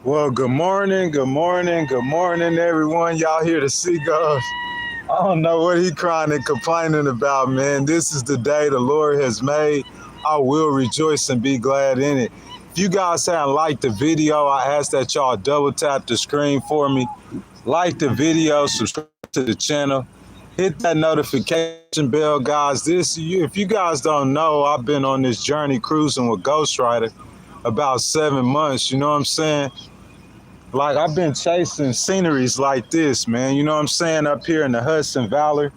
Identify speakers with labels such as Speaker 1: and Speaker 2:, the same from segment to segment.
Speaker 1: Well, good morning, everyone. Y'all hear the seagulls? I don't know what he crying and complaining about, man. This is the day the Lord has made. I will rejoice and be glad in it. If you guys haven't liked the video, I ask that y'all double tap the screen for me. Like the video, subscribe to the channel, hit that notification bell, guys. If you guys don't know, I've been on this journey cruising with Ghost Rider about 7 months. You know what I'm saying? Like, I've been chasing sceneries like this, man. You know what I'm saying? Up here in the Hudson Valley.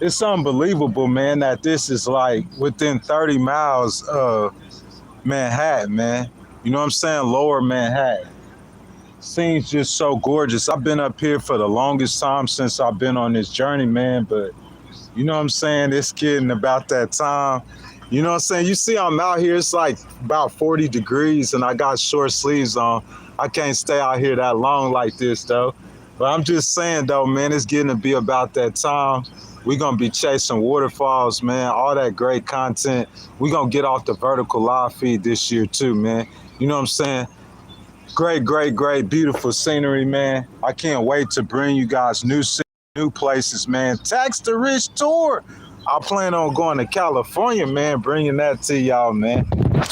Speaker 1: It's unbelievable, man, that this is like within 30 miles of Manhattan, man. You know what I'm saying? Lower Manhattan. Seems just so gorgeous. I've been up here for the longest time since I've been on this journey, man. But you know what I'm saying? It's getting about that time. You know what I'm saying? You see, I'm out here, it's like about 40 degrees and I got short sleeves on. I can't stay out here that long like this, though. But I'm just saying, though, man, it's getting to be about that time. We're going to be chasing waterfalls, man, all that great content. We're going to get off the vertical live feed this year, too, man. You know what I'm saying? Great, beautiful scenery, man. I can't wait to bring you guys new places, man. Tax the Rich Tour. I plan on going to California, man, bringing that to y'all, man.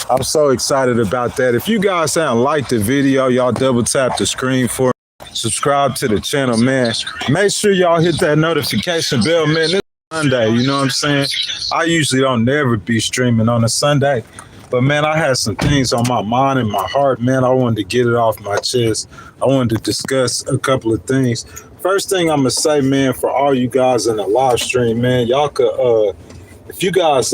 Speaker 1: I'm so excited about that. If you guys haven't liked the video, y'all double tap the screen for me. Subscribe to the channel, man. Make sure y'all hit that notification bell, man. This Sunday, you know what I'm saying? I usually don't never be streaming on a Sunday. But man, I had some things on my mind and my heart, man. I wanted to get it off my chest. I wanted to discuss a couple of things. First thing I'm gonna say, man, for all you guys in the live stream, man, y'all could if you guys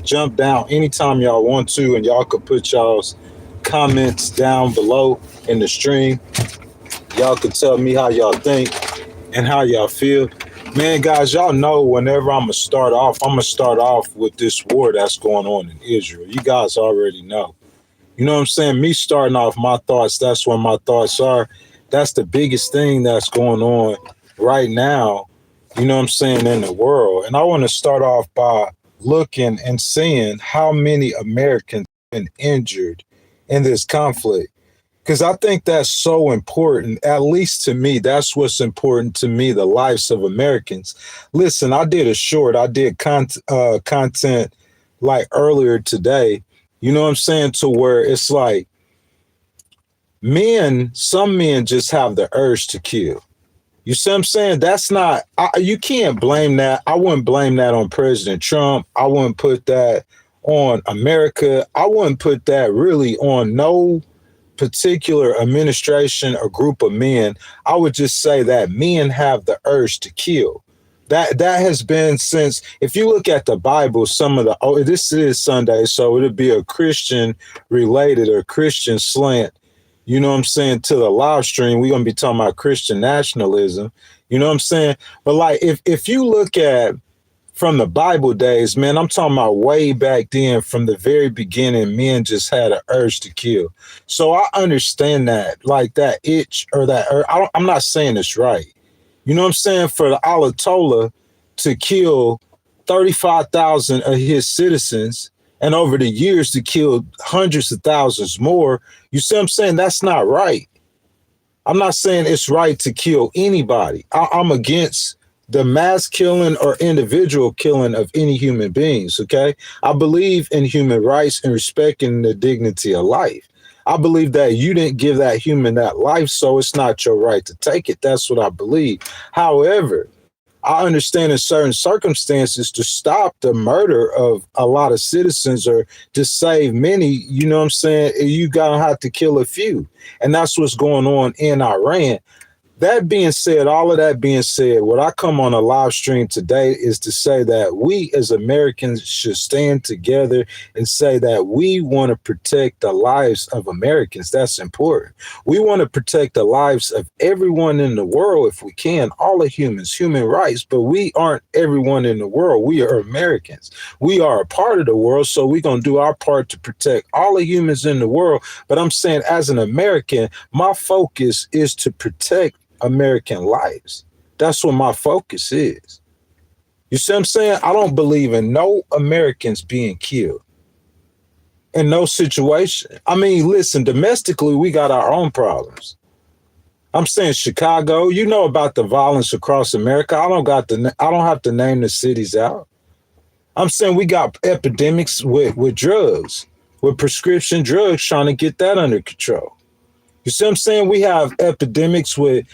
Speaker 1: jump down anytime y'all want to, and y'all could put y'all's comments down below in the stream. Y'all could tell me how y'all think and how y'all feel. Man, guys, y'all know whenever I'm gonna start off with this war that's going on in Israel. You guys already know. You know what I'm saying? Me starting off my thoughts, that's where my thoughts are. That's the biggest thing that's going on right now, you know what I'm saying, in the world. And I want to start off by looking and seeing how many Americans have been injured in this conflict. Because I think that's so important, at least to me. That's what's important to me, the lives of Americans. Listen, I did content like earlier today, you know what I'm saying, to where it's like some men just have the urge to kill. You see what I'm saying? That's not, you can't blame that. I wouldn't blame that on President Trump. I wouldn't put that on America. I wouldn't put that really on no particular administration or group of men. I would just say that men have the urge to kill. That has been since, if you look at the Bible, this is Sunday, so it'll be a Christian related or Christian slant, you know what I'm saying, to the live stream. We're going to be talking about Christian nationalism, you know what I'm saying? But like, if you look at from the Bible days, man, I'm talking about way back then, from the very beginning, men just had an urge to kill. So I understand that, like that itch or that urge. I'm not saying it's right. You know what I'm saying? For the Ayatollah to kill 35,000 of his citizens and over the years to kill hundreds of thousands more, you see what I'm saying? That's not right. I'm not saying it's right to kill anybody. I'm against the mass killing or individual killing of any human beings, okay? I believe in human rights and respecting the dignity of life. I believe that you didn't give that human that life, so it's not your right to take it. That's what I believe. However, I understand in certain circumstances to stop the murder of a lot of citizens or to save many, you know what I'm saying, you gotta have to kill a few. And that's what's going on in Iran. That being said, all of that being said, what I come on a live stream today is to say that we as Americans should stand together and say that we want to protect the lives of Americans. That's important. We want to protect the lives of everyone in the world if we can, all of humans, human rights, but we aren't everyone in the world. We are Americans. We are a part of the world, so we're going to do our part to protect all of humans in the world. But I'm saying as an American, my focus is to protect American lives. That's what my focus is. You see what I'm saying? I don't believe in no Americans being killed. in no situation. I mean, listen, domestically, we got our own problems. I'm saying Chicago, you know about the violence across America. I don't have to name the cities out. I'm saying we got epidemics with drugs, with prescription drugs, trying to get that under control. You see what I'm saying? We have epidemics with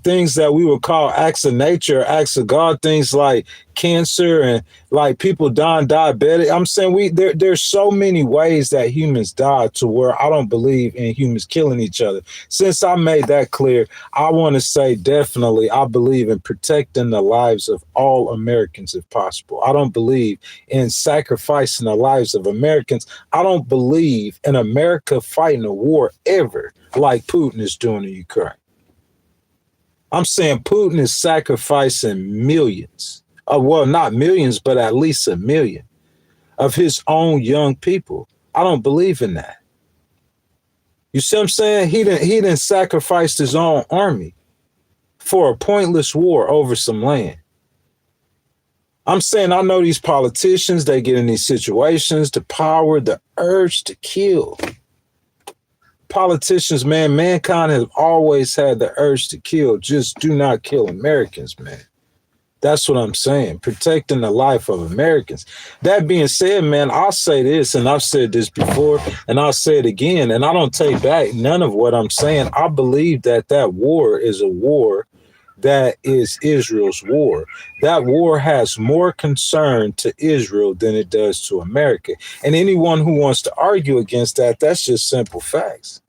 Speaker 1: things that we would call acts of nature, acts of God, things like cancer and like people dying diabetic. I'm saying there's so many ways that humans die to where I don't believe in humans killing each other. Since I made that clear, I want to say definitely I believe in protecting the lives of all Americans if possible. I don't believe in sacrificing the lives of Americans. I don't believe in America fighting a war ever like Putin is doing in Ukraine. I'm saying Putin is sacrificing millions. Well, not millions, but at least 1 million of his own young people. I don't believe in that. You see what I'm saying? He didn't sacrifice his own army for a pointless war over some land. I'm saying I know these politicians, they get in these situations, the power, the urge to kill. Politicians, man, mankind has always had the urge to kill. Just do not kill Americans, man. That's what I'm saying. Protecting the life of Americans. That being said, man, I'll say this, and I've said this before, and I'll say it again, and I don't take back none of what I'm saying. I believe that war is a war that is Israel's war. That war has more concern to Israel than it does to America. And anyone who wants to argue against that, that's just simple facts.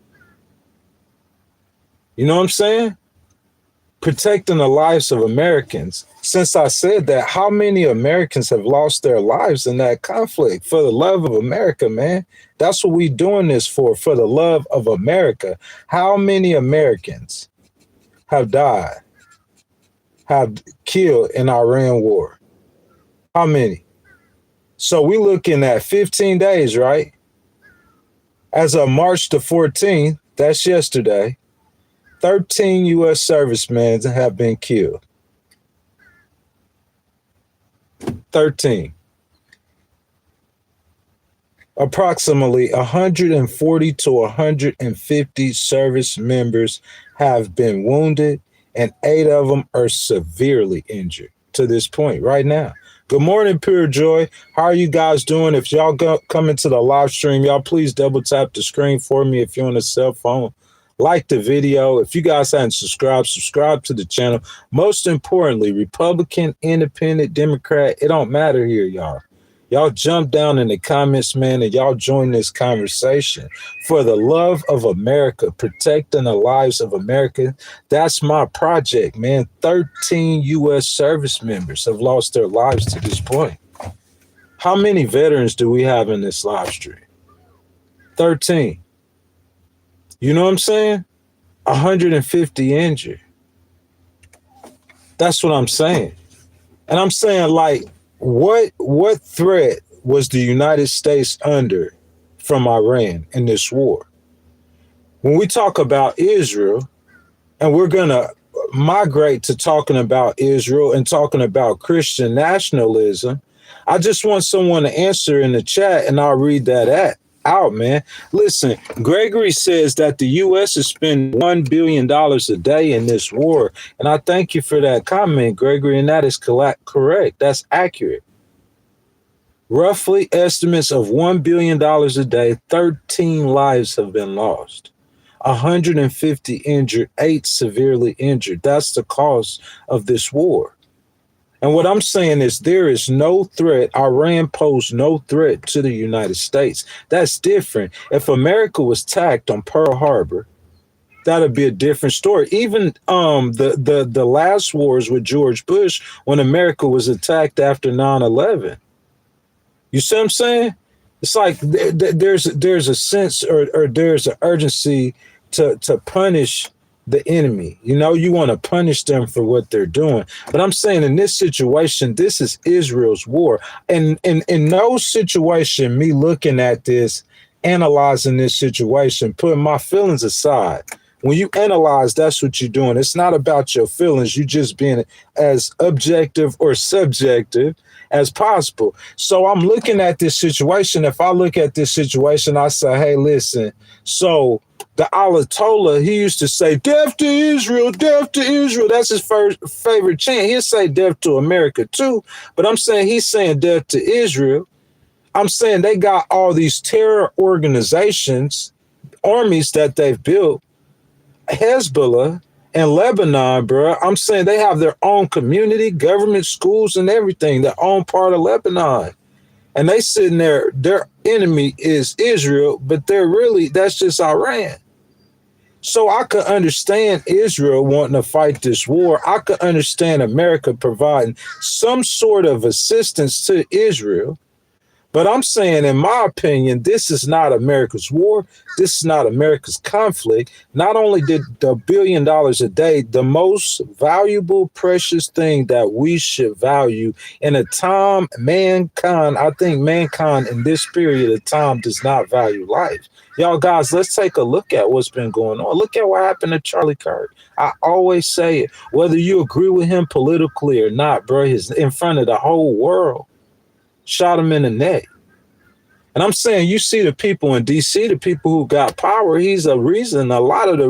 Speaker 1: You know what I'm saying? Protecting the lives of Americans. Since I said that, how many Americans have lost their lives in that conflict? For the love of America, man. That's what we're doing this for the love of America. How many Americans have died, have killed in Iran war? How many? So we're looking at 15 days, right? As of March the 14th, that's yesterday, 13 U.S. servicemen have been killed. 13. Approximately 140 to 150 service members have been wounded, and 8 of them are severely injured to this point right now. Good morning, Pure Joy. How are you guys doing? If y'all come into the live stream, y'all please double tap the screen for me if you're on a cell phone. Like the video. If you guys haven't subscribed, subscribe to the channel. Most importantly, Republican, Independent, Democrat, it don't matter here, y'all. Y'all jump down in the comments, man, and y'all join this conversation. For the love of America, protecting the lives of America, that's my project, man. 13 U.S. service members have lost their lives to this point. How many veterans do we have in this live stream? 13. You know what I'm saying? 150 injured. That's what I'm saying. And I'm saying, like, what threat was the United States under from Iran in this war? When we talk about Israel, and we're going to migrate to talking about Israel and talking about Christian nationalism, I just want someone to answer in the chat, and I'll read that out, man. Listen, Gregory says that the U.S. is spending $1 billion a day in this war. And I thank you for that comment, Gregory. And that is correct. That's accurate. Roughly estimates of $1 billion a day, 13 lives have been lost. 150 injured, 8 severely injured. That's the cost of this war. And what I'm saying is there is no threat. Iran posed no threat to the United States. That's different. If America was attacked on Pearl Harbor, that'd be a different story. Even the last wars with George Bush, when America was attacked after 9/11. You see what I'm saying? It's like there's a sense or there's an urgency to punish the enemy. You know, you want to punish them for what they're doing. But I'm saying in this situation, this is Israel's war. And in no situation, me looking at this, analyzing this situation, putting my feelings aside, When you analyze, that's what you're doing. It's not about your feelings. You just being as objective or subjective as possible. So I'm looking at this situation. If I look at this situation, I say, hey, listen, so the Ayatollah, he used to say, death to Israel, death to Israel. That's his first favorite chant. He'll say death to America too. But I'm saying he's saying death to Israel. I'm saying they got all these terror organizations, armies that they've built, Hezbollah and Lebanon, bro. I'm saying they have their own community, government, schools, and everything, their own part of Lebanon. And they sitting there, their enemy is Israel, but that's just Iran. So I could understand Israel wanting to fight this war. I could understand America providing some sort of assistance to Israel. But I'm saying, in my opinion, this is not America's war. This is not America's conflict. Not only did the $1 billion a day, the most valuable, precious thing that we should value in a time I think mankind in this period of time does not value life. Y'all guys, let's take a look at what's been going on. Look at what happened to Charlie Kirk. I always say it, whether you agree with him politically or not, bro, he's in front of the whole world. Shot him in the neck. And I'm saying, you see the people in D.C., the people who got power, he's a big part of the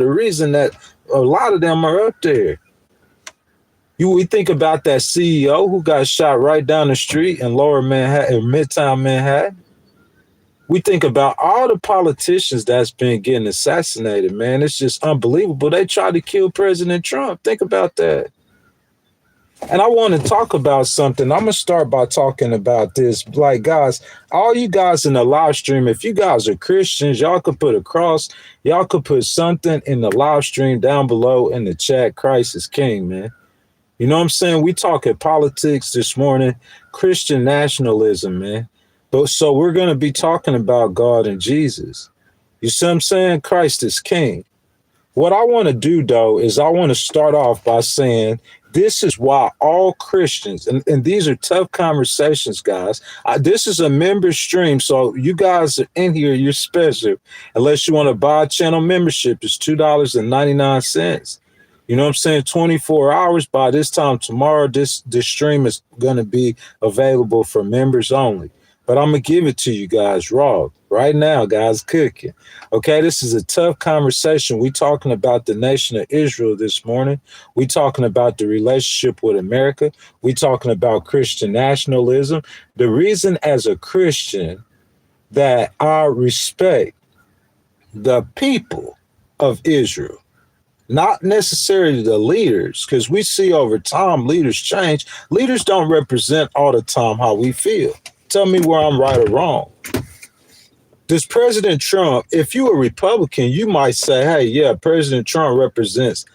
Speaker 1: reason that a lot of them are up there. We think about that CEO who got shot right down the street in Lower Manhattan, Midtown Manhattan. We think about all the politicians that's been getting assassinated, man. It's just unbelievable. They tried to kill President Trump. Think about that. And I want to talk about something. I'm going to start by talking about this. Like, guys, all you guys in the live stream, if you guys are Christians, y'all could put a cross. Y'all could put something in the live stream down below in the chat. Christ is King, man. You know what I'm saying? We talking politics this morning, Christian nationalism, man. But so we're going to be talking about God and Jesus. You see what I'm saying? Christ is King. What I want to do, though, is I want to start off by saying this is why all Christians, and these are tough conversations, guys. This is a member stream, so you guys are in here, you're special. Unless you want to buy a channel membership, it's $2.99. You know what I'm saying? 24 hours. By this time tomorrow, this stream is going to be available for members only. But I'm going to give it to you guys raw right now, guys, cooking. Okay, this is a tough conversation. We're talking about the nation of Israel this morning. We're talking about the relationship with America. We're talking about Christian nationalism. The reason as a Christian that I respect the people of Israel, not necessarily the leaders, because we see over time leaders change. Leaders don't represent all the time how we feel. Tell me where I'm right or wrong. Does President Trump, if you're a Republican, you might say, hey, yeah, President Trump represents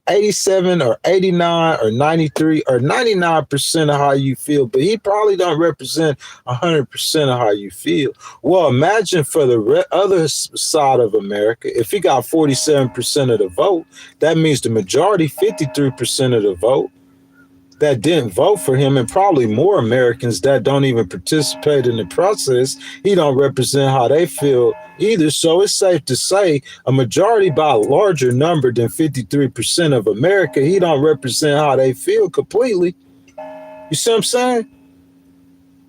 Speaker 1: 87 or 89 or 93 or 99% of how you feel, but he probably don't represent 100% of how you feel. Well, imagine for the other side of America, if he got 47% of the vote, that means the majority, 53% of the vote, that didn't vote for him, and probably more Americans that don't even participate in the process. He don't represent how they feel either. So it's safe to say a majority by a larger number than 53% of America, he don't represent how they feel completely. You see what I'm saying?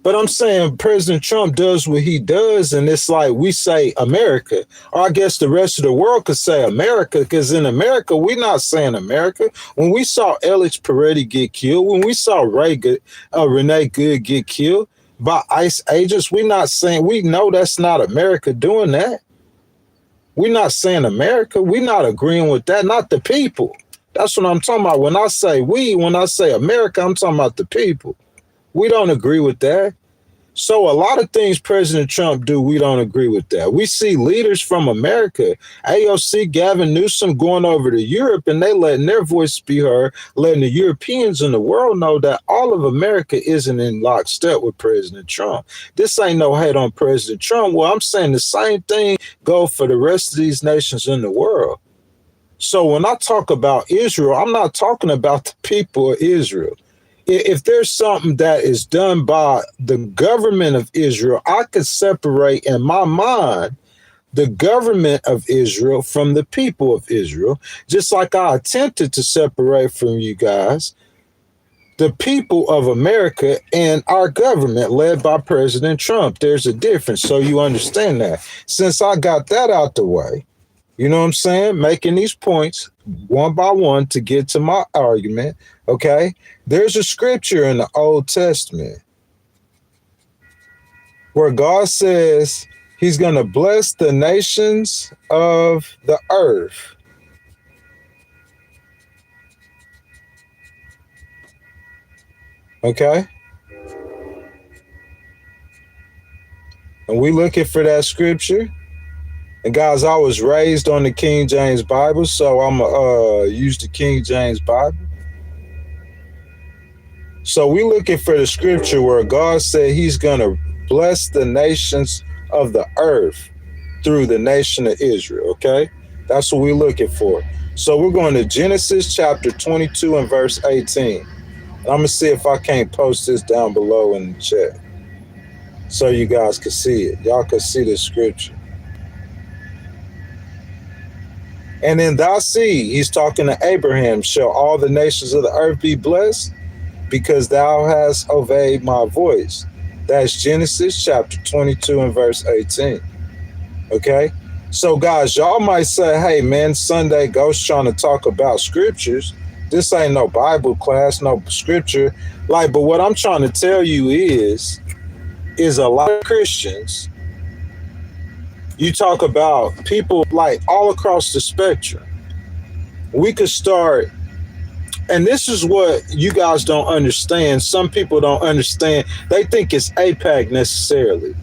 Speaker 1: But I'm saying President Trump does what he does, and it's like we say America, or I guess the rest of the world could say America, because in America, we're not saying America. When we saw Alex Peretti get killed, when we saw Renee Good get killed by ICE agents, we're not saying, we know that's not America doing that. We're not saying America. We're not agreeing with that, not the people. That's what I'm talking about. When I say America, I'm talking about the people. We don't agree with that. So a lot of things President Trump do, we don't agree with that. We see leaders from America, AOC, Gavin Newsom, going over to Europe, and they letting their voice be heard, letting the Europeans in the world know that all of America isn't in lockstep with President Trump. This ain't no hate on President Trump. Well, I'm saying the same thing go for the rest of these nations in the world. So when I talk about Israel, I'm not talking about the people of Israel. If there's something that is done by the government of Israel, I could separate in my mind the government of Israel from the people of Israel, just like I attempted to separate from you guys the people of America and our government led by President Trump. There's a difference, so you understand that. Since I got that out the way, you know what I'm saying? Making these points one by one to get to my argument, okay? There's a scripture in the Old Testament where God says he's going to bless the nations of the earth. Okay? And we looking for that scripture. And guys, I was raised on the King James Bible, so I'm going to use the King James Bible. So we looking for the scripture where God said he's going to bless the nations of the earth through the nation of Israel, okay? That's what we're looking for. So we're going to Genesis chapter 22 and verse 18. And I'm going to see if I can't post this down below in the chat so you guys can see it. Y'all can see the scripture. And in thy seed, he's talking to Abraham, shall all the nations of the earth be blessed? Because thou hast obeyed my voice. That's Genesis chapter 22 and verse 18. Okay? So guys, y'all might say, hey man, Sunday Ghost trying to talk about scriptures. This ain't no Bible class, no scripture. Like, but what I'm trying to tell you is a lot of Christians, you talk about people like all across the spectrum. We could start, and this is what you guys don't understand. Some people don't understand. They think it's AIPAC necessarily.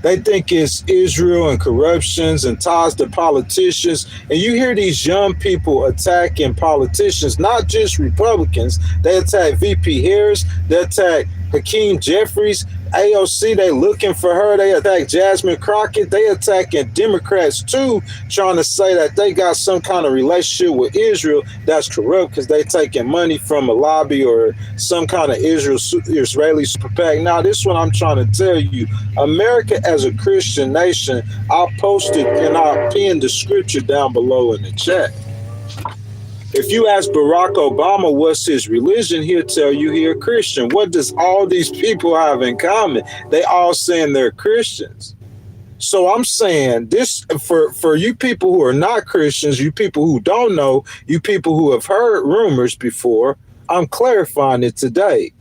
Speaker 1: They think it's Israel and corruptions and ties to politicians. And you hear these young people attacking politicians, not just Republicans. They attack VP Harris. They attack Hakeem Jeffries. AOC, they looking for her. They attack Jasmine Crockett. They attacking Democrats too, trying to say that they got some kind of relationship with Israel that's corrupt because they taking money from a lobby or some kind of Israeli super PAC. Now, this is what I'm trying to tell you. America as a Christian nation, I posted and I pinned the scripture down below in the chat. If you ask Barack Obama what's his religion, he'll tell you he's a Christian. What does all these people have in common? They all saying they're Christians. So I'm saying this for you people who are not Christians, you people who don't know, you people who have heard rumors before, I'm clarifying it today.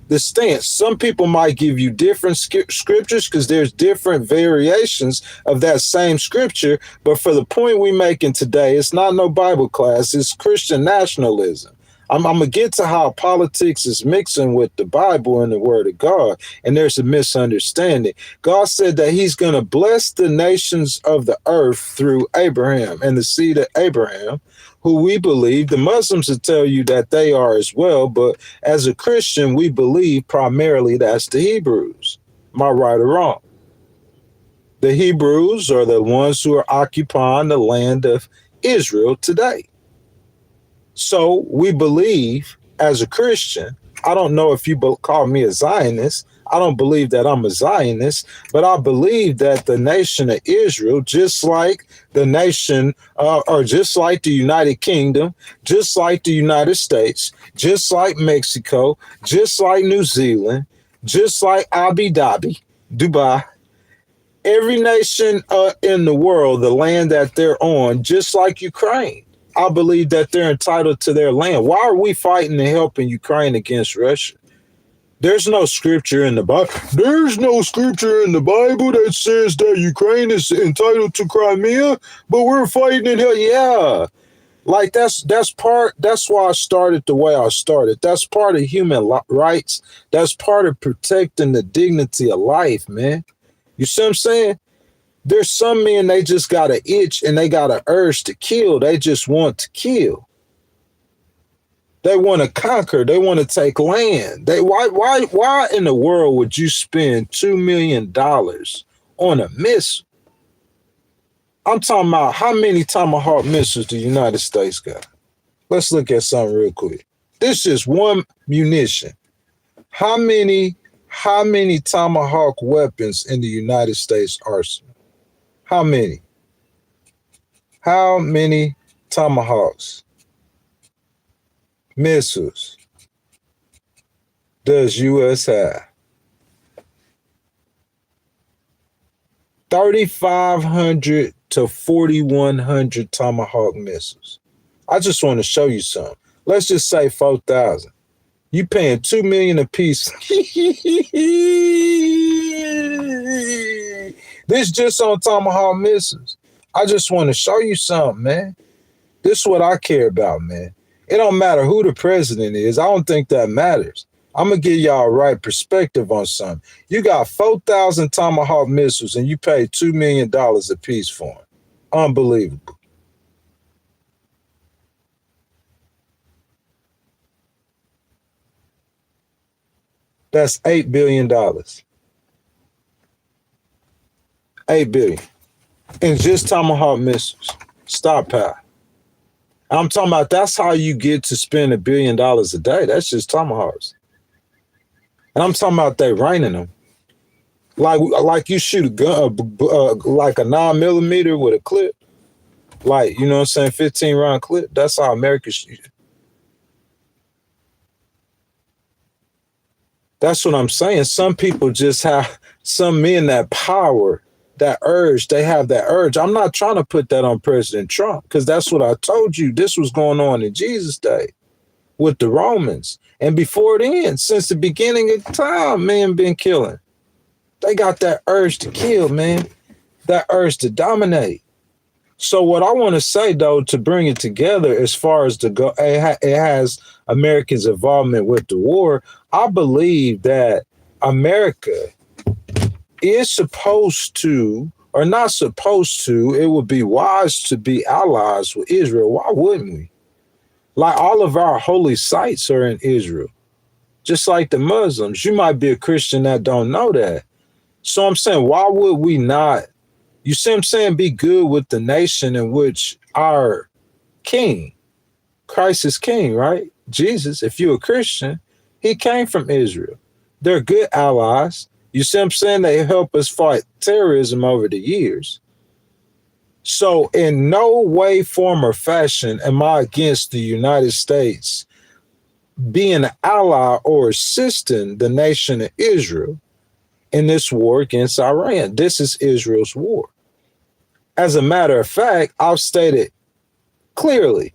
Speaker 1: The stance. Some people might give you different scriptures because there's different variations of that same scripture. But for the point we're making today, it's not no Bible class. It's Christian nationalism. I'm going to get to how politics is mixing with the Bible and the word of God. And there's a misunderstanding. God said that he's going to bless the nations of the earth through Abraham and the seed of Abraham, who we believe, the Muslims will tell you that they are as well, but as a Christian, we believe primarily that's the Hebrews. Am I right or wrong? The Hebrews are the ones who are occupying the land of Israel today. So we believe as a Christian, I don't know if you call me a Zionist, I don't believe that I'm a Zionist, but I believe that the nation of Israel, just like the nation, or just like the United Kingdom, just like the United States, just like Mexico, just like New Zealand, just like Abu Dhabi, Dubai, every nation in the world, the land that they're on, just like Ukraine, I believe that they're entitled to their land. Why are we fighting and helping Ukraine against Russia? There's no scripture in the Bible. There's no scripture in the Bible that says that Ukraine is entitled to Crimea, but we're fighting in hell. Yeah. Like that's why I started the way I started. That's part of human rights. That's part of protecting the dignity of life, man. You see what I'm saying? There's some men, they just got an itch and they got an urge to kill. They just want to kill. They want to conquer. They want to take land. Why in the world would you spend $2 million on a missile? I'm talking about how many Tomahawk missiles the United States got. Let's look at something real quick. This is one munition. How many Tomahawk weapons in the United States arsenal? How many? How many Tomahawks missiles does U.S. have? 3,500 to 4,100 Tomahawk missiles. I just want to show you something. Let's just say 4,000. You paying $2 million a piece. This just on Tomahawk missiles. I just want to show you something, man. This is what I care about, man. It don't matter who the president is. I don't think that matters. I'm going to give y'all a right perspective on something. You got 4,000 Tomahawk missiles and you pay $2 million a piece for them. Unbelievable. That's $8 billion. $8 billion. And just Tomahawk missiles. Stop power. I'm talking about that's how you get to spend $1 billion a day. That's just Tomahawks. And I'm talking about they raining them. Like you shoot a gun, like a 9mm with a clip. Like, you know what I'm saying, 15 round clip. That's how America shoot it. That's what I'm saying. Some people just have, some men, that power, that urge, they have that urge. I'm not trying to put that on President Trump because that's what I told you. This was going on in Jesus' day with the Romans. And before then, since the beginning of time, men been killing. They got that urge to kill, man. That urge to dominate. So what I want to say, though, to bring it together as far as it has Americans' involvement with the war, I believe that America is supposed to, or not supposed to, it would be wise to be allies with Israel. Why wouldn't we? Like, all of our holy sites are in Israel, just like the Muslims. You might be a Christian that don't know that. So I'm saying, why would we not, you see what I'm saying, be good with the nation in which our king, Christ is king, right? Jesus, if you're a Christian, he came from Israel. They're good allies. You see what I'm saying? They help us fight terrorism over the years. So in no way, form, or fashion am I against the United States being an ally or assisting the nation of Israel in this war against Iran. This is Israel's war. As a matter of fact, I've stated clearly,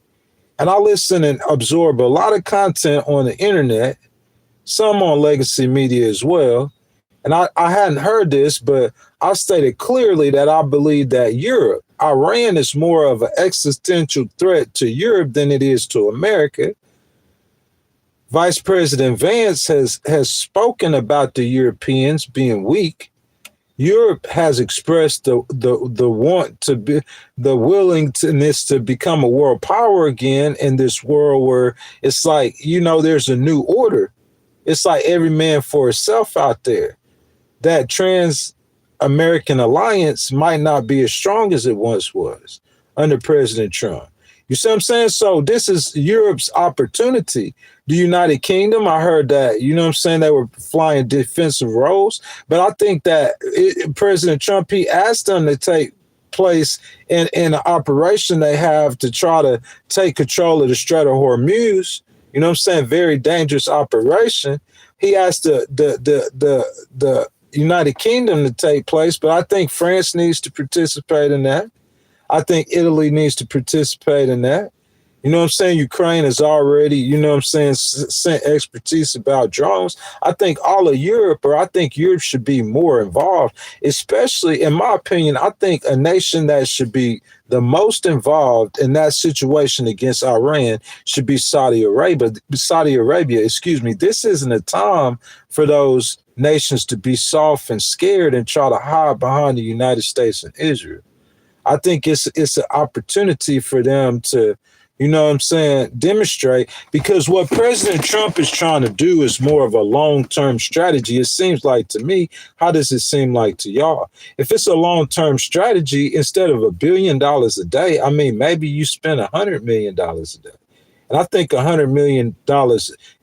Speaker 1: and I listen and absorb a lot of content on the internet, some on legacy media as well. And I hadn't heard this, but I stated clearly that I believe that Iran is more of an existential threat to Europe than it is to America. Vice President Vance has spoken about the Europeans being weak. Europe has expressed the want to be, the willingness to become a world power again in this world where it's like, you know, there's a new order. It's like every man for himself out there. That trans-American alliance might not be as strong as it once was under President Trump. You see what I'm saying? So this is Europe's opportunity. The United Kingdom, I heard that, you know what I'm saying, they were flying defensive roles. But I think that President Trump, he asked them to take place in an operation they have to try to take control of the Strait of Hormuz. You know what I'm saying? Very dangerous operation. He asked the United Kingdom to take place, but I think France needs to participate in that. I think Italy needs to participate in that. You know what I'm saying? Ukraine has already, you know what I'm saying, sent expertise about drones. I think all of Europe, or I think Europe should be more involved, especially, in my opinion, I think a nation that should be the most involved in that situation against Iran should be Saudi Arabia. This isn't a time for those nations to be soft and scared and try to hide behind the United States and Israel. I think it's an opportunity for them to, you know what I'm saying, demonstrate, because what President Trump is trying to do is more of a long-term strategy. It seems like to me. How does it seem like to y'all? If it's a long-term strategy, instead of $1 billion a day, I mean, maybe you spend $100 million a day. And I think $100 million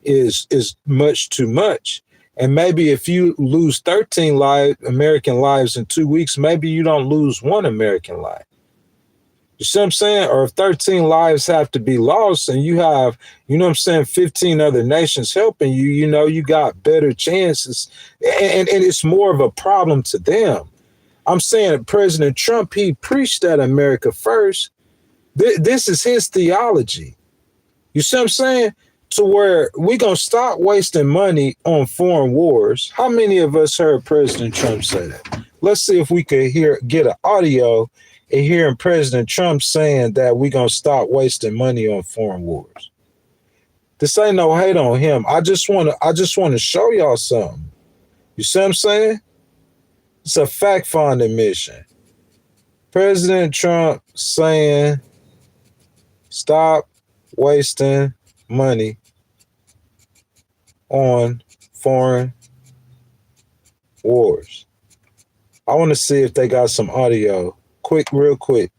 Speaker 1: is much too much.
Speaker 2: And maybe if you lose 13 American lives in 2 weeks, maybe you don't lose one American life. You see what I'm saying? Or if 13 lives have to be lost and you have, 15 other nations helping you, you got better chances. And it's more of a problem to them. I'm saying President Trump, he preached that America first. This is his theology. You see what I'm saying? To where we going to stop wasting money on foreign wars. How many of us heard President Trump say that? Let's see if we could get an audio and hearing President Trump saying that we going to stop wasting money on foreign wars. This ain't no hate on him. I just want to show y'all something. You see what I'm saying? It's a fact-finding mission. President Trump saying stop wasting money on foreign wars. I want to see if they got some audio. Real quick.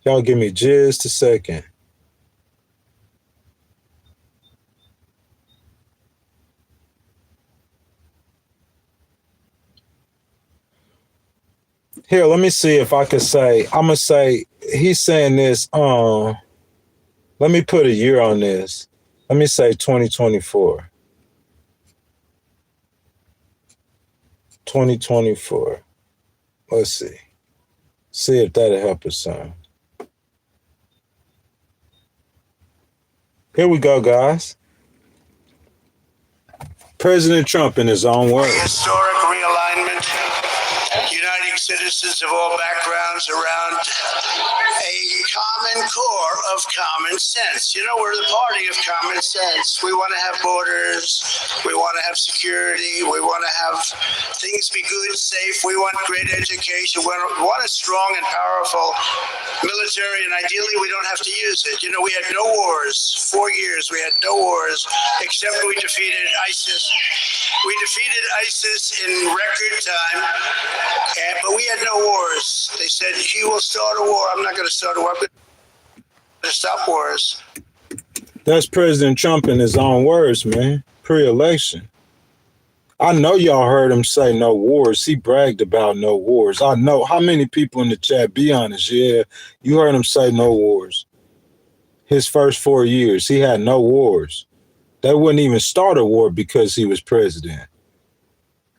Speaker 2: Y'all give me just a second. Here, let me see if I could say, I'm going to say, he's saying this, let me put a year on this. Let me say 2024. 2024. Let's see. See if that'll help us some. Here we go, guys. President Trump in his own words.
Speaker 3: Historic realignment, uniting citizens of all backgrounds around a common core of common sense. We're the party of common sense. We want to have borders. We want to have security. We want to have things be good, safe. We want great education. We want a strong and powerful military, and ideally we don't have to use it. We had no wars. 4 years we had no wars, except we defeated ISIS. We defeated ISIS in record time, but we had no wars. They said, he will start a war. I'm not going to start a war. I'm going to stop wars.
Speaker 2: That's President Trump in his own words, man. Pre-election. I know y'all heard him say no wars. He bragged about no wars. I know. How many people in the chat, be honest, yeah, you heard him say no wars. His first 4 years, he had no wars. They wouldn't even start a war because he was president.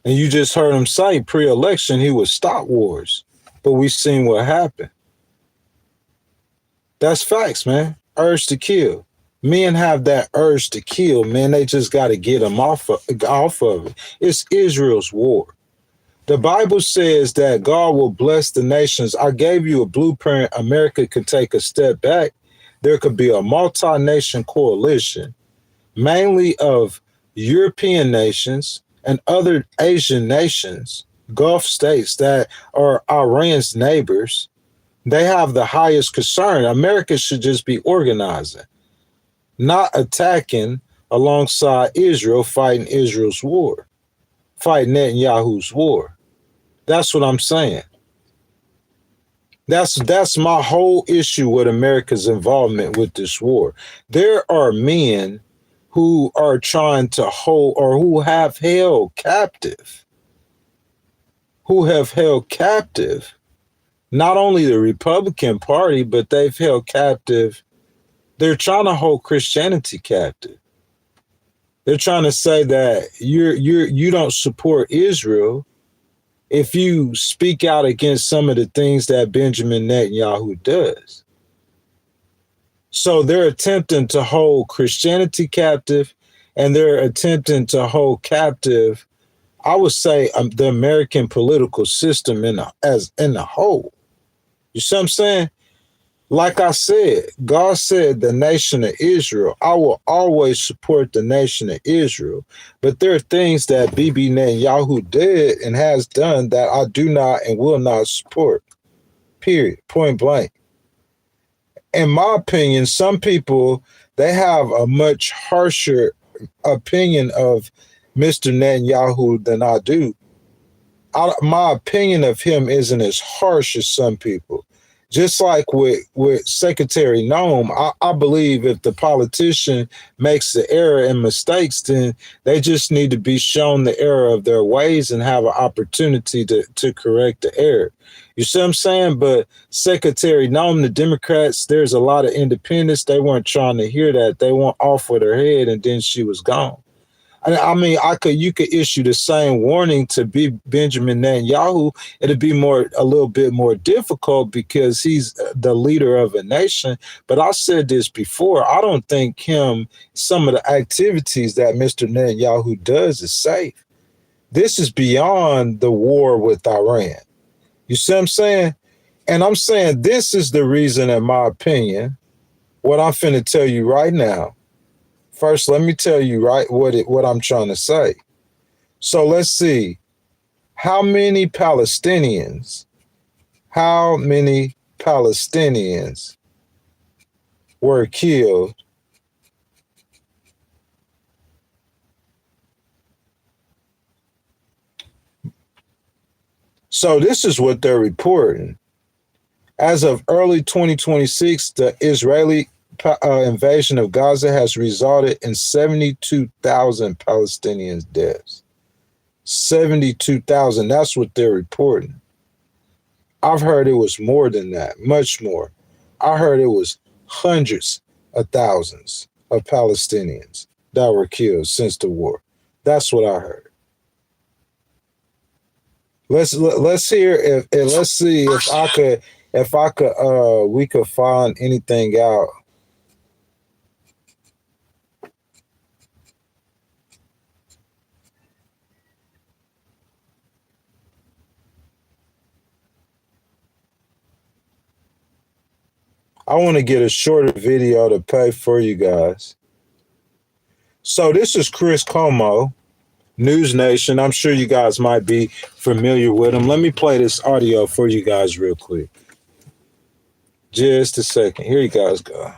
Speaker 2: And you just heard him say pre-election he would stop wars. But we've seen what happened. That's facts, man. Urge to kill. Men have that urge to kill, man. They just got to get them off of it. It's Israel's war. The Bible says that God will bless the nations. I gave you a blueprint. America could take a step back. There could be a multi-nation coalition, mainly of European nations and other Asian nations, Gulf states that are Iran's neighbors. They have the highest concern. America should just be organizing, not attacking alongside Israel, fighting Israel's war, fighting Netanyahu's war. That's what I'm saying. That's my whole issue with America's involvement with this war. There are men who are trying to hold, or who have held captive, not only the Republican Party, but they've held captive. They're trying to hold Christianity captive. They're trying to say that you don't support Israel if you speak out against some of the things that Benjamin Netanyahu does. So they're attempting to hold Christianity captive, and they're attempting to hold captive, I would say, the American political system in the whole. You see what I'm saying? Like I said, God said the nation of Israel. I will always support the nation of Israel. But there are things that Bibi Netanyahu did and has done that I do not and will not support. Period. Point blank. In my opinion, some people, they have a much harsher opinion of Mr. Netanyahu than I do. my opinion of him isn't as harsh as some people. Just like with Secretary Noem, I believe if the politician makes the error and mistakes, then they just need to be shown the error of their ways and have an opportunity to correct the error. You see what I'm saying? But Secretary Noem, the Democrats, there's a lot of independents. They weren't trying to hear that. They went off with her head, and then she was gone. I mean, you could issue the same warning to Benjamin Netanyahu. It'd be a little bit more difficult because he's the leader of a nation. But I said this before. I don't think some of the activities that Mr. Netanyahu does is safe. This is beyond the war with Iran. You see what I'm saying? And I'm saying this is the reason, in my opinion, what I'm finna tell you right now. First, let me tell you what I'm trying to say. So let's see. How many Palestinians were killed So this is what they're reporting. As of early 2026, the Israeli invasion of Gaza has resulted in 72,000 Palestinians' deaths. 72,000, that's what they're reporting. I've heard it was more than that, much more. I heard it was hundreds of thousands of Palestinians that were killed since the war. That's what I heard. Let's hear let's see if we could find anything out. I want to get a shorter video to play for you guys. So this is Chris Como, News Nation. I'm sure you guys might be familiar with him. Let me play this audio for you guys real quick. Just a second. Here you guys go.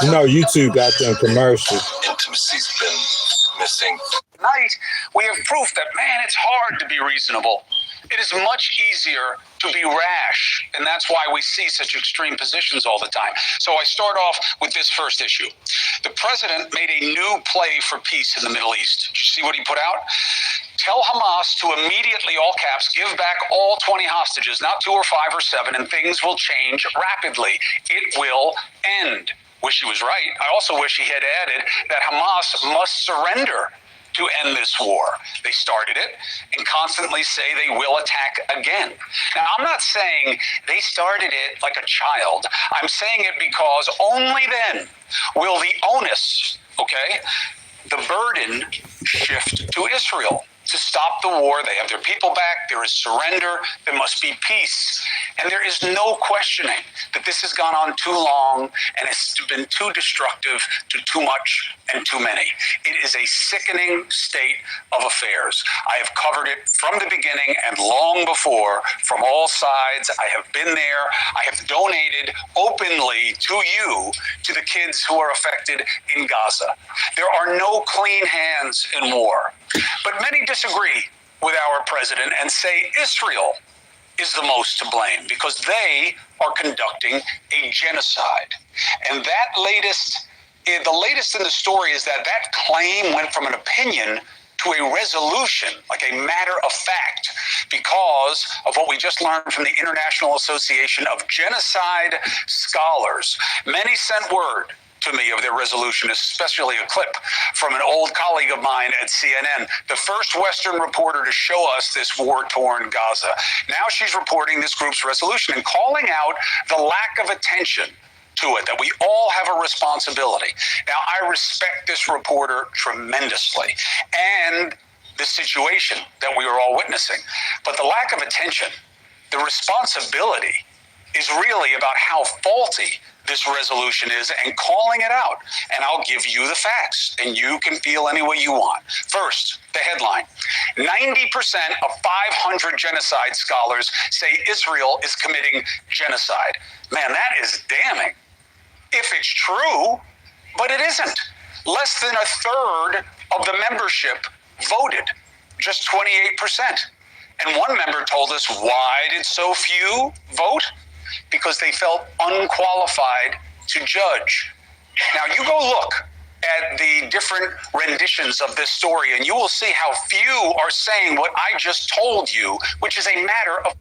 Speaker 2: You know, YouTube got them commercials.
Speaker 3: Intimacy's been missing. Tonight, we have proof that, man, it's hard to be reasonable. It is much easier to be rash, and that's why we see such extreme positions all the time. So I start off with this first issue. The president made a new play for peace in the Middle East. Did you see what he put out? Tell Hamas to immediately, all caps, give back all 20 hostages, not 2 or 5 or 7, and things will change rapidly. It will end. Wish he was right. I also wish he had added that Hamas must surrender to end this war. They started it and constantly say they will attack again. Now, I'm not saying they started it like a child. I'm saying it because only then will the onus, the burden shift to Israel to stop the war. They have their people back. There is surrender. There must be peace. And there is no questioning that this has gone on too long and it's been too destructive to too much and too many. It is a sickening state of affairs. I have covered it from the beginning and long before from all sides. I have been there. I have donated openly to you, to the kids who are affected in Gaza. There are no clean hands in war. But many disagree with our president and say Israel is the most to blame because they are conducting a genocide. And the latest in the story is that claim went from an opinion to a resolution, like a matter of fact, because of what we just learned from the International Association of Genocide Scholars. Many sent word to me of their resolution, especially a clip from an old colleague of mine at CNN, the first Western reporter to show us this war-torn Gaza. Now she's reporting this group's resolution and calling out the lack of attention to it, that we all have a responsibility. Now, I respect this reporter tremendously and the situation that we are all witnessing, but the lack of attention, the responsibility is really about how faulty this resolution is and calling it out. And I'll give you the facts, and you can feel any way you want. First, the headline. 90% of 500 genocide scholars say Israel is committing genocide. Man, that is damning. If it's true, but it isn't. Less than a third of the membership voted.
Speaker 4: just 28%. And one member told us, why did so few vote? Because they felt unqualified to judge. Now, you go look at the different renditions of this story, and you will see how few are saying what I just told you, which is a matter of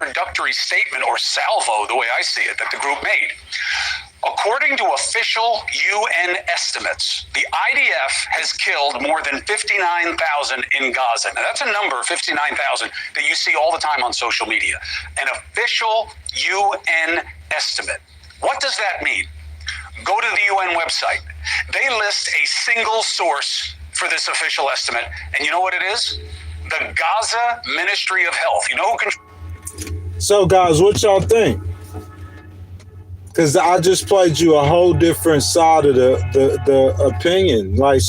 Speaker 4: introductory statement or salvo, the way I see it, that the group made. According to official UN estimates, the IDF has killed more than 59,000 in Gaza. Now, that's a number, 59,000, that you see all the time on social media. An official UN estimate. What does that mean? Go to the UN website. They list a single source for this official estimate. And you know what it is? The Gaza Ministry of Health. You know who controls?
Speaker 2: So, guys, what y'all think? Because I just played you a whole different side of the opinion. Like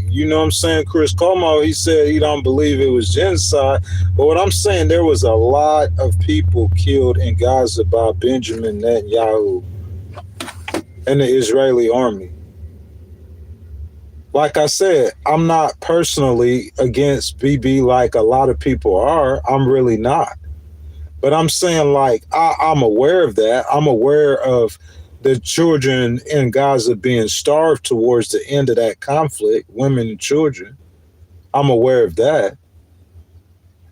Speaker 2: you know what I'm saying? Chris Cuomo, he said he don't believe it was genocide. But what I'm saying, there was a lot of people killed in Gaza by Benjamin Netanyahu and the Israeli army. Like I said, I'm not personally against BB like a lot of people are. I'm really not. But I'm saying, like, I'm aware of that. I'm aware of the children in Gaza being starved towards the end of that conflict, women and children. I'm aware of that.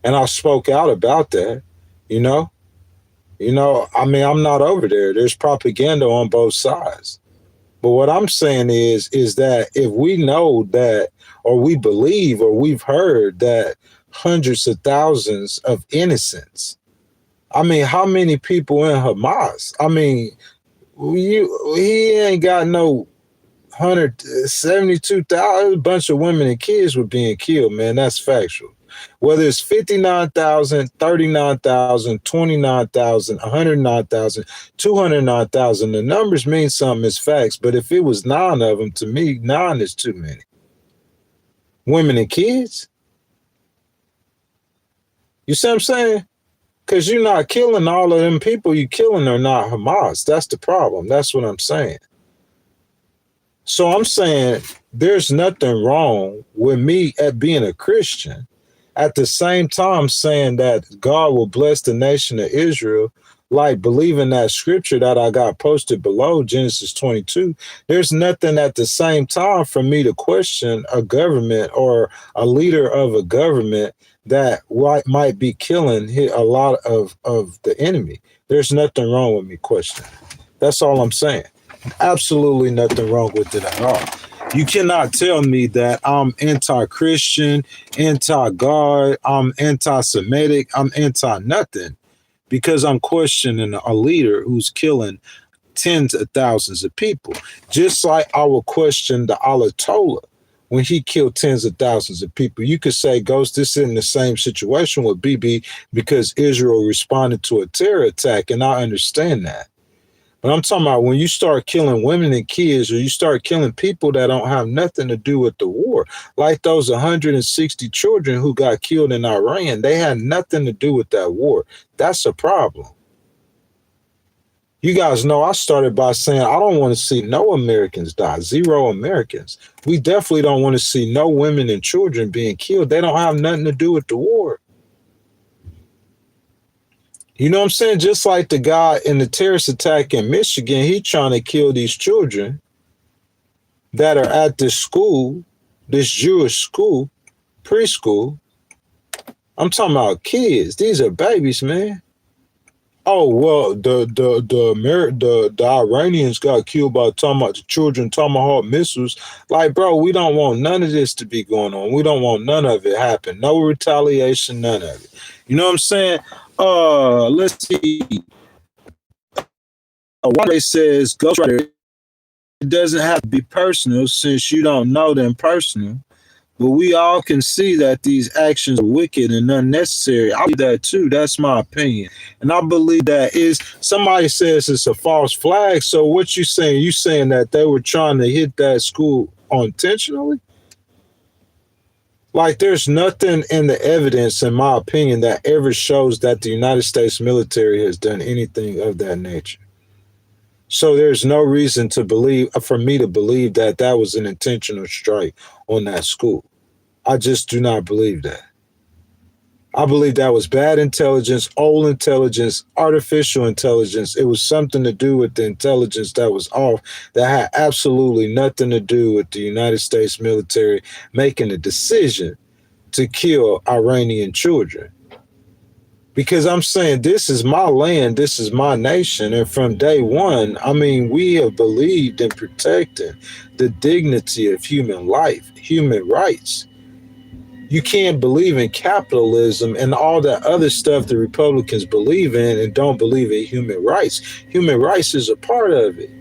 Speaker 2: And I spoke out about that, you know? I mean, I'm not over there. There's propaganda on both sides. But what I'm saying is that if we know that, or we believe, or we've heard that hundreds of thousands of innocents, I mean, how many people in Hamas? I mean, he ain't got no 172,000. A bunch of women and kids were being killed, man. That's factual. Whether it's 59,000, 39,000, 29,000, 109,000, 209,000, the numbers mean something as facts. But if it was 9 of them, to me, 9 is too many. Women and kids? You see what I'm saying? Because you're not killing all of them people you killing are not Hamas. That's the problem. That's what I'm saying. So I'm saying there's nothing wrong with me at being a Christian. At the same time saying that God will bless the nation of Israel, like believing that scripture that I got posted below, Genesis 22. There's nothing at the same time for me to question a government or a leader of a government that might be killing a lot of the enemy. There's nothing wrong with me questioning. That's all I'm saying. Absolutely nothing wrong with it at all. You cannot tell me that I'm anti-Christian, anti-God, I'm anti-Semitic, I'm anti-nothing because I'm questioning a leader who's killing tens of thousands of people. Just like I will question the Ayatollah when he killed tens of thousands of people. You could say, Ghost, this isn't the same situation with BB because Israel responded to a terror attack, and I understand that. But I'm talking about when you start killing women and kids, or you start killing people that don't have nothing to do with the war, like those 160 children who got killed in Iran, they had nothing to do with that war. That's a problem. You guys know I started by saying I don't want to see no Americans die, 0 Americans. We definitely don't want to see no women and children being killed. They don't have nothing to do with the war. You know what I'm saying? Just like the guy in the terrorist attack in Michigan, he trying to kill these children that are at this school, this Jewish school, preschool. I'm talking about kids. These are babies, man. Oh, well, the Iranians got killed by the children Tomahawk missiles. Like, bro, we don't want none of this to be going on. We don't want none of it happen. No retaliation, none of it. You know what I'm saying? Let's see. Wale says, Ghostwriter, it doesn't have to be personal since you don't know them personal. But we all can see that these actions are wicked and unnecessary. I believe that too. That's my opinion. And I believe that is, somebody says it's a false flag. So what you saying? You saying that they were trying to hit that school intentionally? Like, there's nothing in the evidence, in my opinion, that ever shows that the United States military has done anything of that nature. So there's no reason to believe, for me to believe that that was an intentional strike on that school. I just do not believe that. I believe that was bad intelligence, old intelligence, artificial intelligence. It was something to do with the intelligence that was off, that had absolutely nothing to do with the United States military making a decision to kill Iranian children. Because I'm saying this is my land, this is my nation. And from day one, I mean, we have believed in protecting the dignity of human life, human rights. You can't believe in capitalism and all that other stuff the Republicans believe in and don't believe in human rights. Human rights is a part of it.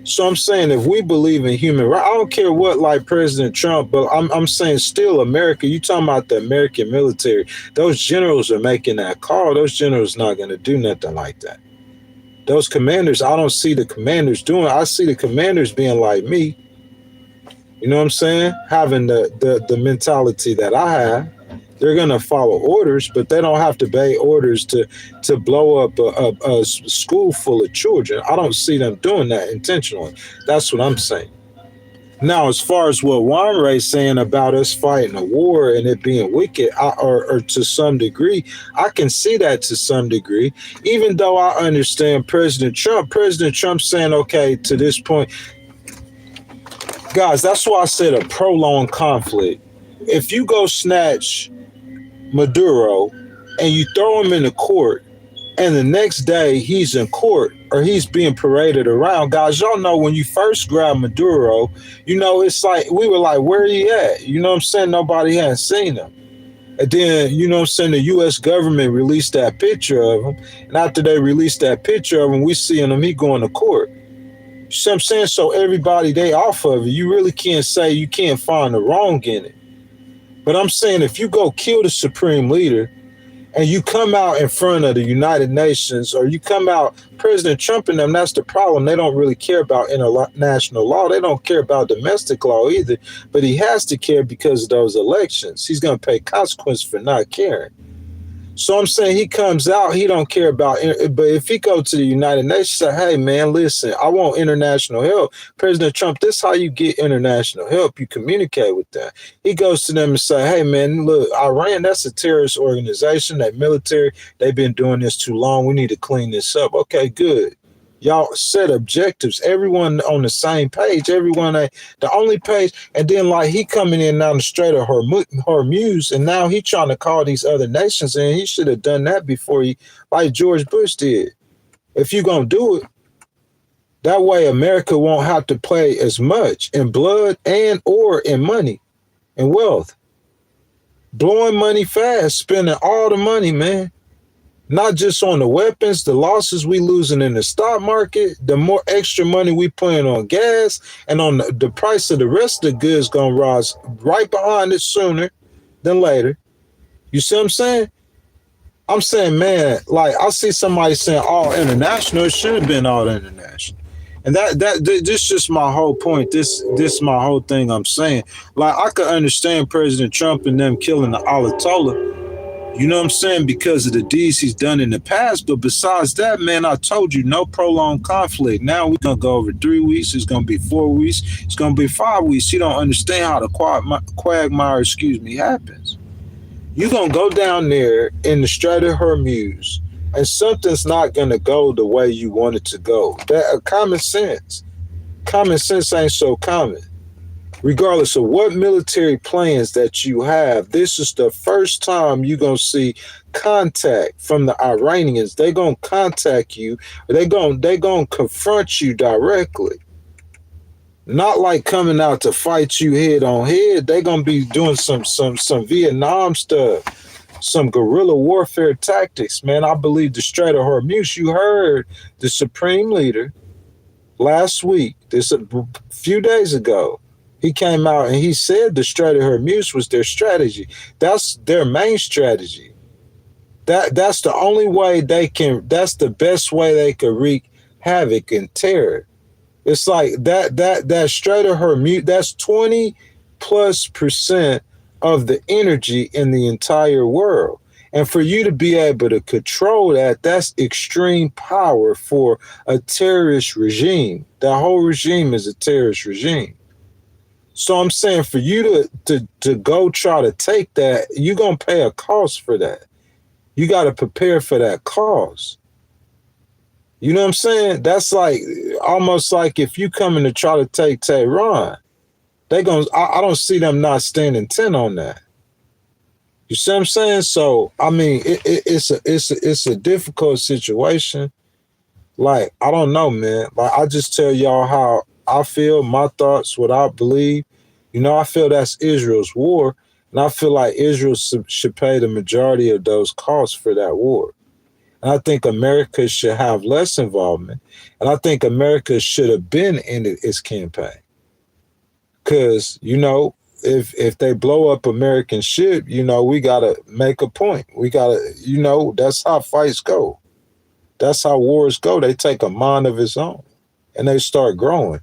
Speaker 2: So I'm saying if we believe in human rights, I don't care what like President Trump, but I'm saying still America, you talking about the American military, those generals are making that call. Those generals not going to do nothing like that. Those commanders, I don't see the commanders doing it. I see the commanders being like me. You know what I'm saying? Having the mentality that I have. They're going to follow orders, but they don't have to obey orders to blow up a school full of children. I don't see them doing that intentionally. That's what I'm saying. Now, as far as what Juan Ray's saying about us fighting a war and it being wicked, or to some degree, I can see that to some degree, even though I understand President Trump saying, okay, to this point, guys, that's why I said a prolonged conflict. If you go snatch Maduro and you throw him in the court and the next day he's in court or he's being paraded around, guys, y'all know when you first grab Maduro, you know, it's like we were like, where he at? You know what I'm saying? Nobody hadn't seen him. And then, you know what I'm saying, the U.S. government released that picture of him. And after they released that picture of him, we seeing him, he going to court. You see what I'm saying? So everybody, they off of it. You really can't say you can't find the wrong in it. But I'm saying if you go kill the supreme leader and you come out in front of the United Nations or you come out, President Trump and them, that's the problem. They don't really care about international law. They don't care about domestic law either. But he has to care because of those elections. He's going to pay consequences for not caring. So I'm saying he comes out, he don't care about it. But if he go to the United Nations, say, hey, man, listen, I want international help. President Trump, this is how you get international help. You communicate with them. He goes to them and say, hey, man, look, Iran, that's a terrorist organization. That military, they've been doing this too long. We need to clean this up. Okay, good. Y'all set objectives. Everyone on the same page. Everyone the only page. And then like he coming in down the Strait of Hormuz, and now he trying to call these other nations in. He should have done that before he, like George Bush did. If you gonna do it, that way America won't have to pay as much in blood and or in money and wealth. Blowing money fast, spending all the money, man. Not just on the weapons, the losses we losing in the stock market, the more extra money we putting on gas and on the price of the rest of the goods going to rise right behind it sooner than later. You see what I'm saying? I'm saying, man, like I see somebody saying all international, it should have been all international. And this is just my whole point. This is my whole thing I'm saying. Like I could understand President Trump and them killing the Ayatollah. You know what I'm saying? Because of the deeds he's done in the past. But besides that, man, I told you, no prolonged conflict. Now we're going to go over 3 weeks. It's going to be 4 weeks. It's going to be 5 weeks. You don't understand how the quagmire, happens. You're going to go down there in the Strait of Hormuz, and something's not going to go the way you want it to go. That common sense. Common sense ain't so common. Regardless of what military plans that you have, this is the first time you're going to see contact from the Iranians. They're going to contact you. They're going to confront you directly. Not like coming out to fight you head on head. They're going to be doing some Vietnam stuff, some guerrilla warfare tactics. Man, I believe the Strait of Hormuz, you heard the Supreme Leader last week, this a few days ago, he came out and he said the Strait of Hormuz was their strategy. That's their main strategy. That's the only way they can, that's the best way they could wreak havoc and terror. It's like that Strait of Hormuz, that's 20+% of the energy in the entire world. And for you to be able to control that, that's extreme power for a terrorist regime. The whole regime is a terrorist regime. So I'm saying for you to go try to take that, you're going to pay a cost for that. You got to prepare for that cost. You know what I'm saying? That's like almost like if you coming to try to take Tehran, I don't see them not standing 10 on that. You see what I'm saying? So I mean, it's a difficult situation. Like, I don't know, man. Like, I just tell y'all how I feel, my thoughts, what I believe. You know, I feel that's Israel's war, and I feel like Israel should pay the majority of those costs for that war. And I think America should have less involvement. And I think America should have been in its campaign. Because, you know, if they blow up American ship, you know, we got to make a point. We got to, you know, that's how fights go. That's how wars go. They take a mind of its own and they start growing.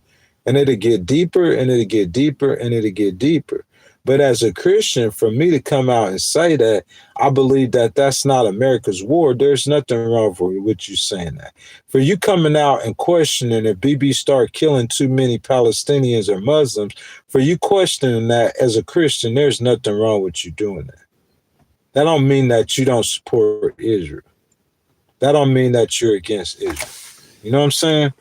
Speaker 2: And it'll get deeper and it'll get deeper and it'll get deeper. But as a Christian, for me to come out and say that, I believe that that's not America's war. There's nothing wrong with you saying that. For you coming out and questioning if BB start killing too many Palestinians or Muslims, for you questioning that as a Christian, there's nothing wrong with you doing that. That don't mean that you don't support Israel. That don't mean that you're against Israel. You know what I'm saying?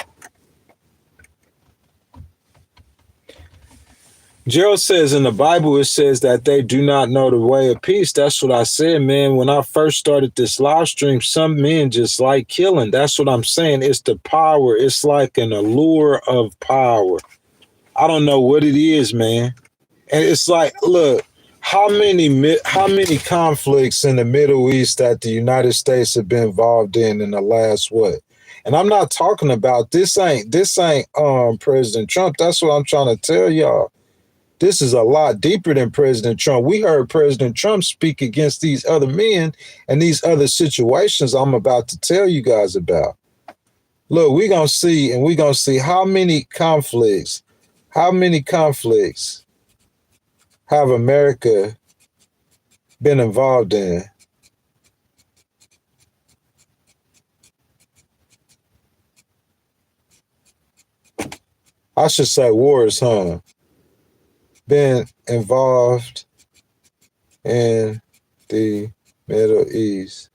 Speaker 2: Gerald says in the Bible, it says that they do not know the way of peace. That's what I said, man. When I first started this live stream, some men just like killing. That's what I'm saying. It's the power. It's like an allure of power. I don't know what it is, man. And it's like, look, how many conflicts in the Middle East that the United States have been involved in the last what? And I'm not talking about this ain't President Trump. That's what I'm trying to tell y'all. This is a lot deeper than President Trump. We heard President Trump speak against these other men and these other situations I'm about to tell you guys about. Look, we're going to see how many conflicts have America been involved in. I should say wars, been involved in the Middle East.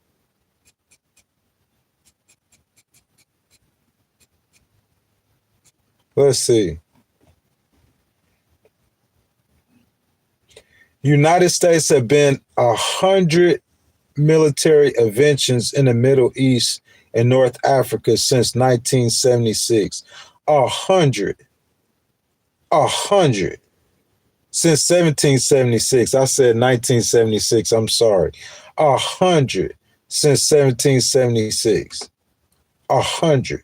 Speaker 2: Let's see. United States have been 100 military interventions in the Middle East and North Africa since 1976. 100. Since 1776. I said 1976. I'm sorry. 100 since 1776. 100.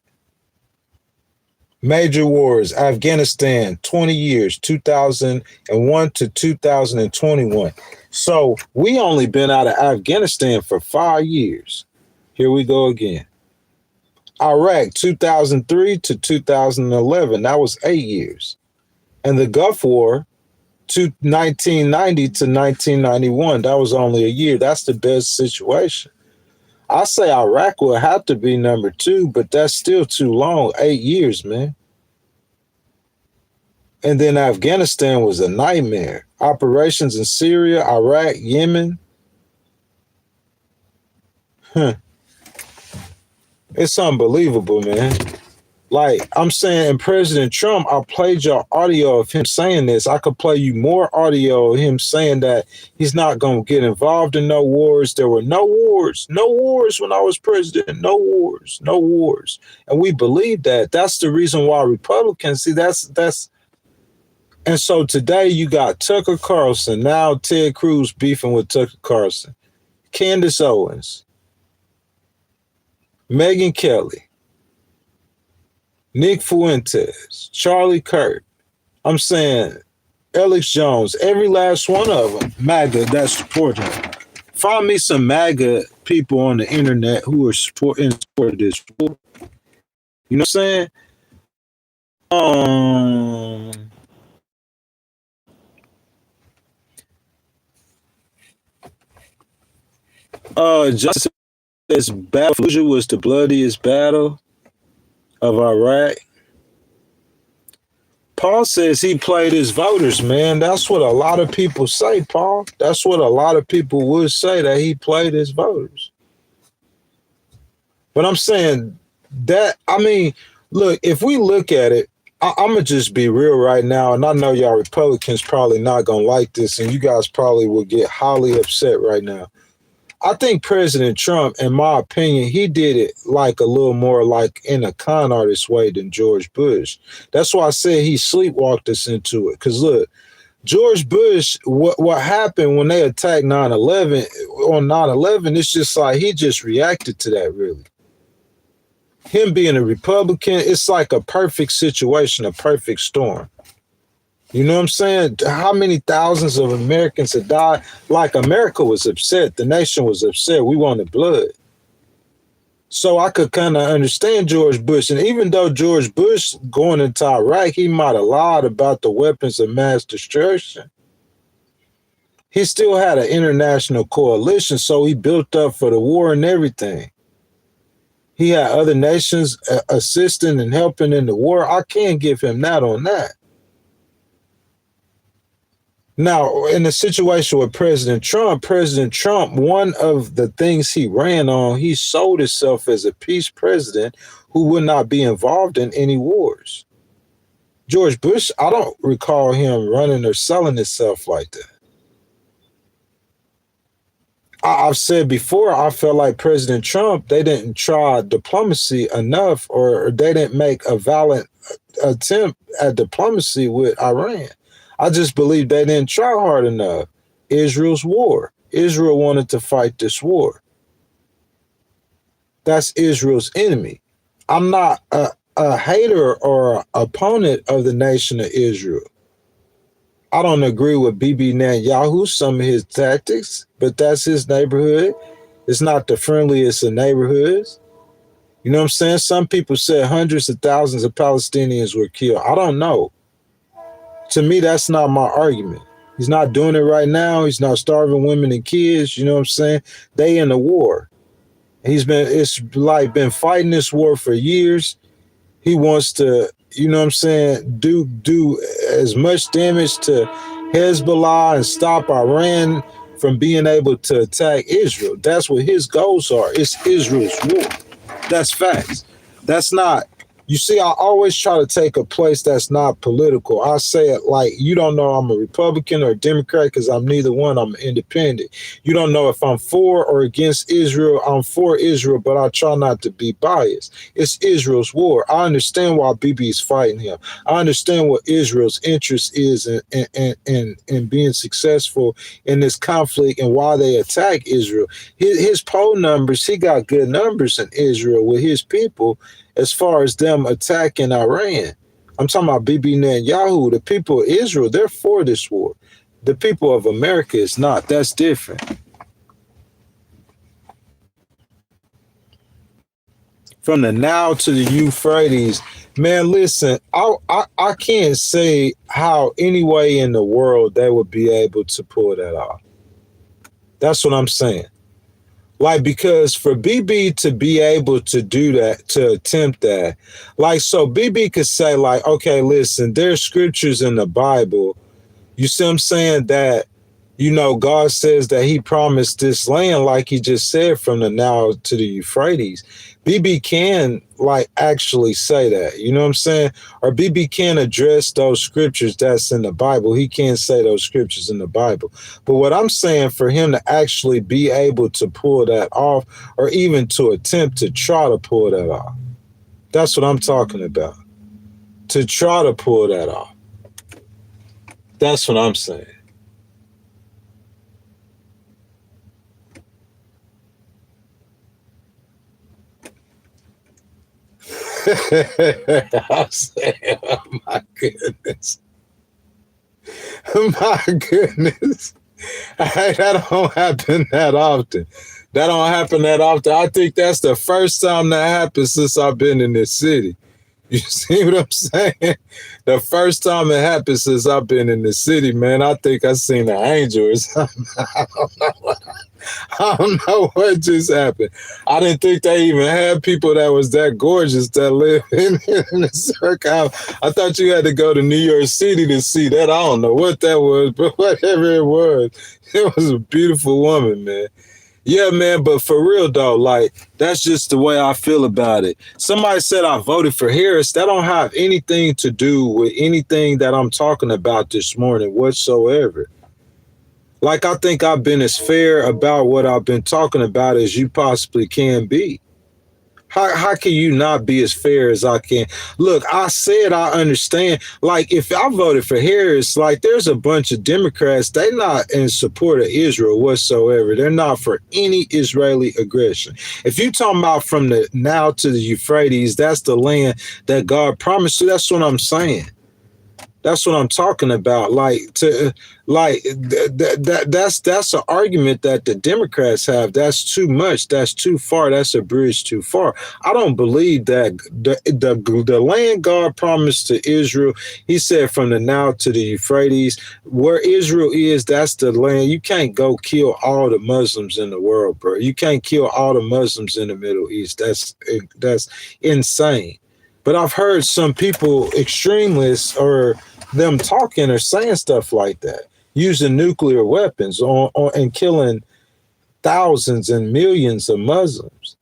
Speaker 2: Major wars. Afghanistan, 20 years, 2001 to 2021. So we only been out of Afghanistan for 5 years. Here we go again. Iraq, 2003 to 2011. That was 8 years. And the Gulf War, 1990 to 1991. That was only a year. That's the best situation. I say Iraq will have to be number 2, but that's still too long. 8 years, man. And then Afghanistan was a nightmare. Operations in Syria, Iraq, Yemen. It's unbelievable, man. Like I'm saying, and President Trump, I played your audio of him saying this. I could play you more audio of him saying that he's not going to get involved in no wars. There were no wars when I was president. No wars. And we believe that. That's the reason why Republicans, see, that's. And so today you got Tucker Carlson, now Ted Cruz beefing with Tucker Carlson, Candace Owens, Megyn Kelly, Nick Fuentes, Charlie Kirk. I'm saying Alex Jones, every last one of them, MAGA, that support him. Find me some MAGA people on the internet who are supporting this. You know what I'm saying? Justice says Fallujah was the bloodiest battle of Iraq. Paul says he played his voters, man. That's what a lot of people say, Paul. That's what a lot of people would say, that he played his voters. But I'm saying that, I mean, look, if we look at it, I'm going to just be real right now. And I know y'all Republicans probably not going to like this, and you guys probably will get highly upset right now. I think President Trump, in my opinion, he did it like a little more like in a con artist way than George Bush. That's why I said he sleepwalked us into it. Because look, George Bush, what happened when they attacked 9/11, on 9/11, it's just like he just reacted to that, really. Him being a Republican, it's like a perfect situation, a perfect storm. You know what I'm saying? How many thousands of Americans had died? Like, America was upset. The nation was upset. We wanted blood. So I could kind of understand George Bush. And even though George Bush going into Iraq, he might have lied about the weapons of mass destruction, he still had an international coalition. So he built up for the war and everything. He had other nations assisting and helping in the war. I can't give him that on that. Now, in the situation with President Trump, one of the things he ran on, he sold himself as a peace president who would not be involved in any wars. George Bush, I don't recall him running or selling himself like that. I've said before, I felt like President Trump, they didn't try diplomacy enough, or they didn't make a valid attempt at diplomacy with Iran. I just believe they didn't try hard enough. Israel's war. Israel wanted to fight this war. That's Israel's enemy. I'm not a hater or an opponent of the nation of Israel. I don't agree with Bibi Netanyahu, some of his tactics, but that's his neighborhood. It's not the friendliest of neighborhoods. You know what I'm saying? Some people said hundreds of thousands of Palestinians were killed. I don't know. To me, that's not my argument. He's not doing it right now. He's not starving women and kids. You know what I'm saying? They in the war. It's like been fighting this war for years. He wants to, you know what I'm saying, do as much damage to Hezbollah and stop Iran from being able to attack Israel. That's what his goals are. It's Israel's war. That's facts. That's not, you see, I always try to take a place that's not political. I say it like, you don't know I'm a Republican or a Democrat because I'm neither one. I'm independent. You don't know if I'm for or against Israel. I'm for Israel, but I try not to be biased. It's Israel's war. I understand why Bibi is fighting him. I understand what Israel's interest is in being successful in this conflict and why they attack Israel. His poll numbers, he got good numbers in Israel with his people. As far as them attacking Iran, I'm talking about Bibi Netanyahu. The people of Israel, they're for this war. The people of America is not. That's different. From the Nile to the Euphrates, man, listen, I can't say how any way in the world they would be able to pull that off. That's what I'm saying. Like, because for BB to be able to do that, to attempt that, like, so BB could say, like, okay, listen, there's scriptures in the Bible, you see what I'm saying, that, you know, God says that he promised this land, like he just said, from the Nile to the Euphrates. BB can, like, actually say that, you know what I'm saying? Or BB can address those scriptures that's in the Bible. He can't say those scriptures in the Bible. But what I'm saying, for him to actually be able to pull that off, or even to attempt to try to pull that off, that's what I'm talking about. To try to pull that off. That's what I'm saying. I'm saying, oh my goodness. My goodness. Hey, that don't happen that often. That don't happen that often. I think that's the first time that happened since I've been in this city. You see what I'm saying? The first time it happened since I've been in the city, man. I think I seen an angel or something. I don't know. I don't know what just happened. I didn't think they even had people that was that gorgeous that live in the circle. I thought you had to go to New York City to see that. I don't know what that was, but whatever it was a beautiful woman, man. Yeah, man, but for real though, like that's just the way I feel about it. Somebody said I voted for Harris. That don't have anything to do with anything that I'm talking about this morning whatsoever. Like I think I've been as fair about what I've been talking about as you possibly can be. How can you not be as fair as I can? Look, I said I understand. Like, if I voted for Harris, like, there's a bunch of Democrats, they're not in support of Israel whatsoever. They're not for any Israeli aggression. If you're talking about from the Nile to the Euphrates, that's the land that God promised you. That's what I'm saying. That's what I'm talking about. That's an argument that the Democrats have. That's too much. That's too far. That's a bridge too far. I don't believe that the land God promised to Israel, he said from the Nile to the Euphrates, where Israel is, that's the land. You can't go kill all the Muslims in the world, bro. You can't kill all the Muslims in the Middle East. That's insane. But I've heard some people, extremists, or them talking or saying stuff like that, using nuclear weapons and killing thousands and millions of Muslims.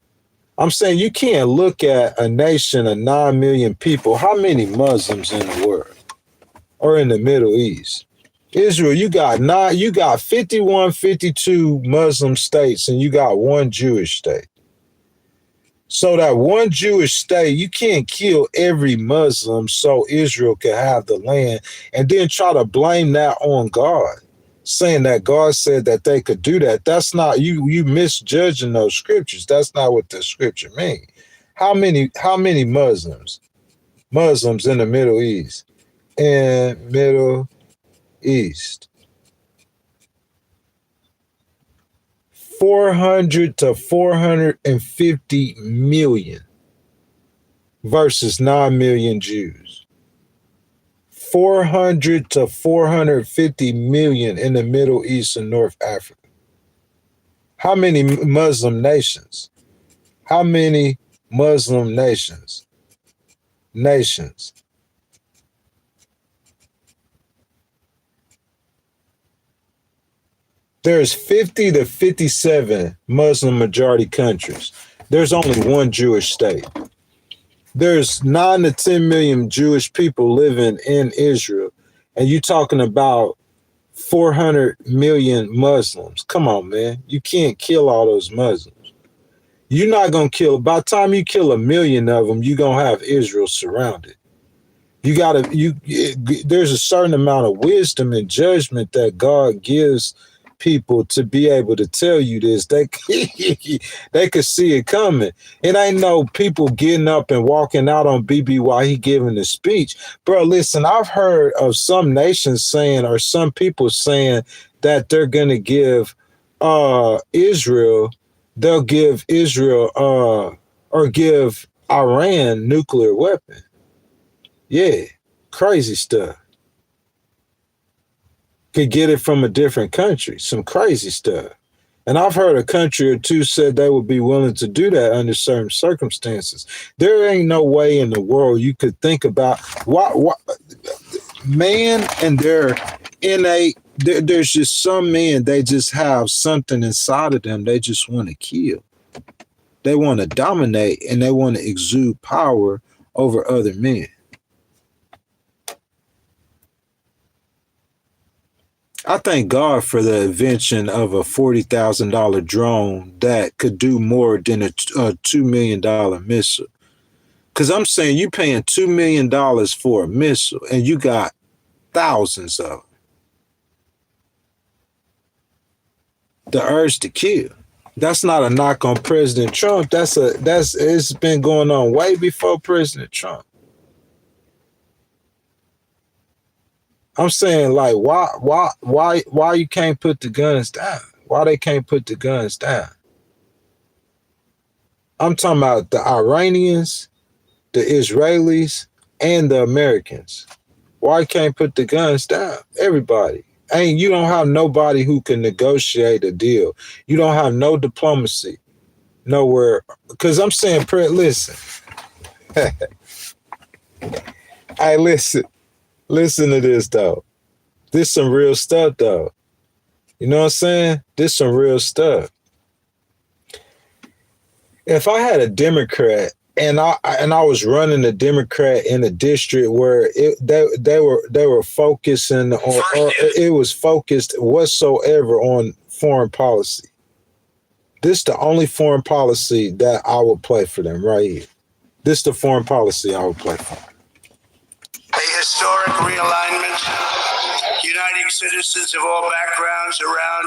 Speaker 2: I'm saying you can't look at a nation of 9 million people. How many Muslims in the world or in the Middle East? Israel, you got 51, 52 Muslim states, and you got one Jewish state. So that one Jewish state, you can't kill every Muslim so Israel can have the land and then try to blame that on God, saying that God said that they could do that. That's not, you misjudging those scriptures. That's not what the scripture means. How many Muslims in the Middle East? Middle East. 400 to 450 million versus 9 million Jews. 400 to 450 million in the Middle East and North Africa. How many Muslim nations? How many Muslim nations? There's 50 to 57 Muslim majority countries. There's only one Jewish state. There's 9 to 10 million Jewish people living in Israel. And you're talking about 400 million Muslims. Come on, man. You can't kill all those Muslims. You're not going to kill. By the time you kill 1 million of them, you're going to have Israel surrounded. There's a certain amount of wisdom and judgment that God gives people to be able to tell you this. They could see it coming. It ain't no people getting up and walking out on BB while he giving the speech. Bro, listen, I've heard of some nations saying, or some people saying, that they're going to give Israel, they'll give Israel or give Iran nuclear weapon. Yeah, crazy stuff. Could get it from a different country, some crazy stuff. And I've heard a country or two said they would be willing to do that under certain circumstances. There ain't no way in the world you could think about why man, and they're innate. There's just some men, they just have something inside of them. They just want to kill. They want to dominate, and they want to exude power over other men. I thank God for the invention of a $40,000 drone that could do more than a $2 million missile. Because I'm saying you paying $2 million for a missile and you got thousands of them. The urge to kill. That's not a knock on President Trump. It's been going on way before President Trump. I'm saying, like, why you can't put the guns down? Why they can't put the guns down? I'm talking about the Iranians, the Israelis, and the Americans. Why can't put the guns down? Everybody. You don't have nobody who can negotiate a deal. You don't have no diplomacy nowhere. Because I'm saying, listen. Hey, listen to this though. This some real stuff though. You know what I'm saying? This some real stuff. If I had a Democrat and I was running a Democrat in a district where they were focusing on, or it was focused whatsoever on foreign policy. This is the only foreign policy that I would play for them right here. This is the foreign policy I would play for.
Speaker 3: A historic realignment, uniting citizens of all backgrounds around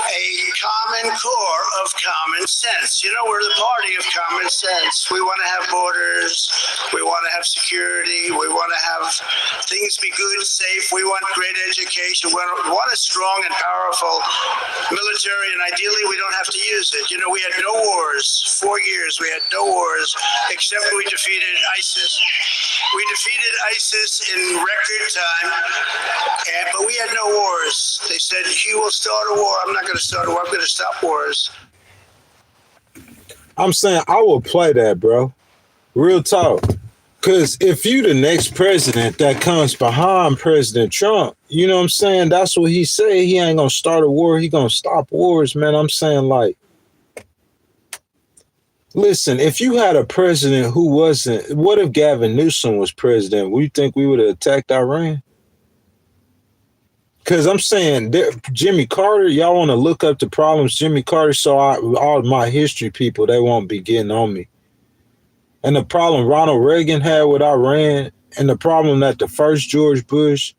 Speaker 3: a common core of common sense. You know, we're the party of common sense. We want to have borders. We want to have security. We want to have things be good, safe. We want great education. We want a strong and powerful military, and ideally we don't have to use it. You know, we had no wars. 4 years we had no wars, except we defeated ISIS. We defeated ISIS in record time, but we had no wars. They said, you will start a war. I'm not going to start a war. I'm going to stop wars.
Speaker 2: I'm saying I will play that, bro. Real talk. Because if you the next president that comes behind President Trump, you know what I'm saying? That's what he said. He ain't going to start a war. He going to stop wars, man. I'm saying, like, listen, if you had a president who wasn't, what if Gavin Newsom was president? Would you think we would have attacked Iran? Because I'm saying, Jimmy Carter, y'all want to look up the problems Jimmy Carter saw, all my history people, they won't be getting on me. And the problem Ronald Reagan had with Iran, and the problem that the first George Bush,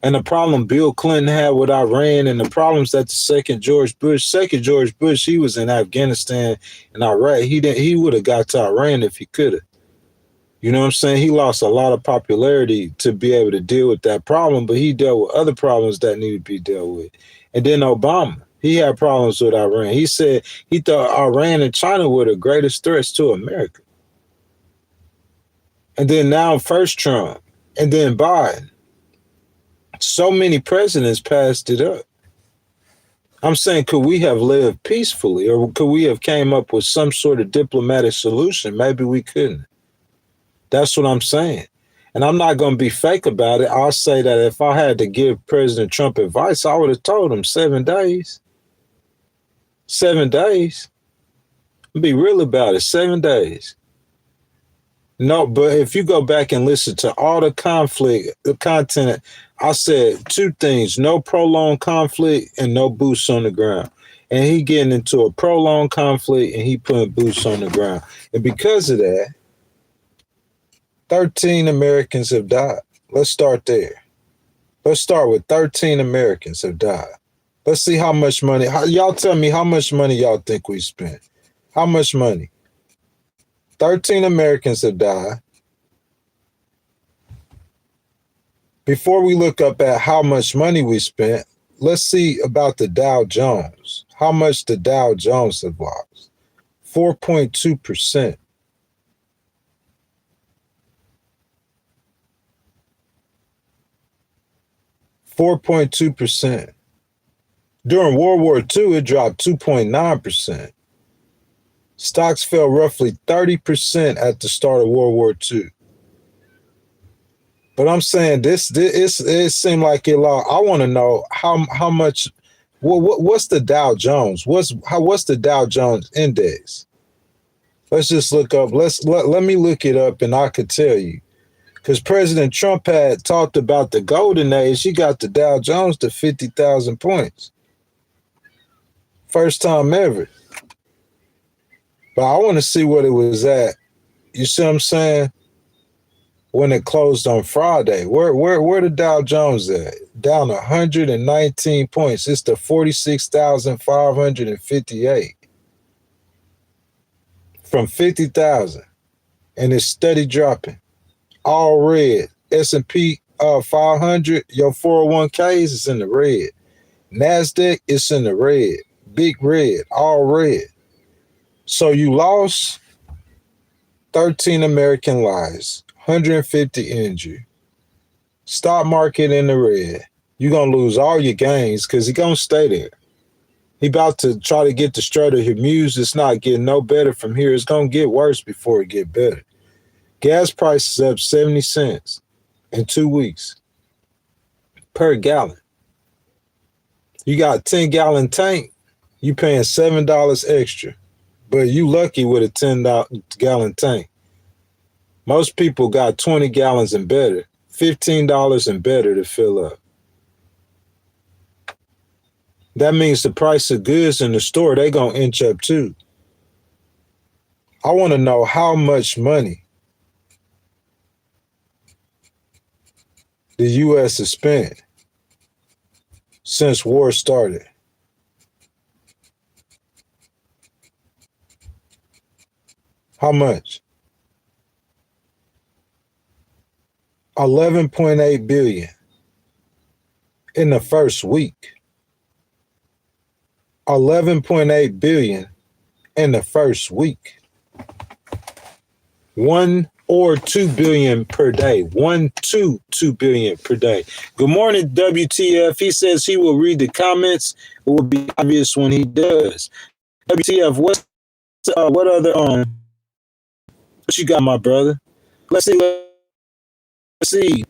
Speaker 2: and the problem Bill Clinton had with Iran, and the problems that the second George Bush, he was in Afghanistan and Iraq. He would have got to Iran if he could have. You know what I'm saying? He lost a lot of popularity to be able to deal with that problem, but he dealt with other problems that needed to be dealt with. And then Obama, he had problems with Iran. He said he thought Iran and China were the greatest threats to America. And then now first Trump, and then Biden. So many presidents passed it up. I'm saying, could we have lived peacefully, or could we have came up with some sort of diplomatic solution? Maybe we couldn't. That's what I'm saying. And I'm not going to be fake about it. I'll say that if I had to give President Trump advice, I would have told him 7 days. 7 days. Be real about it. 7 days. No, but if you go back and listen to all the content, I said 2 things: no prolonged conflict and no boots on the ground. And he getting into a prolonged conflict and he putting boots on the ground. And because of that, 13 Americans have died. Let's start there. Let's start with 13 Americans have died. Let's see how much money. Y'all tell me how much money y'all think we spent. How much money? 13 Americans have died. Before we look up at how much money we spent, let's see about the Dow Jones. How much the Dow Jones have lost? 4.2%. 4.2%. During World War II, it dropped 2.9%. Stocks fell roughly 30% at the start of World War II. But I'm saying it seemed like it lost. I want to know how much. What's the Dow Jones? What's the Dow Jones index? Let's just look up. Let me look it up, and I could tell you. Because President Trump had talked about the golden age. He got the Dow Jones to 50,000 points. First time ever. But I want to see what it was at. You see what I'm saying? When it closed on Friday. Where the Dow Jones at? Down 119 points. It's the 46,558. From 50,000. And it's steady dropping. All red. S&P 500, your 401ks is in the red. NASDAQ is in the red. Big red. All red. So you lost 13 American lives, 150 injured. Stock market in the red. You're going to lose all your gains because he's going to stay there. He about to try to get the Strait of Hormuz. It's not getting no better from here. It's going to get worse before it get better. Gas prices up 70 cents in 2 weeks per gallon. You got a 10-gallon tank, you paying $7 extra, but you lucky with a 10-gallon tank. Most people got 20 gallons and better, $15 and better to fill up. That means the price of goods in the store, they gonna inch up too. I want to know how much money the U.S. has spent since war started. How much? $11.8 billion in the first week. $11.8 billion in the first week. 1 or 2 billion per day. 2 billion per day. Good morning, WTF. He says he will read the comments. It will be obvious when he does. WTF, what other what you got, my brother? Let's see.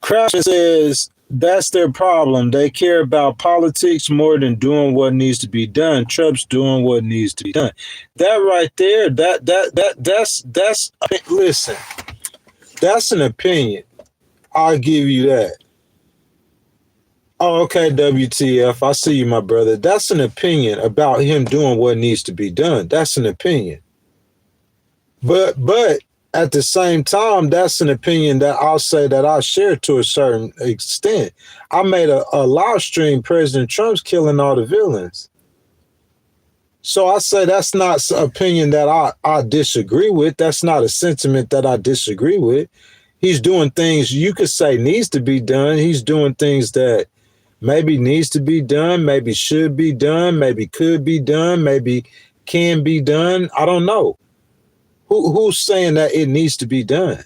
Speaker 2: Craftsman says that's their problem. They care about politics more than doing what needs to be done. Trump's doing what needs to be done. That right there, that's listen, that's an opinion. I'll give you that. Oh, okay, WTF. I see you, my brother. That's an opinion about him doing what needs to be done. That's an opinion. But at the same time, that's an opinion that I'll say that I share to a certain extent. I made a live stream, President Trump's killing all the villains. So I say that's not an opinion that I disagree with. That's not a sentiment that I disagree with. He's doing things you could say needs to be done. He's doing things that maybe needs to be done, maybe should be done, maybe could be done, maybe can be done. I don't know. Who's saying that it needs to be done?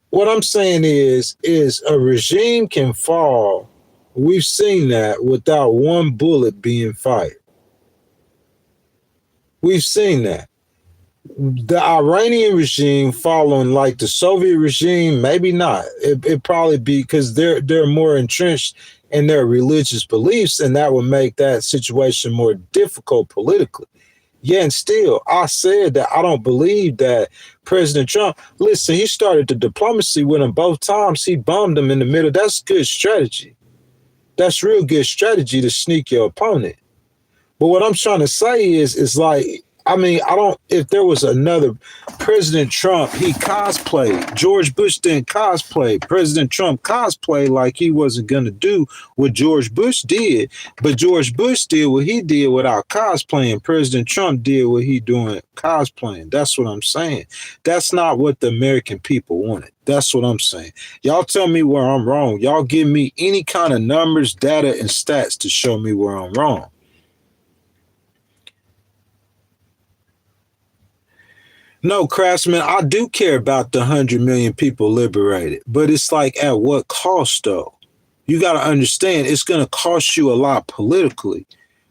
Speaker 2: What I'm saying is a regime can fall. We've seen that without one bullet being fired. We've seen that. The Iranian regime following like the Soviet regime, maybe not. It probably be because they're more entrenched in their religious beliefs, and that would make that situation more difficult politically. Yeah, and still, I said that I don't believe that President Trump, listen, he started the diplomacy with him both times. He bombed him in the middle. That's good strategy. That's real good strategy to sneak your opponent. But what I'm trying to say is like, I mean, if there was another President Trump, he cosplayed. George Bush didn't cosplay. President Trump cosplayed like he wasn't going to do what George Bush did. But George Bush did what he did without cosplaying. President Trump did what he doing cosplaying. That's what I'm saying. That's not what the American people wanted. That's what I'm saying. Y'all tell me where I'm wrong. Y'all give me any kind of numbers, data, and stats to show me where I'm wrong. No, Craftsman, I do care about the 100 million people liberated, but it's like at what cost, though? You got to understand it's going to cost you a lot politically.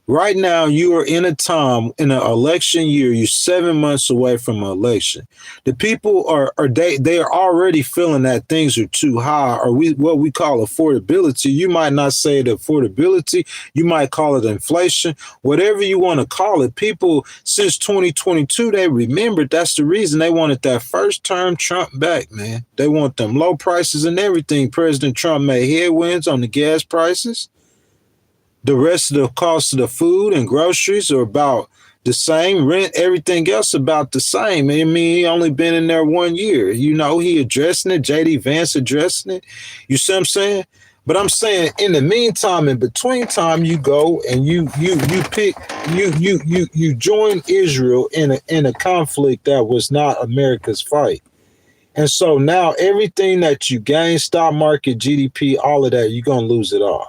Speaker 2: Right now, you are in a time in an election year. You're 7 months away from an election. The people they are already feeling that things are too high, or what we call affordability. You might not say it affordability. You might call it inflation. Whatever you want to call it. People since 2022, they remembered that's the reason they wanted that first term Trump back, man. They want them low prices and everything. President Trump made headwinds on the gas prices. The rest of the cost of the food and groceries are about the same. Rent, everything else about the same. I mean, he only been in there 1 year. You know, he addressing it. J.D. Vance addressing it. You see what I'm saying? But I'm saying in the meantime, in between time, you go and you join Israel in a conflict that was not America's fight. And so now everything that you gain, stock market, GDP, all of that, you're going to lose it all.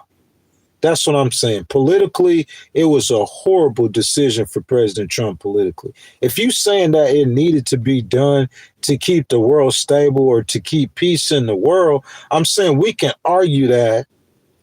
Speaker 2: That's what I'm saying. Politically, it was a horrible decision for President Trump politically. If you saying that it needed to be done to keep the world stable or to keep peace in the world, I'm saying we can argue that.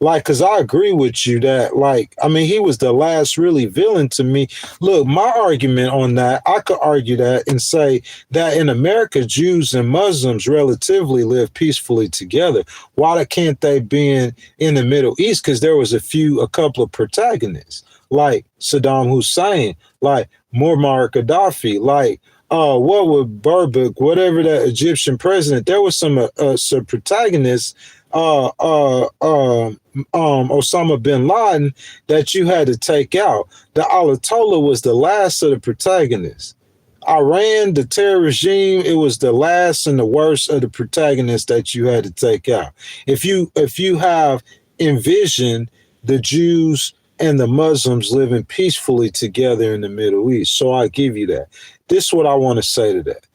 Speaker 2: Like, because I agree with you that, like, I mean, he was the last really villain to me. Look, my argument on that, I could argue that and say that in America, Jews and Muslims relatively live peacefully together. Why can't they be in the Middle East? Because there was a couple of protagonists, like Saddam Hussein, like Muammar Gaddafi, like, what would Burbak, whatever that Egyptian president, there was some protagonists, Osama bin Laden, that you had to take out. The Ayatollah was the last of the protagonists. Iran, the terror regime, it was the last and the worst of the protagonists that you had to take out. If you have envisioned the Jews and the Muslims living peacefully together in the Middle East, so I give you that. This is what I want to say to that.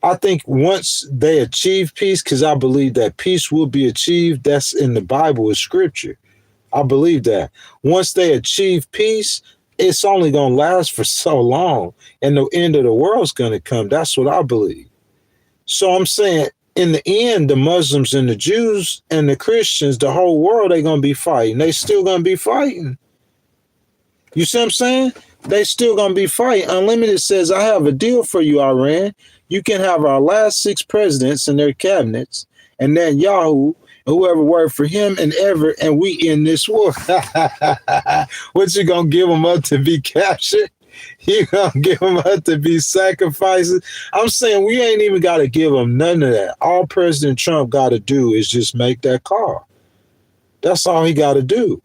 Speaker 2: I think once they achieve peace, because I believe that peace will be achieved, that's in the Bible, with Scripture. I believe that. Once they achieve peace, it's only going to last for so long, and the end of the world's going to come. That's what I believe. So I'm saying, in the end, the Muslims and the Jews and the Christians, the whole world, they're going to be fighting. They still going to be fighting. You see what I'm saying? They still going to be fighting. Unlimited says, I have a deal for you, Iran. You can have our last 6 presidents and their cabinets, and then Yahoo, whoever worked for him and ever, and we end this war. What, you going to give them up to be captured? You going to give them up to be sacrifices? I'm saying we ain't even got to give them none of that. All President Trump got to do is just make that call. That's all he got to do.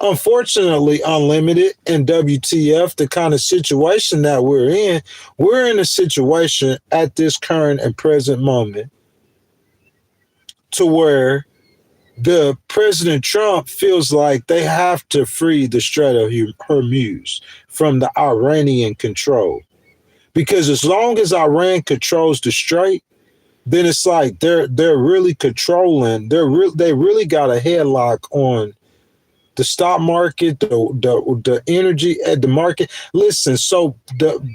Speaker 2: Unfortunately, Unlimited and WTF, the kind of situation that we're in a situation at this current and present moment to where the President Trump feels like they have to free the Strait of Hormuz from the Iranian control. Because as long as Iran controls the strait, then it's like they're really controlling, they really got a headlock on the stock market, the energy at the market. Listen, so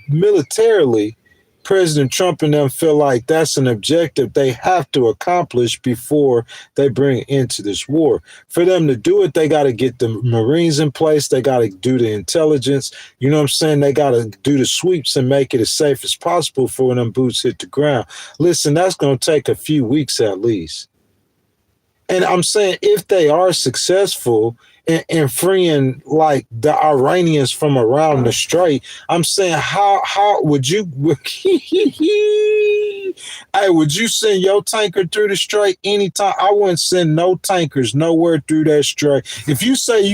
Speaker 2: militarily, President Trump and them feel like that's an objective they have to accomplish before they bring into this war. For them to do it, they got to get the Marines in place. They got to do the intelligence. You know what I'm saying? They got to do the sweeps and make it as safe as possible for when them boots hit the ground. Listen, that's going to take a few weeks at least. And I'm saying if they are successful in freeing like the Iranians from around the strait, I'm saying how would you hey, would you send your tanker through the strait anytime? I wouldn't send no tankers nowhere through that strait. If you say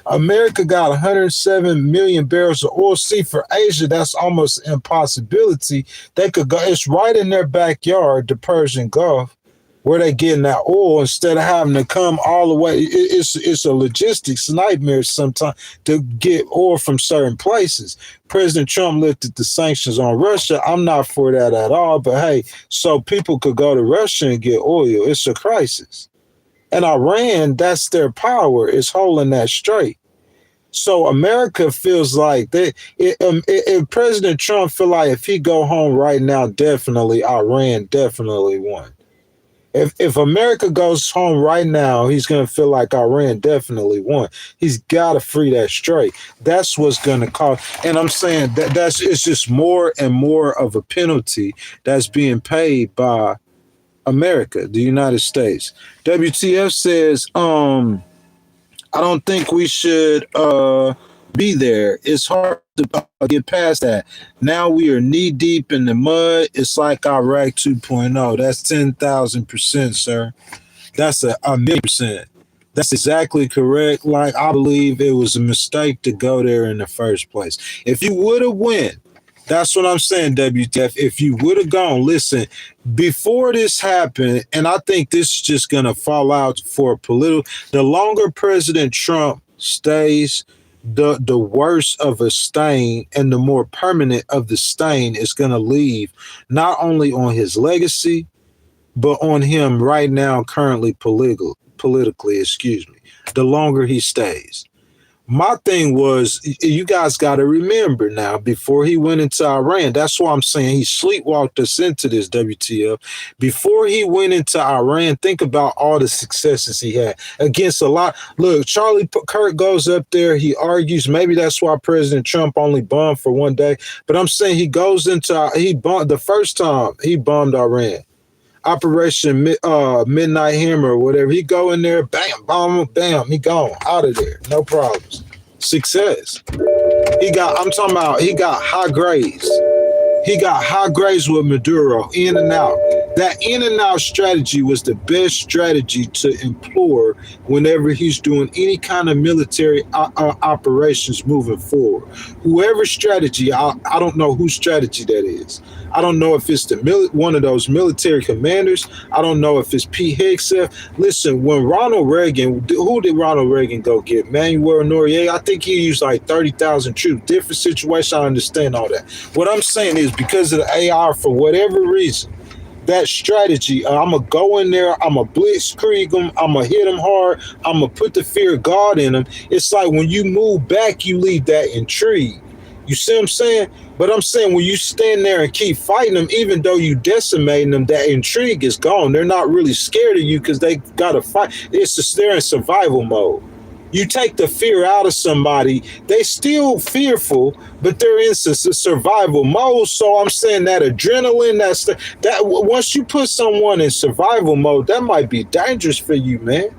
Speaker 2: America got 107 million barrels of oil, see, for Asia, that's almost an impossibility. They could go, it's right in their backyard, the Persian Gulf, where they getting that oil instead of having to come all the way. It's a logistics nightmare sometimes to get oil from certain places. President Trump lifted the sanctions on Russia. I'm not for that at all, but hey, so people could go to Russia and get oil. It's a crisis. And Iran, that's their power, is holding that strait. So America feels like if President Trump feel like if he go home right now, definitely Iran definitely won. If America goes home right now, he's going to feel like Iran definitely won. He's got to free that strait. That's what's going to cause. And I'm saying it's just more and more of a penalty that's being paid by America, the United States. WTF says, I don't think we should be there. It's hard to get past that. Now we are knee deep in the mud. It's like Iraq 2.0. That's 10,000%, sir. That's a 1,000,000%. That's exactly correct. Like, I believe it was a mistake to go there in the first place. If you would have went, that's what I'm saying, WTF. If you would have gone, listen, before this happened, and I think this is just going to fall out for the longer President Trump stays, the worse of a stain and the more permanent of the stain is going to leave, not only on his legacy, but on him right now, currently politically, excuse me, the longer he stays. My thing was, you guys got to remember now, before he went into Iran, that's why I'm saying he sleepwalked us into this, WTF. Before he went into Iran, think about all the successes he had against a lot. Look, Charlie Kirk goes up there, he argues, maybe that's why President Trump only bombed for one day. But I'm saying he goes into, he bombed the first time he bombed Iran. Operation Midnight Hammer or whatever. He go in there, bam, bomb, bam, he gone out of there. No problems. Success. He got high grades. He got high grades with Maduro, in and out. That in and out strategy was the best strategy to employ whenever he's doing any kind of military operations moving forward. Whoever strategy, I don't know whose strategy that is. I don't know if it's one of those military commanders. I don't know if it's Pete Hegseth. Listen, when Ronald Reagan, who did Ronald Reagan go get? Manuel Noriega. I think he used like 30,000 troops. Different situation. I understand all that. What I'm saying is, because of the AI, for whatever reason, that strategy, I'm going to go in there, I'm going to blitzkrieg them, I'm going to hit them hard, I'm going to put the fear of God in them. It's like when you move back, you leave that intrigue. You see what I'm saying? But I'm saying when you stand there and keep fighting them, even though you decimating them, that intrigue is gone. They're not really scared of you because they got to fight. It's just they're in survival mode. You take the fear out of somebody, they still fearful, but they're in survival mode. So I'm saying that adrenaline, that once you put someone in survival mode, that might be dangerous for you, man.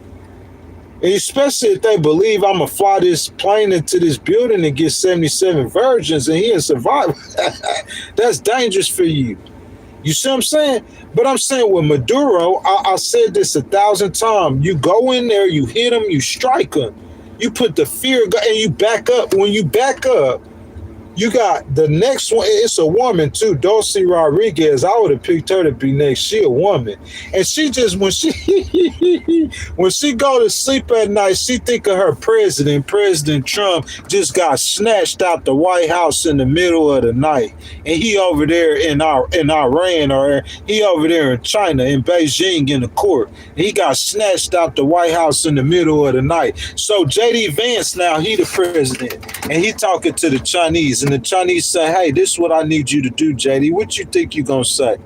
Speaker 2: And especially if they believe I'm going to fly this plane into this building and get 77 virgins and he in survival. That's dangerous for you. You see what I'm saying? But I'm saying with Maduro, I said this 1,000 times. You go in there, you hit him, you strike him. You put the fear, and you back up. When you back up, you got the next one. It's a woman too, Dulce Rodriguez. I would have picked her to be next. She a woman, and she just when she go to sleep at night, she think of her president, President Trump, just got snatched out the White House in the middle of the night, and he over there in Iran, or he over there in China, in Beijing, in the court. He got snatched out the White House in the middle of the night. So JD Vance now he the president, and he talking to the Chinese. And the Chinese say, hey, this is what I need you to do, JD. What you think you gonna say?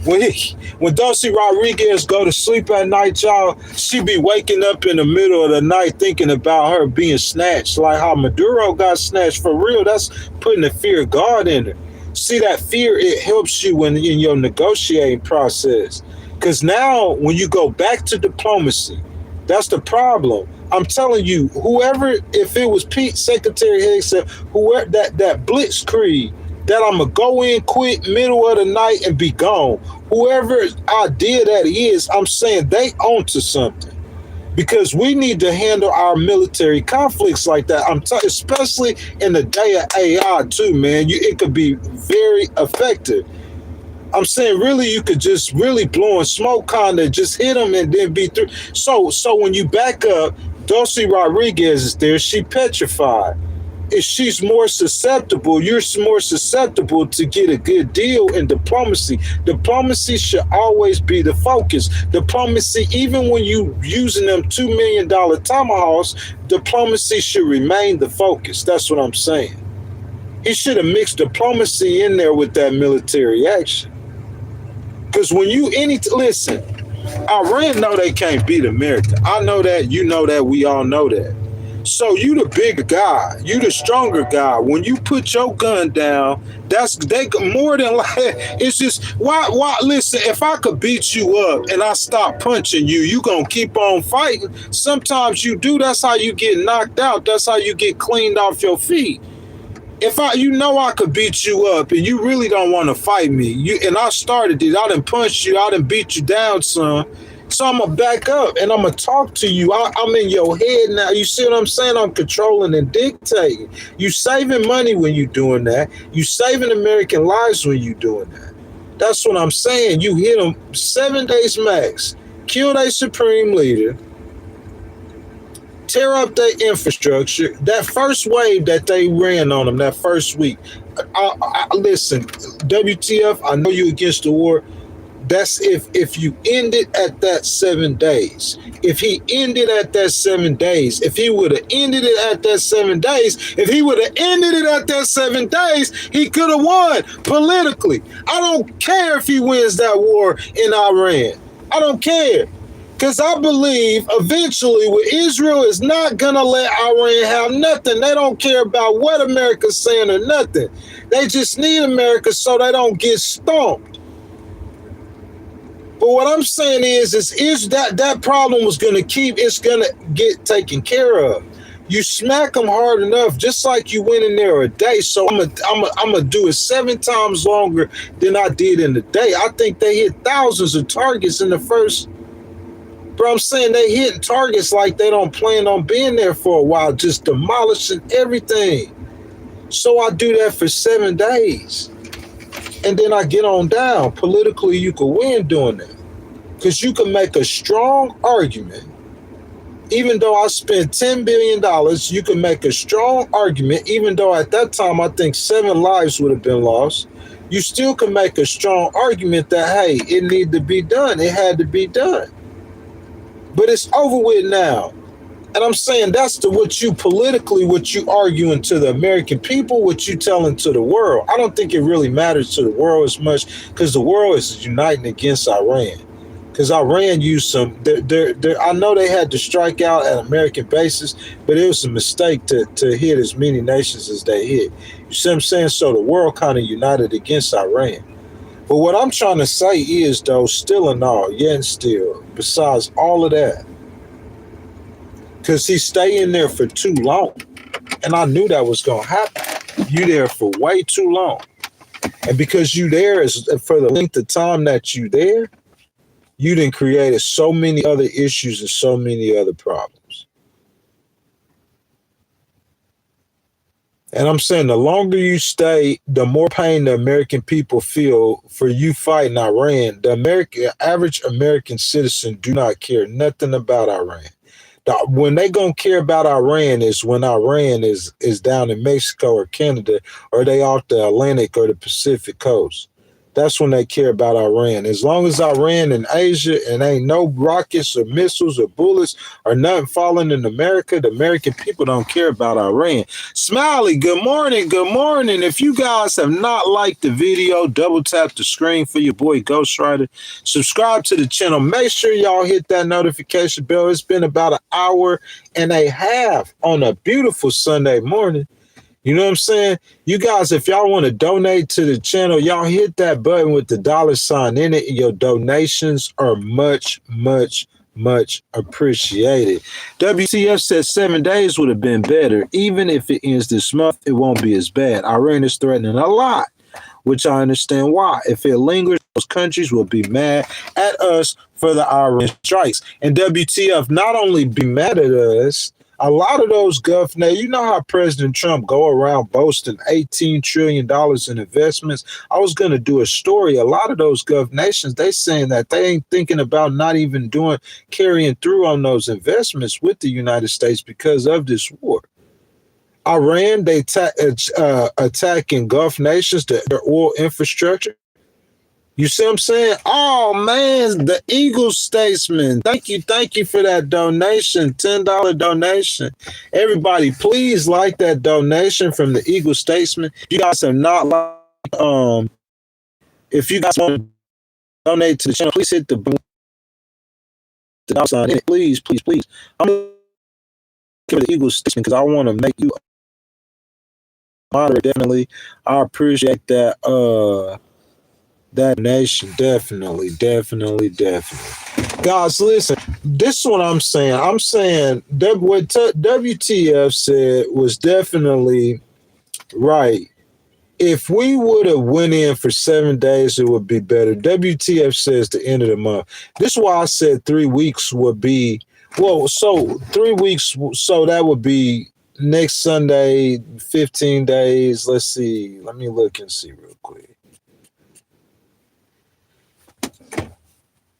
Speaker 2: When Dulce Rodriguez go to sleep at night, y'all, she be waking up in the middle of the night thinking about her being snatched, like how Maduro got snatched. For real, that's putting the fear of God in her. See, that fear, it helps you in your negotiating process. Because now, when you go back to diplomacy, that's the problem. I'm telling you, whoever, if it was Pete, Secretary Hegseth, whoever, that blitzkrieg, that I'm going to go in, quit, middle of the night, and be gone. Whoever idea that is, I'm saying they onto something. Because we need to handle our military conflicts like that. Especially in the day of AI too, man. It could be very effective. I'm saying, really, you could just really blowing smoke kind of just hit them and then be through. So when you back up, Dulce Rodriguez is there. She petrified. If she's more susceptible, you're more susceptible to get a good deal in diplomacy. Diplomacy should always be the focus. Diplomacy, even when you using them $2 million tomahawks, diplomacy should remain the focus. That's what I'm saying. He should have mixed diplomacy in there with that military action. Because when listen, Iran know they can't beat America. I know that, you know that, we all know that. So you the bigger guy, you the stronger guy. When you put your gun down, they more than like, it's just, why, listen, if I could beat you up and I stop punching you, you gonna keep on fighting. Sometimes you do, that's how you get knocked out. That's how you get cleaned off your feet. If I could beat you up and you really don't want to fight me, and I started it, I done punched you, I done beat you down some, so I'm going to back up and I'm going to talk to you. I'm in your head now. You see what I'm saying? I'm controlling and dictating. You saving money when you doing that. You saving American lives when you doing that. That's what I'm saying. You hit them 7 days max, kill their supreme leader, tear up their infrastructure. That first wave that they ran on them, that first week. Listen, WTF, I know you against the war. That's if you end it at that 7 days. If he ended at that 7 days, if he would have ended it at that 7 days, if he would have ended it at that 7 days, he could have won politically. I don't care if he wins that war in Iran. I don't care. Because I believe eventually with Israel is not going to let Iran have nothing. They don't care about what America's saying or nothing. They just need America so they don't get stomped. But what I'm saying is that problem was going to it's going to get taken care of. You smack them hard enough, just like you went in there a day. So I'm gonna do it 7 times longer than I did in a day. I think they hit thousands of targets in the first. But I'm saying they hitting targets like they don't plan on being there for a while, just demolishing everything. So I do that for 7 days. And then I get on down. Politically, you can win doing that. Because you can make a strong argument. Even though I spent $10 billion, you can make a strong argument, even though at that time I think 7 lives would have been lost. You still can make a strong argument that, hey, it needed to be done. It had to be done. But it's over with now. And I'm saying that's what you arguing to the American people, what you telling to the world. I don't think it really matters to the world as much because the world is uniting against Iran. Because Iran used some, I know they had to strike out at American bases, but it was a mistake to hit as many nations as they hit. You see what I'm saying? So the world kind of united against Iran. But what I'm trying to say is, though, still and all, yet and still, besides all of that, because he stayed in there for too long. And I knew that was going to happen. You there for way too long. And because you there is for the length of time that you there, you done created so many other issues and so many other problems. And I'm saying the longer you stay, the more pain the American people feel for you fighting Iran. The average American citizen do not care nothing about Iran. When they gonna care about Iran is when Iran is down in Mexico or Canada, or they off the Atlantic or the Pacific coast. That's when they care about Iran. As long as Iran in Asia and ain't no rockets or missiles or bullets or nothing falling in America, the American people don't care about Iran. Smiley, good morning. Good morning. If you guys have not liked the video, double tap the screen for your boy Ghostwriter. Subscribe to the channel. Make sure y'all hit that notification bell. It's been about an hour and a half on a beautiful Sunday morning. You know what I'm saying? You guys, if y'all want to donate to the channel, y'all hit that button with the $sign in it. Your donations are much, much, much appreciated. WTF said 7 days would have been better. Even if it ends this month, it won't be as bad. Iran is threatening a lot, which I understand why. If it lingers, those countries will be mad at us for the Iran strikes. And WTF not only be mad at us, a lot of those governors, you know how President Trump go around boasting $18 trillion in investments. I was going to do a story. A lot of those nations, they saying that they ain't thinking about not even carrying through on those investments with the United States because of this war. Iran, they attacking Gulf nations, their oil infrastructure. You see what I'm saying? Oh, man, the Eagle Statesman. Thank you for that donation, $10 donation. Everybody, please like that donation from the Eagle Statesman. You guys have not liked, if you guys want to donate to the channel, please hit the $sign in it. Please. I'm going to give the Eagle Statesman because I want to make you moderate. Definitely. I appreciate that. That nation, definitely. Guys, listen, this is what I'm saying. I'm saying that what WTF said was definitely right. If we would have went in for 7 days, it would be better. WTF says the end of the month. This is why I said 3 weeks would be, so 3 weeks, so that would be next Sunday, 15 days. Let's see. Let me look and see real quick.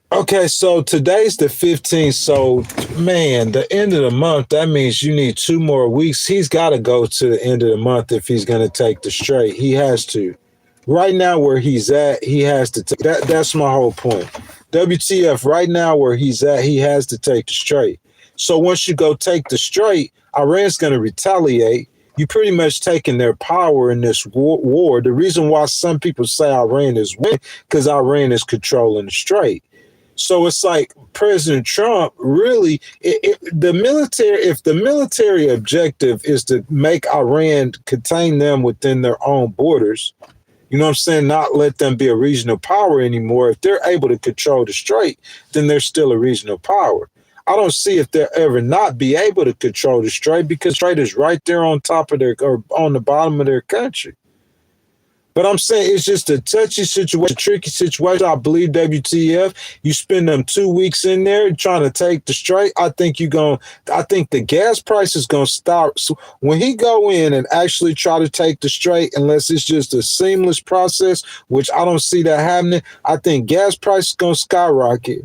Speaker 2: Okay, so today's the 15th. So, man, the end of the month, that means you need 2 more weeks. He's got to go to the end of the month if he's going to take the straight. He has to. Right now, where he's at, he has to take that. That's my whole point. WTF, right now, where he's at, he has to take the straight. So once you go take the straight, Iran's going to retaliate. You pretty much taking their power in this war. The reason why some people say Iran is winning, because Iran is controlling the strait. So it's like President Trump really, the military, if the military objective is to make Iran contain them within their own borders, you know what I'm saying, not let them be a regional power anymore. If they're able to control the strait, then they're still a regional power. I don't see if they'll ever not be able to control the strait, because the strait is right there on top of their, or on the bottom of their country. But I'm saying it's just a touchy situation, a tricky situation. I believe WTF, you spend them 2 weeks in there trying to take the strait. I think the gas price is going to start. So when he go in and actually try to take the strait, unless it's just a seamless process, which I don't see that happening, I think gas price is going to skyrocket.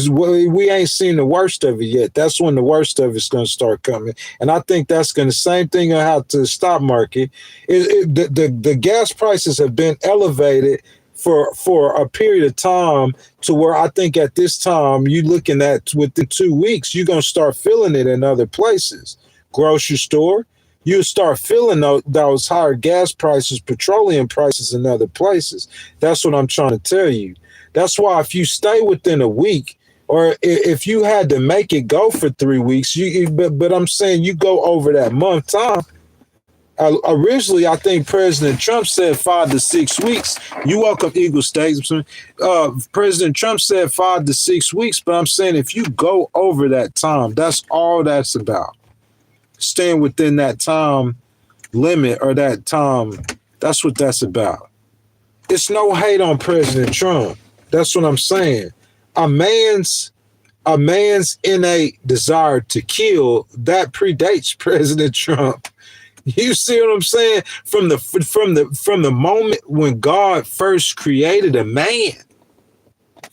Speaker 2: We ain't seen the worst of it yet. That's when the worst of it's going to start coming. And I think that's going to, same thing on how to the stock market. The gas prices have been elevated for a period of time, to where I think at this time, you looking at within 2 weeks, you're going to start feeling it in other places. Grocery store, you start feeling those higher gas prices, petroleum prices in other places. That's what I'm trying to tell you. That's why if you stay within a week, or if you had to make it go for 3 weeks, but I'm saying you go over that month time. Originally, I think President Trump said 5 to 6 weeks. You welcome Eagle States. President Trump said 5 to 6 weeks, but I'm saying if you go over that time, that's all that's about. Staying within that time limit, or that time, that's what that's about. It's no hate on President Trump. That's what I'm saying. A man's innate desire to kill, that predates President Trump. You see what I'm saying? From the moment when God first created a man,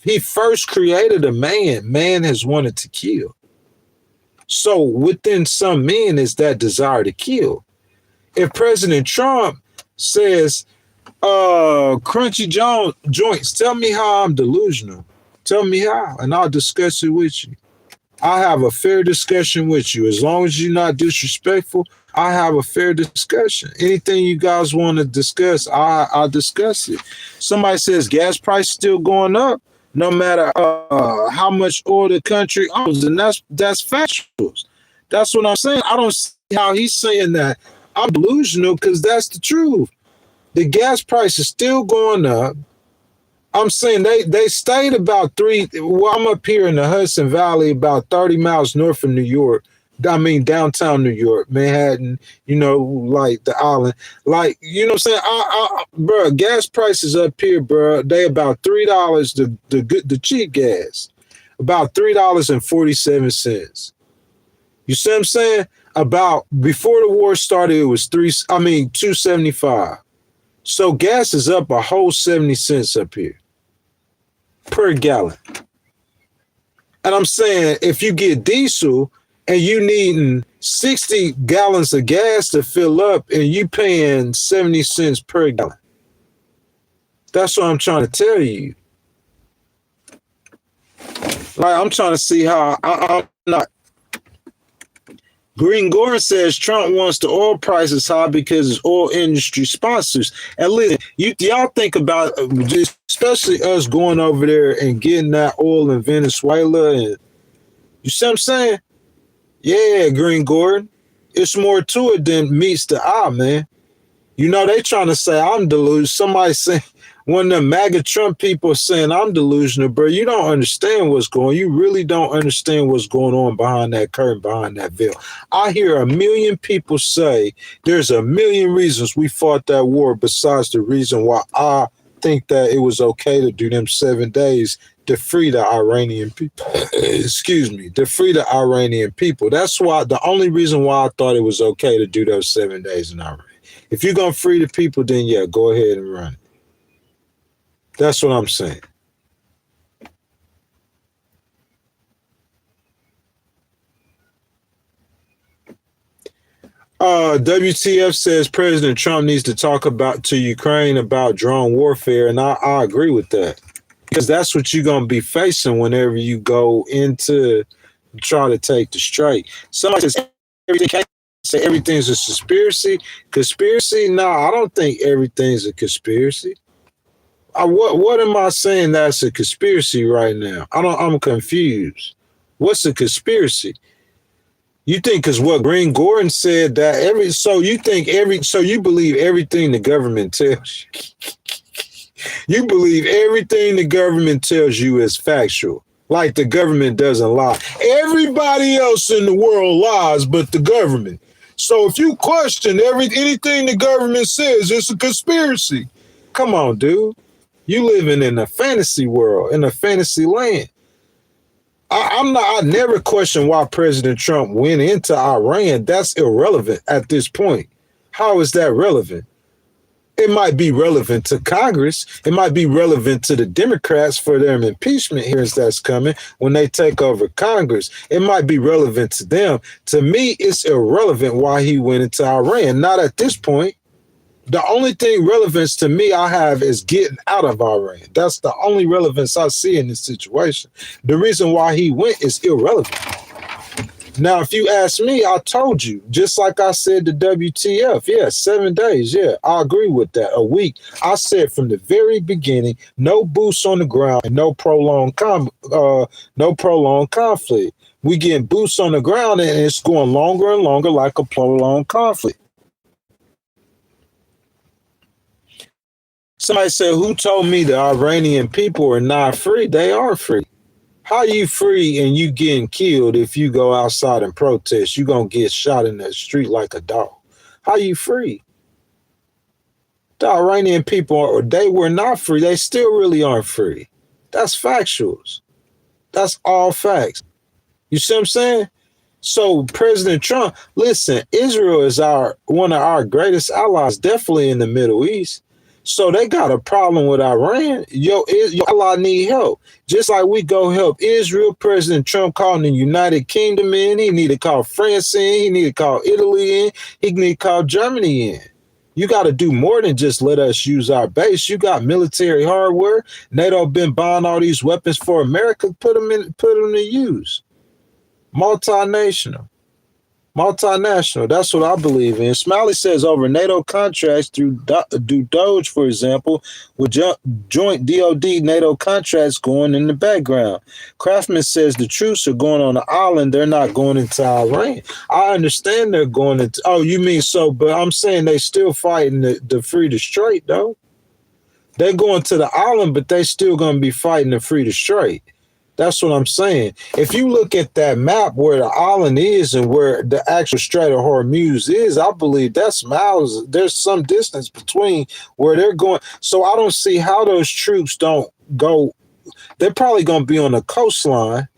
Speaker 2: he first created a man. Man has wanted to kill. So within some men is that desire to kill. If President Trump says, Crunchy joints, tell me how I'm delusional. Tell me how, and I'll discuss it with you. I have a fair discussion with you. As long as you're not disrespectful, I have a fair discussion. Anything you guys want to discuss, I'll discuss it. Somebody says gas price still going up, no matter how much oil the country owns, and that's factuals. That's what I'm saying. I don't see how he's saying that I'm delusional, because that's the truth. The gas price is still going up. I'm saying they stayed about I'm up here in the Hudson Valley, about 30 miles north of New York. I mean, downtown New York, Manhattan, like the island. Like, you know what I'm saying? Bro, gas prices up here, bro, they about $3, the cheap gas. About $3.47. You see what I'm saying? About, before the war started, it was $2.75. So gas is up a whole 70 cents up here per gallon. And I'm saying, if you get diesel and you needing 60 gallons of gas to fill up, and you paying 70 cents per gallon. That's what I'm trying to tell you. Like, I'm trying to see how I'm not. Green Gordon says Trump wants the oil prices high because his oil industry sponsors. And listen, y'all think about, especially us going over there and getting that oil in Venezuela. And you see what I'm saying? Yeah, Green Gordon. It's more to it than meets the eye, man. They trying to say I'm delusional. Somebody saying, one of the MAGA Trump people saying I'm delusional, bro. You don't understand what's going on. You really don't understand what's going on behind that curtain, behind that veil. I hear a million people say there's a million reasons we fought that war besides the reason why I think that it was okay to do them 7 days to free the Iranian people. Excuse me, to free the Iranian people. That's why, the only reason why I thought it was okay to do those 7 days in Iran. If you're going to free the people, then yeah, go ahead and run it. That's what I'm saying. WTF says President Trump needs to talk to Ukraine about drone warfare, and I agree with that, because that's what you're gonna be facing whenever you go into try to take the strait. Somebody says everything's a conspiracy. Conspiracy? No, I don't think everything's a conspiracy. What am I saying that's a conspiracy right now? I'm confused. What's a conspiracy? You think because what Green Gordon said that you believe everything the government tells you. You believe everything the government tells you is factual. Like the government doesn't lie. Everybody else in the world lies but the government. So if you question anything the government says, it's a conspiracy. Come on, dude. You living in a fantasy world, in a fantasy land. I never question why President Trump went into Iran. That's irrelevant at this point. How is that relevant? It might be relevant to Congress. It might be relevant to the Democrats for their impeachment hearings that's coming when they take over Congress. It might be relevant to them. To me, it's irrelevant why he went into Iran. Not at this point. The only thing relevance to me I have is getting out of Iran. That's the only relevance I see in this situation. The reason why he went is irrelevant. Now, if you ask me, I told you, just like I said to WTF, yeah, 7 days, yeah, I agree with that. A week. I said from the very beginning, no boots on the ground and no prolonged conflict. We getting boots on the ground and it's going longer and longer like a prolonged conflict. Somebody said, who told me the Iranian people are not free? They are free. How you free and you getting killed if you go outside and protest? You gonna get shot in the street like a dog. How you free? The Iranian people, they were not free. They still really aren't free. That's factuals. That's all facts. You see what I'm saying? So President Trump, listen, Israel is one of our greatest allies, definitely in the Middle East. So they got a problem with Iran. Your ally need help. Just like we go help Israel, President Trump calling the United Kingdom in. He need to call France in. He need to call Italy in. He need to call Germany in. You got to do more than just let us use our base. You got military hardware. NATO been buying all these weapons for America. Put them to use. Multinational. That's what I believe in. Smiley says over NATO contracts through Doge, for example, with joint DOD NATO contracts going in the background. Craftman says the troops are going on the island. They're not going into Iran. I understand they're going into. Oh, you mean so? But I'm saying they still fighting to free the strait, though. They're going to the island, but they still going to be fighting to free the strait. That's what I'm saying. If you look at that map where the island is and where the actual Strait of Hormuz is, I believe that's miles. There's some distance between where they're going. So I don't see how those troops don't go. They're probably going to be on the coastline.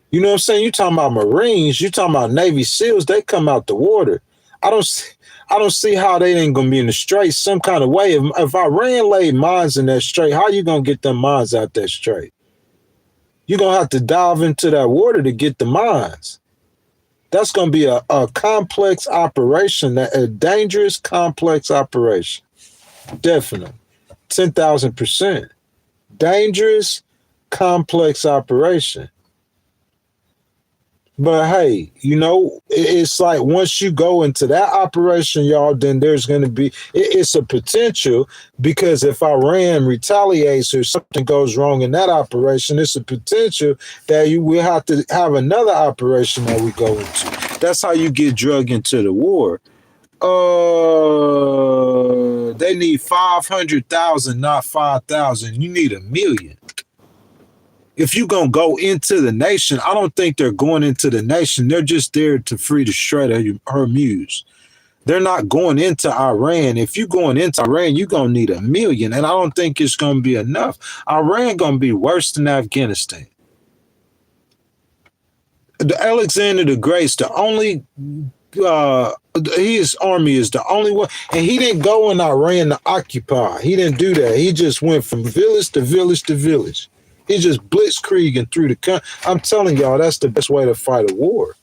Speaker 2: You know what I'm saying? You're talking about Marines. You're talking about Navy SEALs. They come out the water. I don't see how they ain't going to be in the strait some kind of way. If Iran laid mines in that strait, how you going to get them mines out that strait? You're going to have to dive into that water to get the mines. That's going to be a complex operation, a dangerous, complex operation. Definitely. 10,000%. Dangerous, complex operation. But hey, you know, it's like once you go into that operation, y'all, then there's going to be, it's a potential, because if Iran retaliates or something goes wrong in that operation, it's a potential that you will have to have another operation that we go into. That's how you get drug into the war. They need 500,000, not 5,000. You need 1 million. If you're going to go into the nation, I don't think they're going into the nation. They're just there to free the Strait of Hormuz. They're not going into Iran. If you're going into Iran, you're going to need 1 million. And I don't think it's going to be enough. Iran going to be worse than Afghanistan. The Alexander the Great's the only, his army is the only one. And he didn't go in Iran to occupy. He didn't do that. He just went from village to village to village. He just blitzkrieging through the country. I'm telling y'all, that's the best way to fight a war.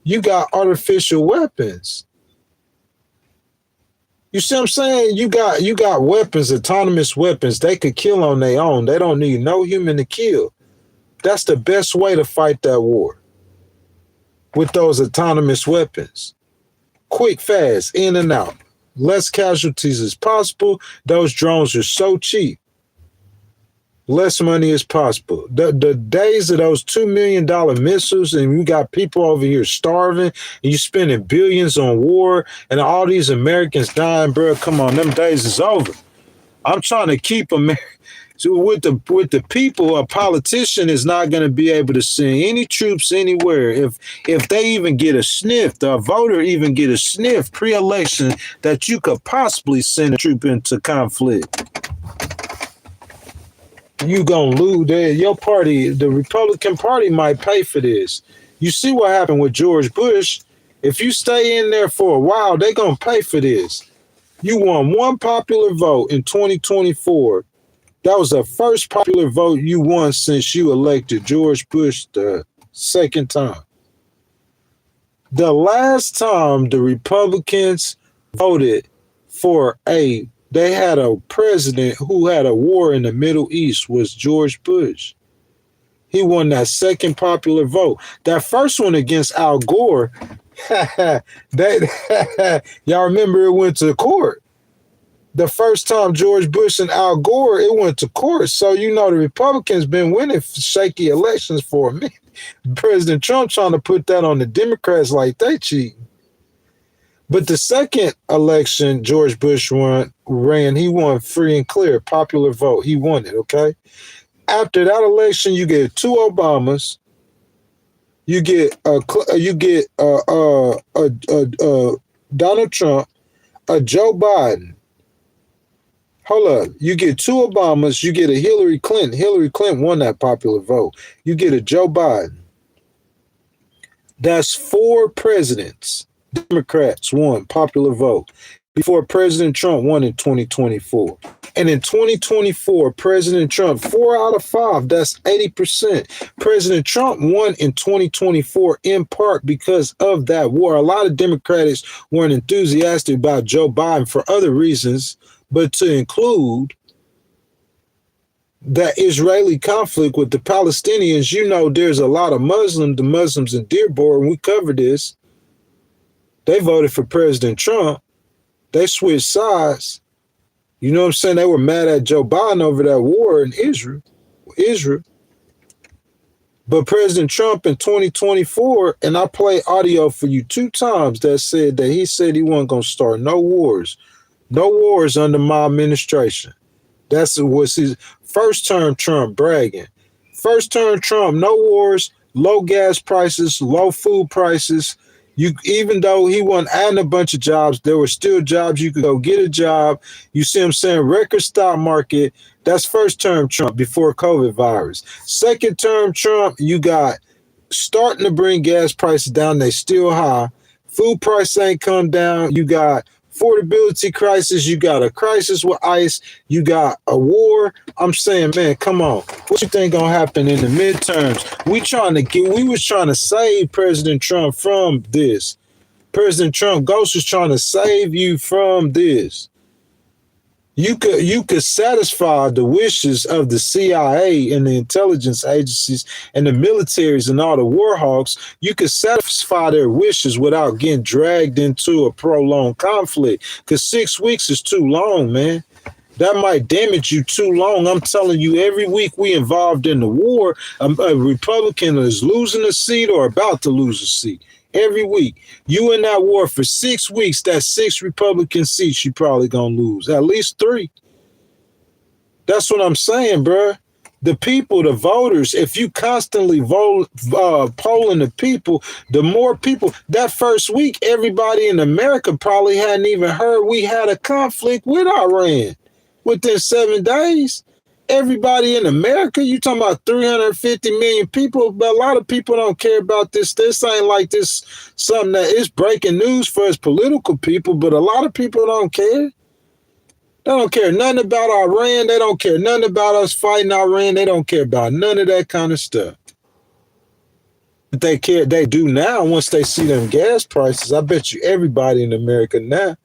Speaker 2: You got artificial weapons. You see what I'm saying? You got weapons, autonomous weapons. They could kill on their own. They don't need no human to kill. That's the best way to fight that war. With those autonomous weapons. Quick, fast, in and out. Less casualties as possible. Those drones are so cheap. Less money as possible. The days of those $2 million missiles and we got people over here starving and you spending billions on war and all these Americans dying, bro. Come on, them days is over. I'm trying to keep America. So with the people, a politician is not going to be able to send any troops anywhere. If they even get a sniff, the voter even get a sniff pre-election that you could possibly send a troop into conflict. You gonna lose there. Your party, the Republican Party, might pay for this. You see what happened with George Bush. If you stay in there for a while, they gonna pay for this. You won one popular vote in 2024. That was the first popular vote you won since you elected George Bush the second time. The last time the Republicans voted for they had a president who had a war in the Middle East was George Bush. He won that second popular vote. That first one against Al Gore, y'all remember it went to court. The first time George Bush and Al Gore, it went to court. So, you know, the Republicans been winning shaky elections for a minute. President Trump trying to put that on the Democrats like they cheating. But the second election George Bush ran, he won free and clear, popular vote. He won it, okay? After that election, you get two Obamas. You get Donald Trump, a Joe Biden. Hold up. You get two Obamas. You get a Hillary Clinton. Hillary Clinton won that popular vote. You get a Joe Biden. That's four presidents. Democrats won popular vote before President Trump won in 2024. And in 2024, President Trump, 4 out of 5, that's 80%. President Trump won in 2024 in part because of that war. A lot of Democrats weren't enthusiastic about Joe Biden for other reasons, but to include that Israeli conflict with the Palestinians, you know, there's a lot of the Muslims in Dearborn, and we covered this. They voted for President Trump. They switched sides. You know what I'm saying? They were mad at Joe Biden over that war in Israel. But President Trump in 2024, and I play audio for you 2 times that said that he said he wasn't going to start no wars. No wars under my administration. That was his first term Trump bragging. First term Trump, no wars, low gas prices, low food prices. Even though he wasn't adding a bunch of jobs, there were still jobs. You could go get a job. You see what I'm saying? Record stock market. That's first term Trump before COVID virus. Second term Trump, you got starting to bring gas prices down. They still high. Food prices ain't come down. You got affordability crisis. You got a crisis with ICE. You got a war. I'm saying, man, come on. What you think gonna happen in the midterms? We was trying to save President Trump from this. President Trump, Ghost was trying to save you from this. You could satisfy the wishes of the CIA and the intelligence agencies and the militaries and all the war hawks. You could satisfy their wishes without getting dragged into a prolonged conflict. Because 6 weeks is too long, man. That might damage you too long. I'm telling you, every week we involved in the war, a Republican is losing a seat or about to lose a seat. Every week. You in that war for 6 weeks, that's 6 Republican seats you probably gonna lose. At least 3. That's what I'm saying, bro. The people, the voters, if you constantly polling the people, the more people, that first week, everybody in America probably hadn't even heard we had a conflict with Iran. Within 7 days, everybody in America, you talking about 350 million people, but a lot of people don't care about this. This ain't like this something that is breaking news for us political people, but a lot of people don't care. They don't care nothing about Iran. They don't care nothing about us fighting Iran. They don't care about none of that kind of stuff. But they do now once they see them gas prices. I bet you everybody in America now,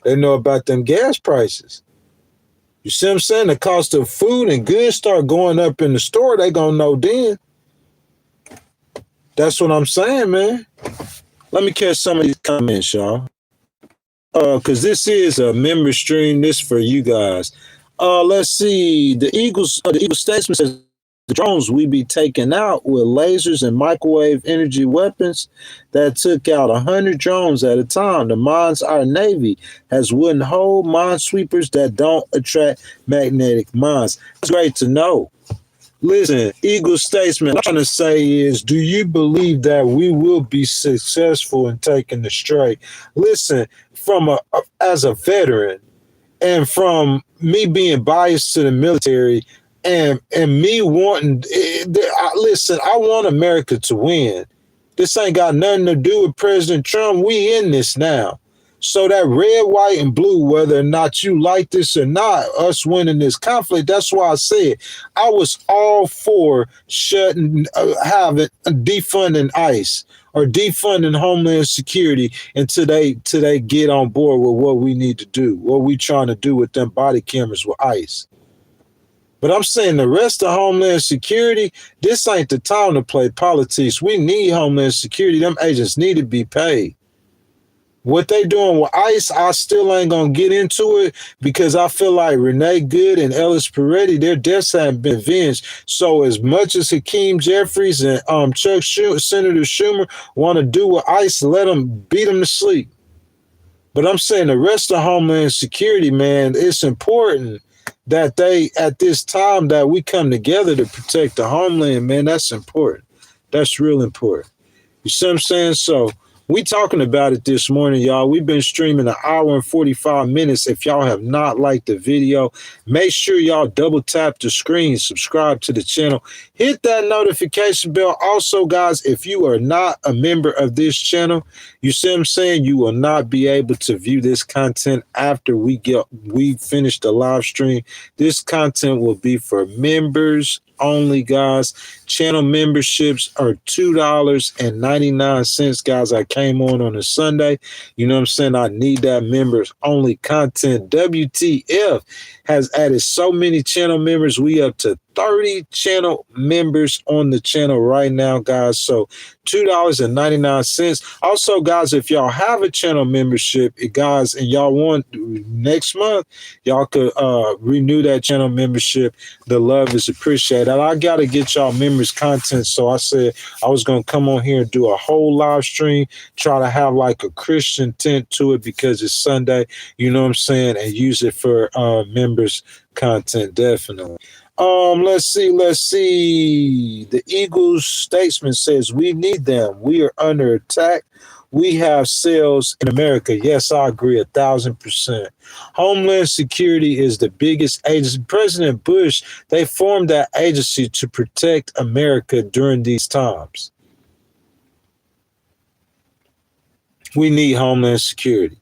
Speaker 2: They know about them gas prices. You see what I'm saying? The cost of food and goods start going up in the store, they gonna know then. That's what I'm saying, man. Let me catch some of these comments, y'all. Because this is a member stream. This for you guys. Let's see. The Eagle Statesman says the drones we be taking out with lasers and microwave energy weapons that took out 100 drones at a time. The mines our Navy has wooden hole minesweepers that don't attract magnetic mines. It's great to know. Listen, Eagle Statesman, what I'm trying to say is, do you believe that we will be successful in taking the strait? Listen, as a veteran, and from me being biased to the military, and me wanting, listen, I want America to win. This ain't got nothing to do with President Trump. We in this now. So that red, white, and blue, whether or not you like this or not, us winning this conflict, that's why I said I was all for defunding ICE or defunding Homeland Security until they get on board with what we need to do, what we trying to do with them body cameras with ICE. But I'm saying the rest of Homeland Security, this ain't the time to play politics. We need Homeland Security. Them agents need to be paid. What they doing with ICE, I still ain't going to get into it because I feel like Renee Good and Ellis Peretti, their deaths haven't been avenged. So as much as Hakeem Jeffries and Senator Schumer want to do with ICE, let them beat them to sleep. But I'm saying the rest of Homeland Security, man, it's important that they, at this time, that we come together to protect the homeland, man. That's important. That's real important. You see what I'm saying? So we talking about it this morning, y'all. We've been streaming 1 hour and 45 minutes. If y'all have not liked the video, make sure y'all double tap the screen, subscribe to the channel, hit that notification bell. Also, guys, if you are not a member of this channel, you see what I'm saying, you will not be able to view this content after we finish the live stream. This content will be for members only, guys. Channel memberships are $2.99, guys. I came on a Sunday. You know what I'm saying? I need that members only content. WTF has added so many channel members. We up to 30 channel members on the channel right now, guys. So $2.99. Also, guys, if y'all have a channel membership, guys, and y'all want next month, y'all could renew that channel membership. The love is appreciated. I got to get y'all members content. So I said I was going to come on here and do a whole live stream, try to have like a Christian tint to it because it's Sunday, you know what I'm saying, and use it for members content, definitely. Let's see. The Eagles Statesman says we need them. We are under attack. We have sales in America. Yes, I agree 1,000%. Homeland Security is the biggest agency. President Bush, they formed that agency to protect America during these times. We need Homeland Security.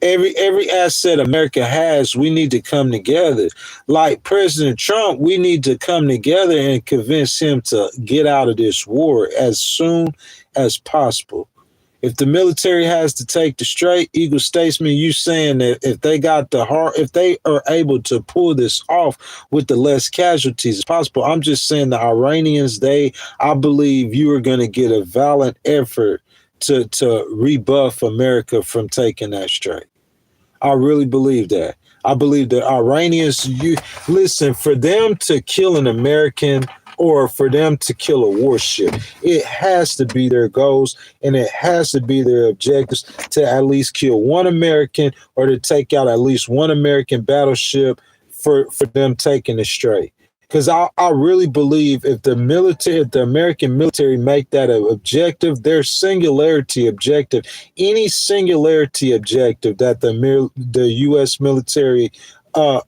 Speaker 2: Every asset America has, we need to come together. Like President Trump, we need to come together and convince him to get out of this war as soon as possible. If the military has to take the strait, Eagle Statesman, you saying that if they got the heart, if they are able to pull this off with the less casualties as possible, I'm just saying the Iranians, I believe you are going to get a valiant effort to rebuff America from taking that strait. I really believe that. I believe the Iranians, for them to kill an American or for them to kill a warship, it has to be their goals and it has to be their objectives to at least kill one American or to take out at least one American battleship for them taking the strait. Because I really believe if the American military make that an objective, their singularity objective, any singularity objective that the U.S. military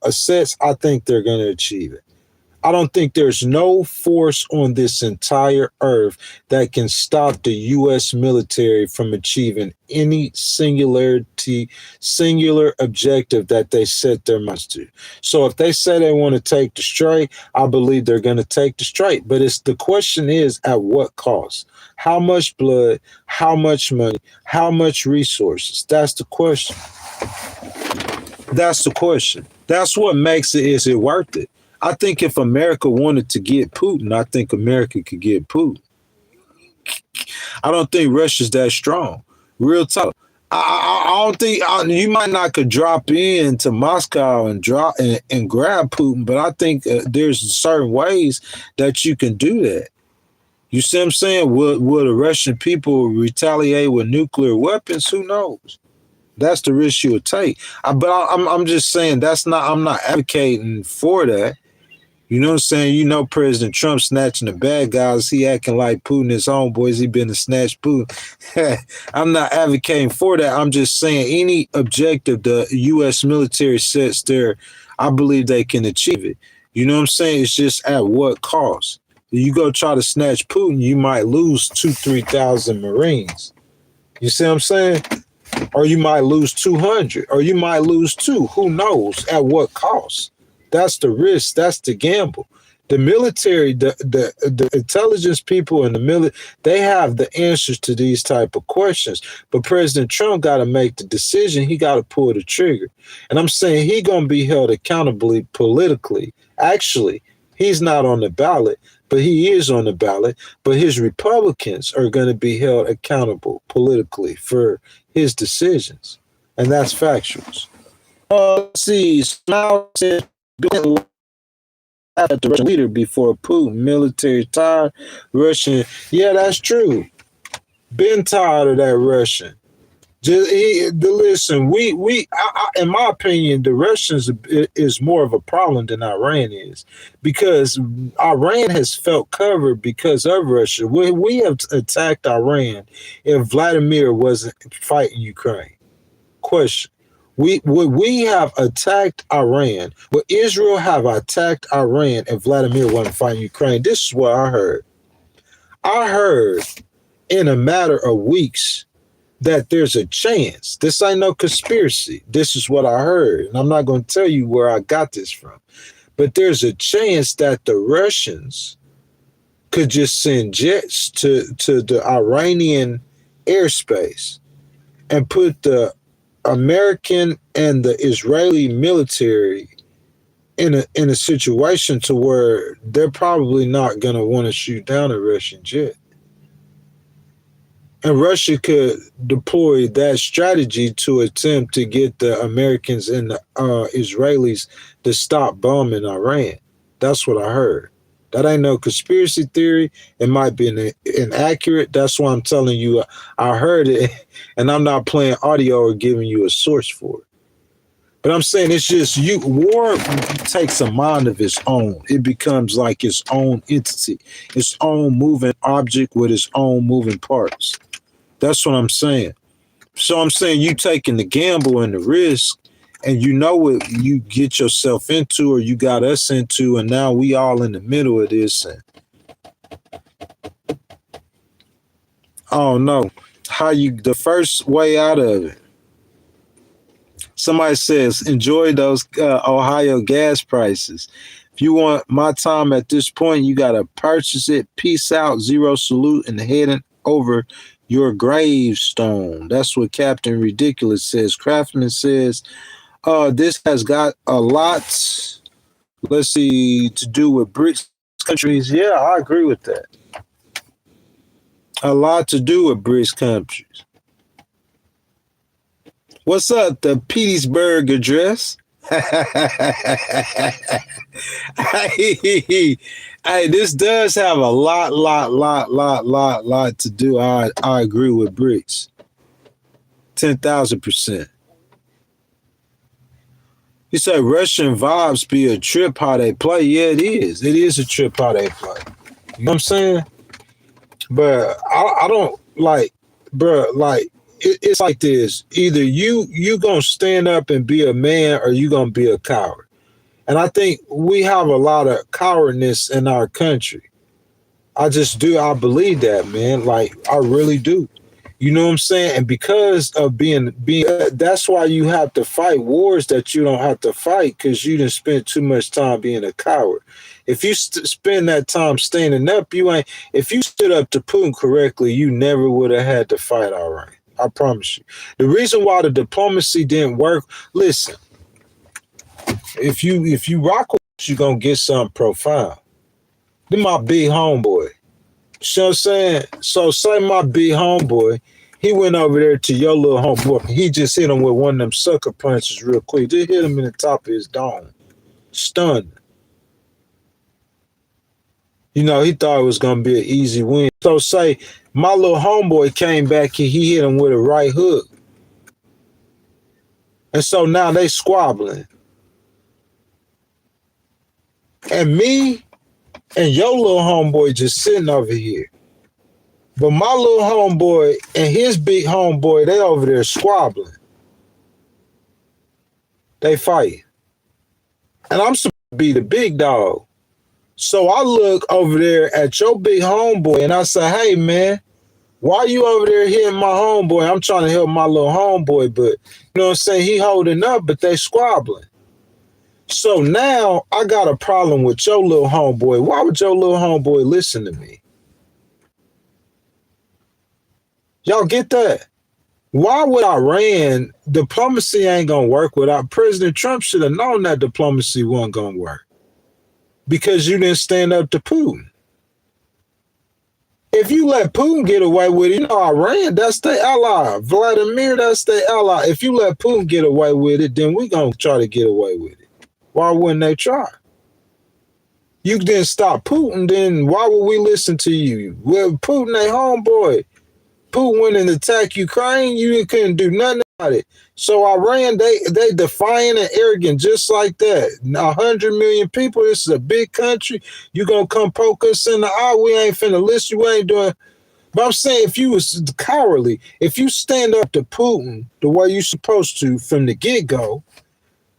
Speaker 2: sets, I think they're going to achieve it. I don't think there's no force on this entire earth that can stop the U.S. military from achieving any singular objective that they set their minds to. So if they say they want to take the strait, I believe they're going to take the strait. But the question is, at what cost? How much blood? How much money? How much resources? That's the question. That's the question. That's what makes it, is it worth it? I think if America wanted to get Putin, I think America could get Putin. I don't think Russia's that strong. Real talk. I don't think you might not could drop in to Moscow and and grab Putin, but I think there's certain ways that you can do that. You see what I'm saying? Will the Russian people retaliate with nuclear weapons? Who knows? That's the risk you would take. I'm just saying I'm not advocating for that. You know what I'm saying? You know, President Trump snatching the bad guys. He acting like Putin his homeboys. He been to snatch Putin. I'm not advocating for that. I'm just saying any objective the U.S. military sets there, I believe they can achieve it. You know what I'm saying? It's just at what cost? You go try to snatch Putin, you might lose 2,000-3,000 Marines. You see what I'm saying? Or you might lose 200, or you might lose 2. Who knows? At what cost? That's the risk. That's the gamble. The military, the intelligence people and the military, they have the answers to these type of questions. But President Trump got to make the decision. He got to pull the trigger. And I'm saying he going to be held accountable politically. Actually, he's not on the ballot, but he is on the ballot. But his Republicans are going to be held accountable politically for his decisions. And that's factuals. Let's see. Smile said, at the Russian leader before Putin, military tired, Russian. Yeah, that's true. Been tired of that Russian. Listen, in my opinion, the Russians is more of a problem than Iran is, because Iran has felt covered because of Russia. We have attacked Iran if Vladimir wasn't fighting Ukraine. Question. Would we have attacked Iran? Would Israel have attacked Iran if Vladimir wasn't fighting Ukraine? This is what I heard. I heard in a matter of weeks that there's a chance. This ain't no conspiracy. This is what I heard. And I'm not going to tell you where I got this from. But there's a chance that the Russians could just send jets to the Iranian airspace and put the American and the Israeli military in a situation to where they're probably not going to want to shoot down a Russian jet. And Russia could deploy that strategy to attempt to get the Americans and the Israelis to stop bombing Iran. That's what I heard. That ain't no conspiracy theory. It might be inaccurate. That's why I'm telling you I heard it, and I'm not playing audio or giving you a source for it. But I'm saying it's just war takes a mind of its own. It becomes like its own entity, its own moving object with its own moving parts. That's what I'm saying. So I'm saying you taking the gamble and the risk, and you know what you get yourself into, or you got us into, and now we all in the middle of this. And I don't know how the first way out of it. Somebody says, enjoy those Ohio gas prices. If you want my time at this point, you got to purchase it. Peace out, zero salute, and heading over your gravestone. That's what Captain Ridiculous says. Craftsman says, this has got a lot, let's see, to do with BRICS countries. Yeah, I agree with that. A lot to do with BRICS countries. What's up, the Petersburg address? Hey, this does have a lot to do. I agree with BRICS. 10,000%. You say Russian vibes be a trip how they play. Yeah, it is. It is a trip how they play. You know what I'm saying? But I don't like, bro, like, it's like this. Either you gonna stand up and be a man, or you gonna be a coward. And I think we have a lot of cowardness in our country. I just do. I believe that, man. Like, I really do. You know what I'm saying? And because of being, that's why you have to fight wars that you don't have to fight, because you didn't spend too much time being a coward. If you spend that time standing up, if you stood up to Putin correctly, you never would have had to fight Iran. I promise you. The reason why the diplomacy didn't work, listen, If you rock with us, you're gonna get something profound. Then my big homeboy. You know what I'm saying? So say my big homeboy, he went over there to your little homeboy. He just hit him with one of them sucker punches real quick. Just hit him in the top of his dome. Stunned. You know, he thought it was gonna be an easy win. So say my little homeboy came back and he hit him with a right hook. And so now they squabbling. And me and your little homeboy just sitting over here. But my little homeboy and his big homeboy, they over there squabbling. They fight. And I'm supposed to be the big dog. So I look over there at your big homeboy and I say, hey, man, why you over there hitting my homeboy? I'm trying to help my little homeboy, but you know what I'm saying? He holding up, but they squabbling. So now I got a problem with your little homeboy. Why would your little homeboy listen to me? Y'all get that? Why would Iran, diplomacy ain't gonna work without President Trump should have known that diplomacy wasn't gonna work. Because you didn't stand up to Putin. If you let Putin get away with it, you know, Iran, that's their ally. Vladimir, that's their ally. If you let Putin get away with it, then we gonna try to get away with it. Why wouldn't they try? You didn't stop Putin, then why would we listen to you? Well, Putin, they homeboy. Putin went and attacked Ukraine, you couldn't do nothing about it. So Iran, they defiant and arrogant just like that. 100 million people, this is a big country. You gonna come poke us in the eye, we ain't finna listen, you ain't doing. But I'm saying if you was cowardly, if you stand up to Putin the way you supposed to from the get-go,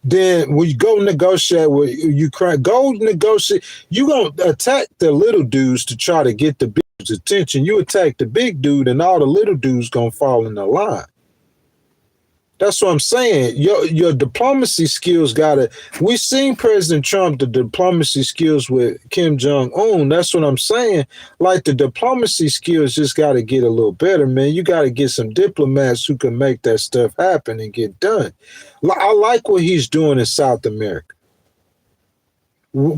Speaker 2: then when you go negotiate with Ukraine, go negotiate. You gonna attack the little dudes to try to get the big dude's attention. You attack the big dude, and all the little dudes gonna fall in the line. That's what I'm saying. Your diplomacy skills gotta. We seen President Trump, the diplomacy skills with Kim Jong-un. That's what I'm saying. Like the diplomacy skills just gotta get a little better, man. You gotta get some diplomats who can make that stuff happen and get done. I like what he's doing in South America.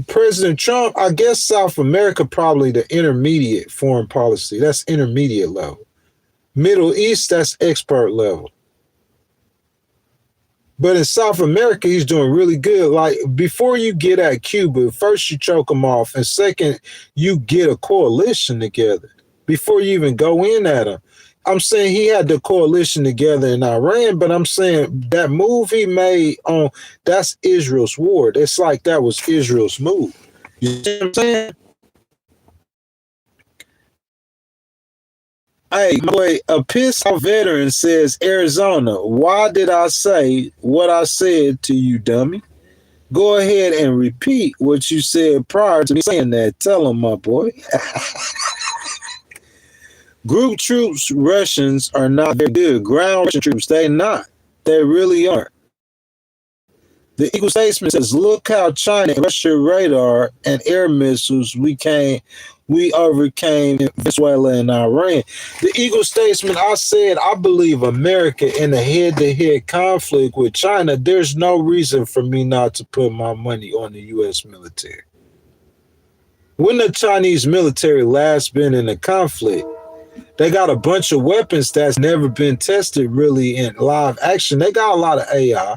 Speaker 2: President Trump, I guess South America probably the intermediate foreign policy. That's intermediate level. Middle East, that's expert level. But in South America, he's doing really good. Like, before you get at Cuba, first you choke them off, and second, you get a coalition together before you even go in at them. I'm saying he had the coalition together in Iran, but I'm saying that move he made on, that's Israel's war. It's like that was Israel's move. You see what I'm saying? Hey, boy, a pissed off veteran says, Arizona, why did I say what I said to you, dummy? Go ahead and repeat what you said prior to me saying that. Tell him, my boy. Group troops, Russians are not very good. Ground Russian troops, they not. They really aren't. The Eagle Statesman says, look how China and Russia radar and air missiles we overcame in Venezuela and Iran. The Eagle Statesman, I said, I believe America in a head-to-head conflict with China, there's no reason for me not to put my money on the U.S. military. When the Chinese military last been in a conflict, they got a bunch of weapons that's never been tested really in live action. They got a lot of AI.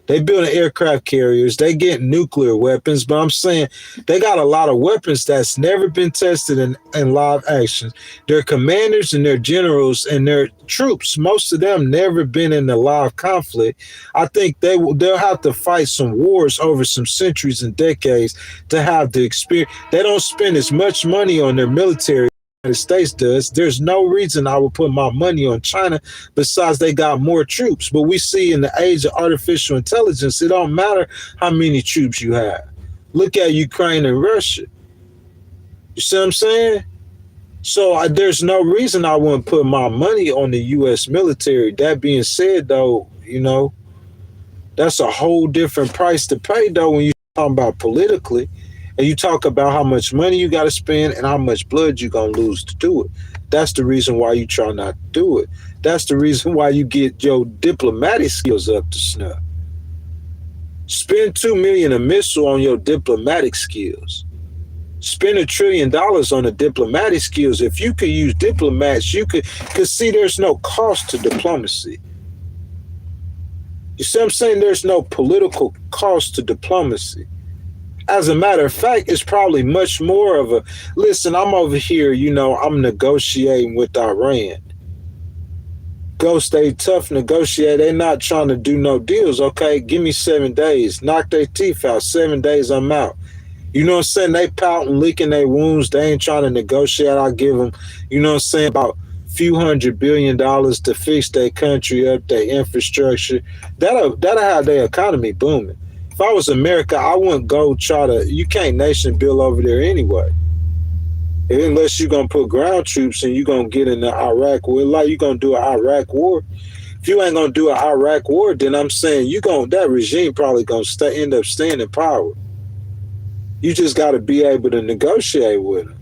Speaker 2: They building aircraft carriers. They get nuclear weapons, but I'm saying they got a lot of weapons that's never been tested in live action. Their commanders and their generals and their troops, most of them never been in a live conflict. I think they'll have to fight some wars over some centuries and decades to have the experience. They don't spend as much money on their military the United States does. There's no reason I would put my money on China besides they got more troops. But we see in the age of artificial intelligence, it don't matter how many troops you have. Look at Ukraine and Russia. You see what I'm saying? So there's no reason I wouldn't put my money on the U.S. military. That being said, though, you know, that's a whole different price to pay, though, when you're talking about politically. And you talk about how much money you got to spend and how much blood you're going to lose to do it. That's the reason why you try not to do it. That's the reason why you get your diplomatic skills up to snuff. Spend $2 million a missile on your diplomatic skills. Spend $1 trillion on the diplomatic skills. If you could use diplomats, you could, because see, there's no cost to diplomacy. You see what I'm saying? There's no political cost to diplomacy. As a matter of fact, it's probably much more of a, listen, I'm over here, I'm negotiating with Iran. Go stay tough, negotiate. They're not trying to do no deals. Okay, give me 7 days. Knock their teeth out. 7 days, I'm out. You know what I'm saying? They pouting, licking their wounds. They ain't trying to negotiate. I'll give them, about a few $100 billion to fix their country up, their infrastructure. That'll have their economy booming. If I was America, I wouldn't go you can't nation build over there anyway. Unless you're going to put ground troops and you're going to get in the Iraq war, like you're going to do an Iraq war. If you ain't going to do an Iraq war, then I'm saying that regime probably going to end up staying in power. You just got to be able to negotiate with them.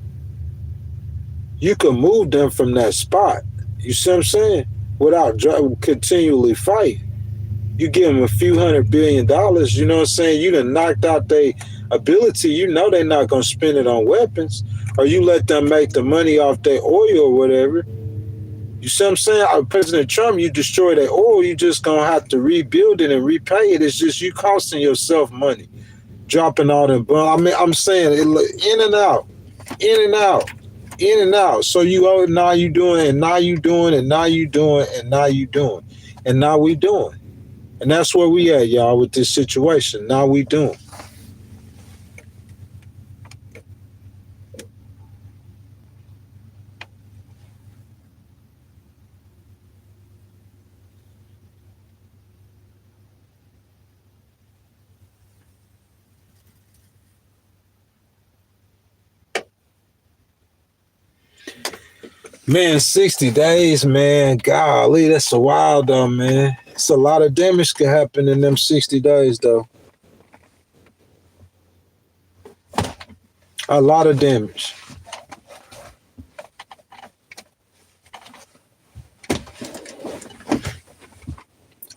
Speaker 2: You can move them from that spot. You see what I'm saying? Without continually fighting. You give them a few $100 billion, you know what I'm saying? You done knocked out their ability. They're not going to spend it on weapons. Or you let them make the money off their oil or whatever. You see what I'm saying? President Trump, you destroy their oil, you just going to have to rebuild it and repay it. It's just you costing yourself money. Dropping all them bombs. I mean, I'm saying in and out, in and out, in and out. So now you doing, and now you doing, and now you doing, and now you doing, and now we doing. And that's where we at, y'all, with this situation. Now we doing. Man, 60 days, man. Golly, that's a while, though, man. It's a lot of damage can happen in them 60 days, though. A lot of damage.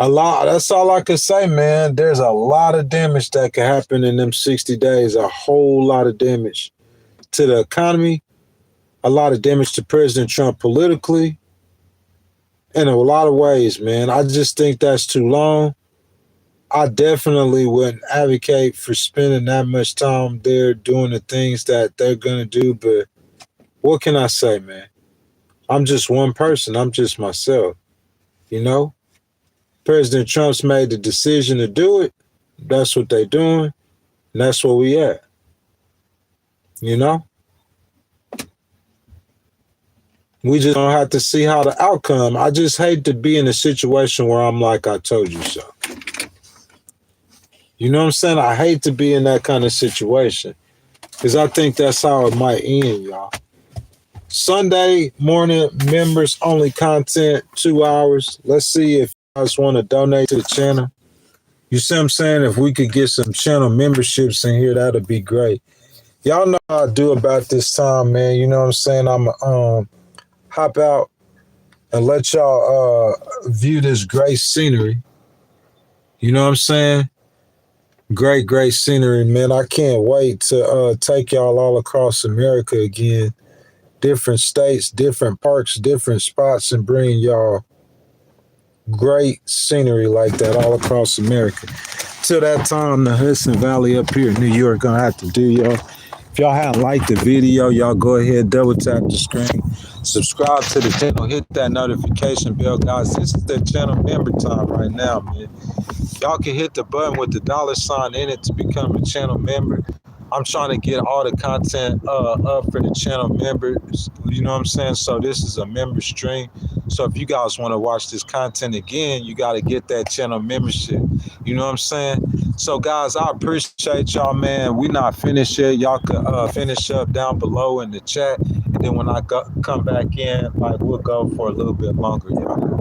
Speaker 2: A lot. That's all I can say, man. There's a lot of damage that can happen in them 60 days. A whole lot of damage to the economy. A lot of damage to President Trump politically. In a lot of ways, man. I just think that's too long. I definitely wouldn't advocate for spending that much time there doing the things that they're going to do. But what can I say, man? I'm just one person. I'm just myself. President Trump's made the decision to do it. That's what they're doing. And that's where we at. We just don't have to see how the outcome. I just hate to be in a situation where I'm like, I told you so. You know what I'm saying? I hate to be in that kind of situation because I think that's how it might end, y'all. Sunday morning, members only content, 2 hours. Let's see if you guys want to donate to the channel. You see what I'm saying? If we could get some channel memberships in here, that'd be great. Y'all know how I do about this time, man. You know what I'm saying? I'm hop out and let y'all view this great scenery. You know what I'm saying? Great scenery, man. I can't wait to take y'all all across America again. Different states, different parks, different spots, and bring y'all great scenery like that all across America. Till that time, the Hudson Valley up here in New York gonna have to do, y'all. If y'all haven't liked the video, y'all go ahead, double tap the screen, subscribe to the channel, hit that notification bell, guys. This is the channel member time right now, man. Y'all can hit the button with the $ in it to become a channel member. I'm trying to get all the content up for the channel members. You know what I'm saying? So this is a member stream. So if you guys want to watch this content again, you got to get that channel membership. You know what I'm saying? So guys, I appreciate y'all, man. We not finished yet. Y'all can finish up down below in the chat. And then when I come back in, we'll go for a little bit longer, y'all.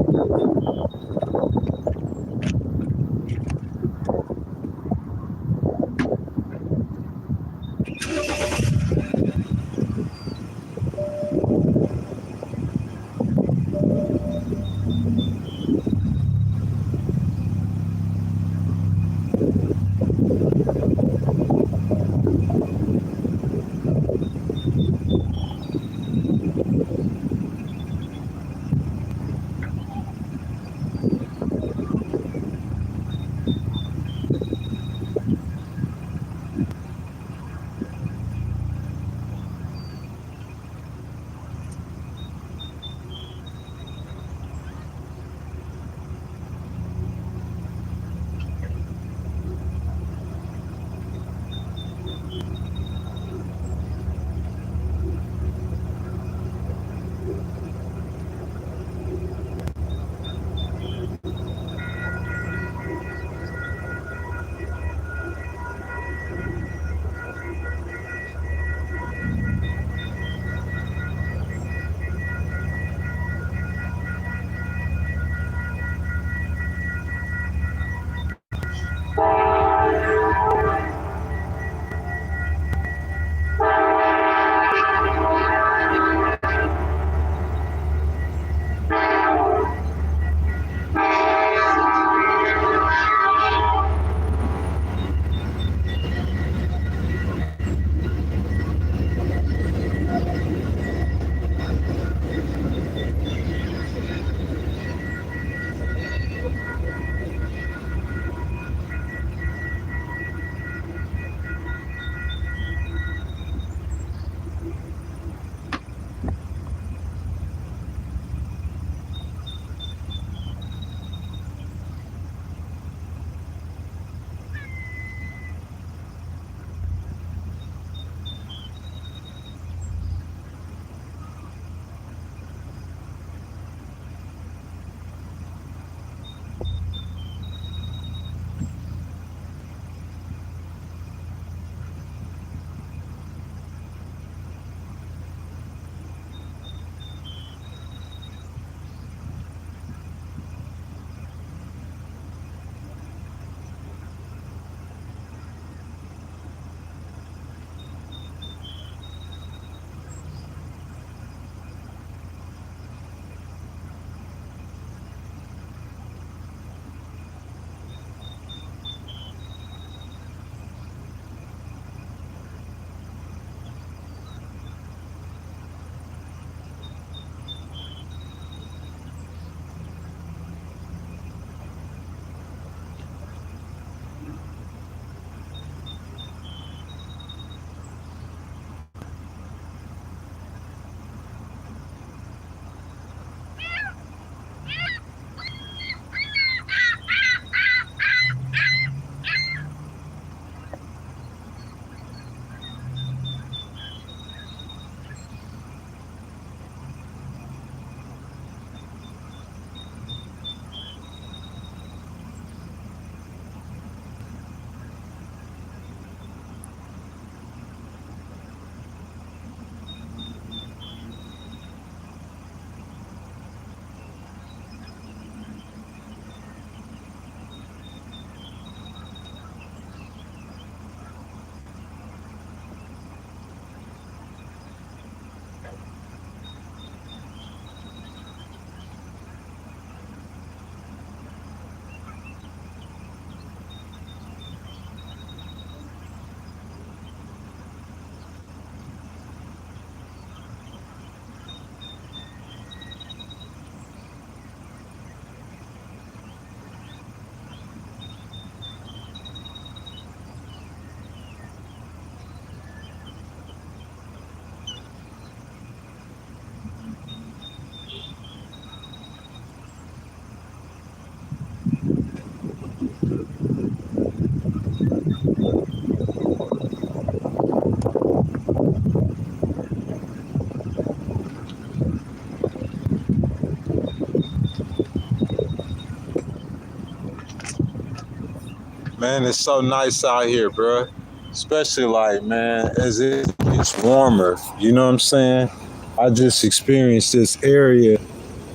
Speaker 1: Man, it's so nice out here, bro. Especially like, man, as it gets warmer. You know what I'm saying? I just experienced this area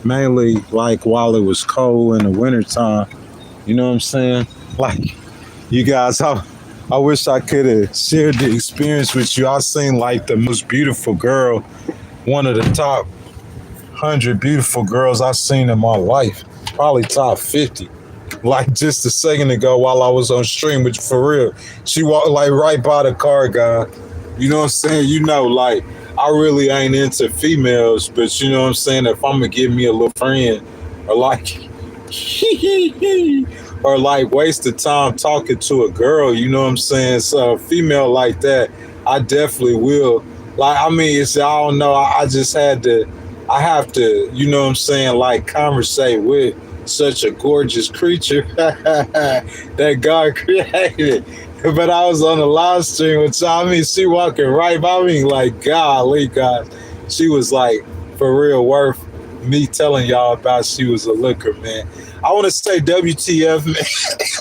Speaker 1: mainly like while it was cold in the wintertime. You know what I'm saying? Like, you guys, I wish I could have shared the experience with you. I seen like the most beautiful girl, one of the top 100 beautiful girls I've seen in my life, probably top 50. Like just a second ago while I was on stream, which for real, she walked like right by the car, guy. You know what I'm saying? You know, like I really ain't into females, but you know what I'm saying? If I'm gonna give me a little friend or like or like waste the time talking to a girl, you know what I'm saying? So a female like that, I definitely will. Like, I mean, it's, I don't know, I just had to, I have to, you know what I'm saying, like conversate with such a gorgeous creature that God created. But I was on the live stream with y'all. I mean, she walking right by me, like, golly, guys. She was like, for real, worth me telling y'all about she was a looker, man. I want to say WTF, man.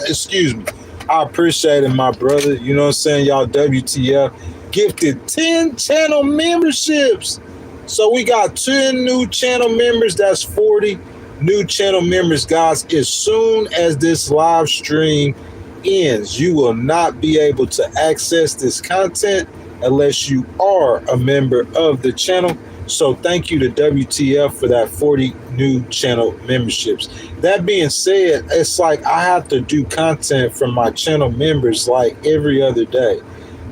Speaker 1: Excuse me. I appreciate it, my brother. You know what I'm saying? Y'all, WTF gifted 10 channel memberships. So we got 10 new channel members. That's 40 new channel members, guys. As soon as this live stream ends, you will not be able to access this content unless you are a member of the channel. So thank you to WTF for that 40 new channel memberships. That being said, it's like I have to do content from my channel members like every other day.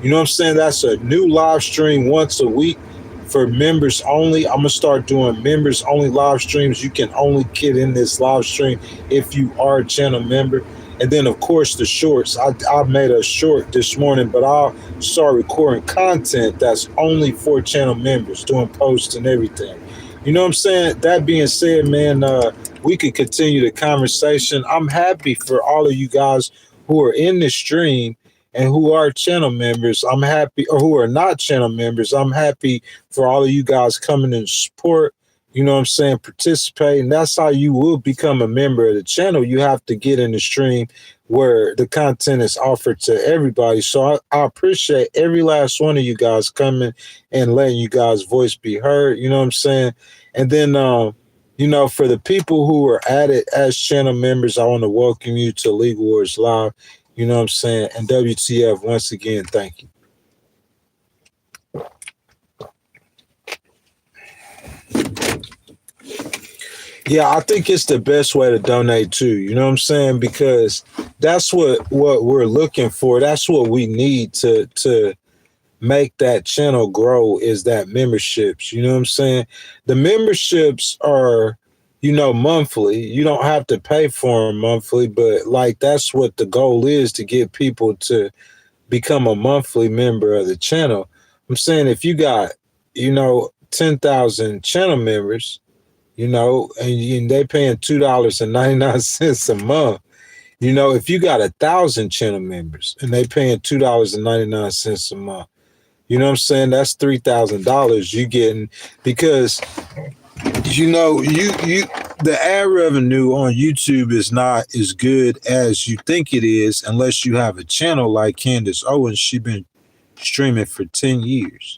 Speaker 1: You know what I'm saying? That's a new live stream once a week for members only. I'm gonna start doing members only live streams. You can only get in this live stream if you are a channel member. And then of course the shorts. I made a short this morning, but I'll start recording content that's only for channel members, doing posts and everything. You know what I'm saying? That being said, man, we could continue the conversation. I'm happy for all of you guys who are in the stream and who are channel members. I'm happy, or who are not channel members. I'm happy for all of you guys coming in support. You know what I'm saying? Participate. And that's how you will become a member of the channel. You have to get in the stream where the content is offered to everybody. So I appreciate every last one of you guys coming and letting you guys' voice be heard. You know what I'm saying? And then, you know, for the people who are added as channel members, I want to welcome you to Legal Wars Live. You know what I'm saying? And WTF, once again, thank you. Yeah, I think it's the best way to donate too. You know what I'm saying? Because that's what we're looking for. That's what we need to make that channel grow, is that memberships. You know what I'm saying? The memberships are, you know, monthly. You don't have to pay for them monthly, but like that's what the goal is, to get people to become a monthly member of the channel. I'm saying if you got, you know, 10,000 channel members, you know, and they paying $2.99 a month. You know, if you got 1,000 channel members and they paying $2.99 a month, you know what I'm saying? That's $3,000 you getting, because you know, the ad revenue on YouTube is not as good as you think it is unless you have a channel like Candace Owens. She's been streaming for 10 years.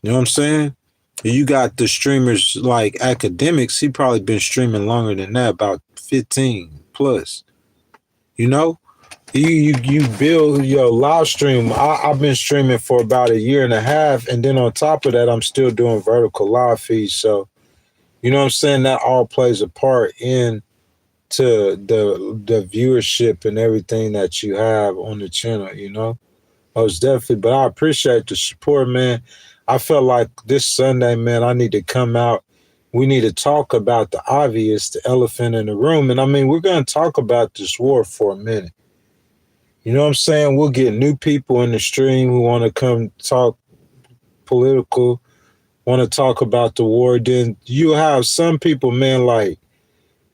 Speaker 1: You know what I'm saying? You got the streamers like Academics. He probably been streaming longer than that, about 15 plus. You know, you build your live stream. I've been streaming for about 1.5 years, and then on top of that, I'm still doing vertical live feeds. So, you know what I'm saying? That all plays a part in to the viewership and everything that you have on the channel. You know, most definitely. But I appreciate the support, man. I felt like this Sunday, man, I need to come out. We need to talk about the obvious, the elephant in the room. And I mean, we're going to talk about this war for a minute. You know what I'm saying? We'll get new people in the stream who want to come talk political, want to talk about the war. Then you have some people, man, like,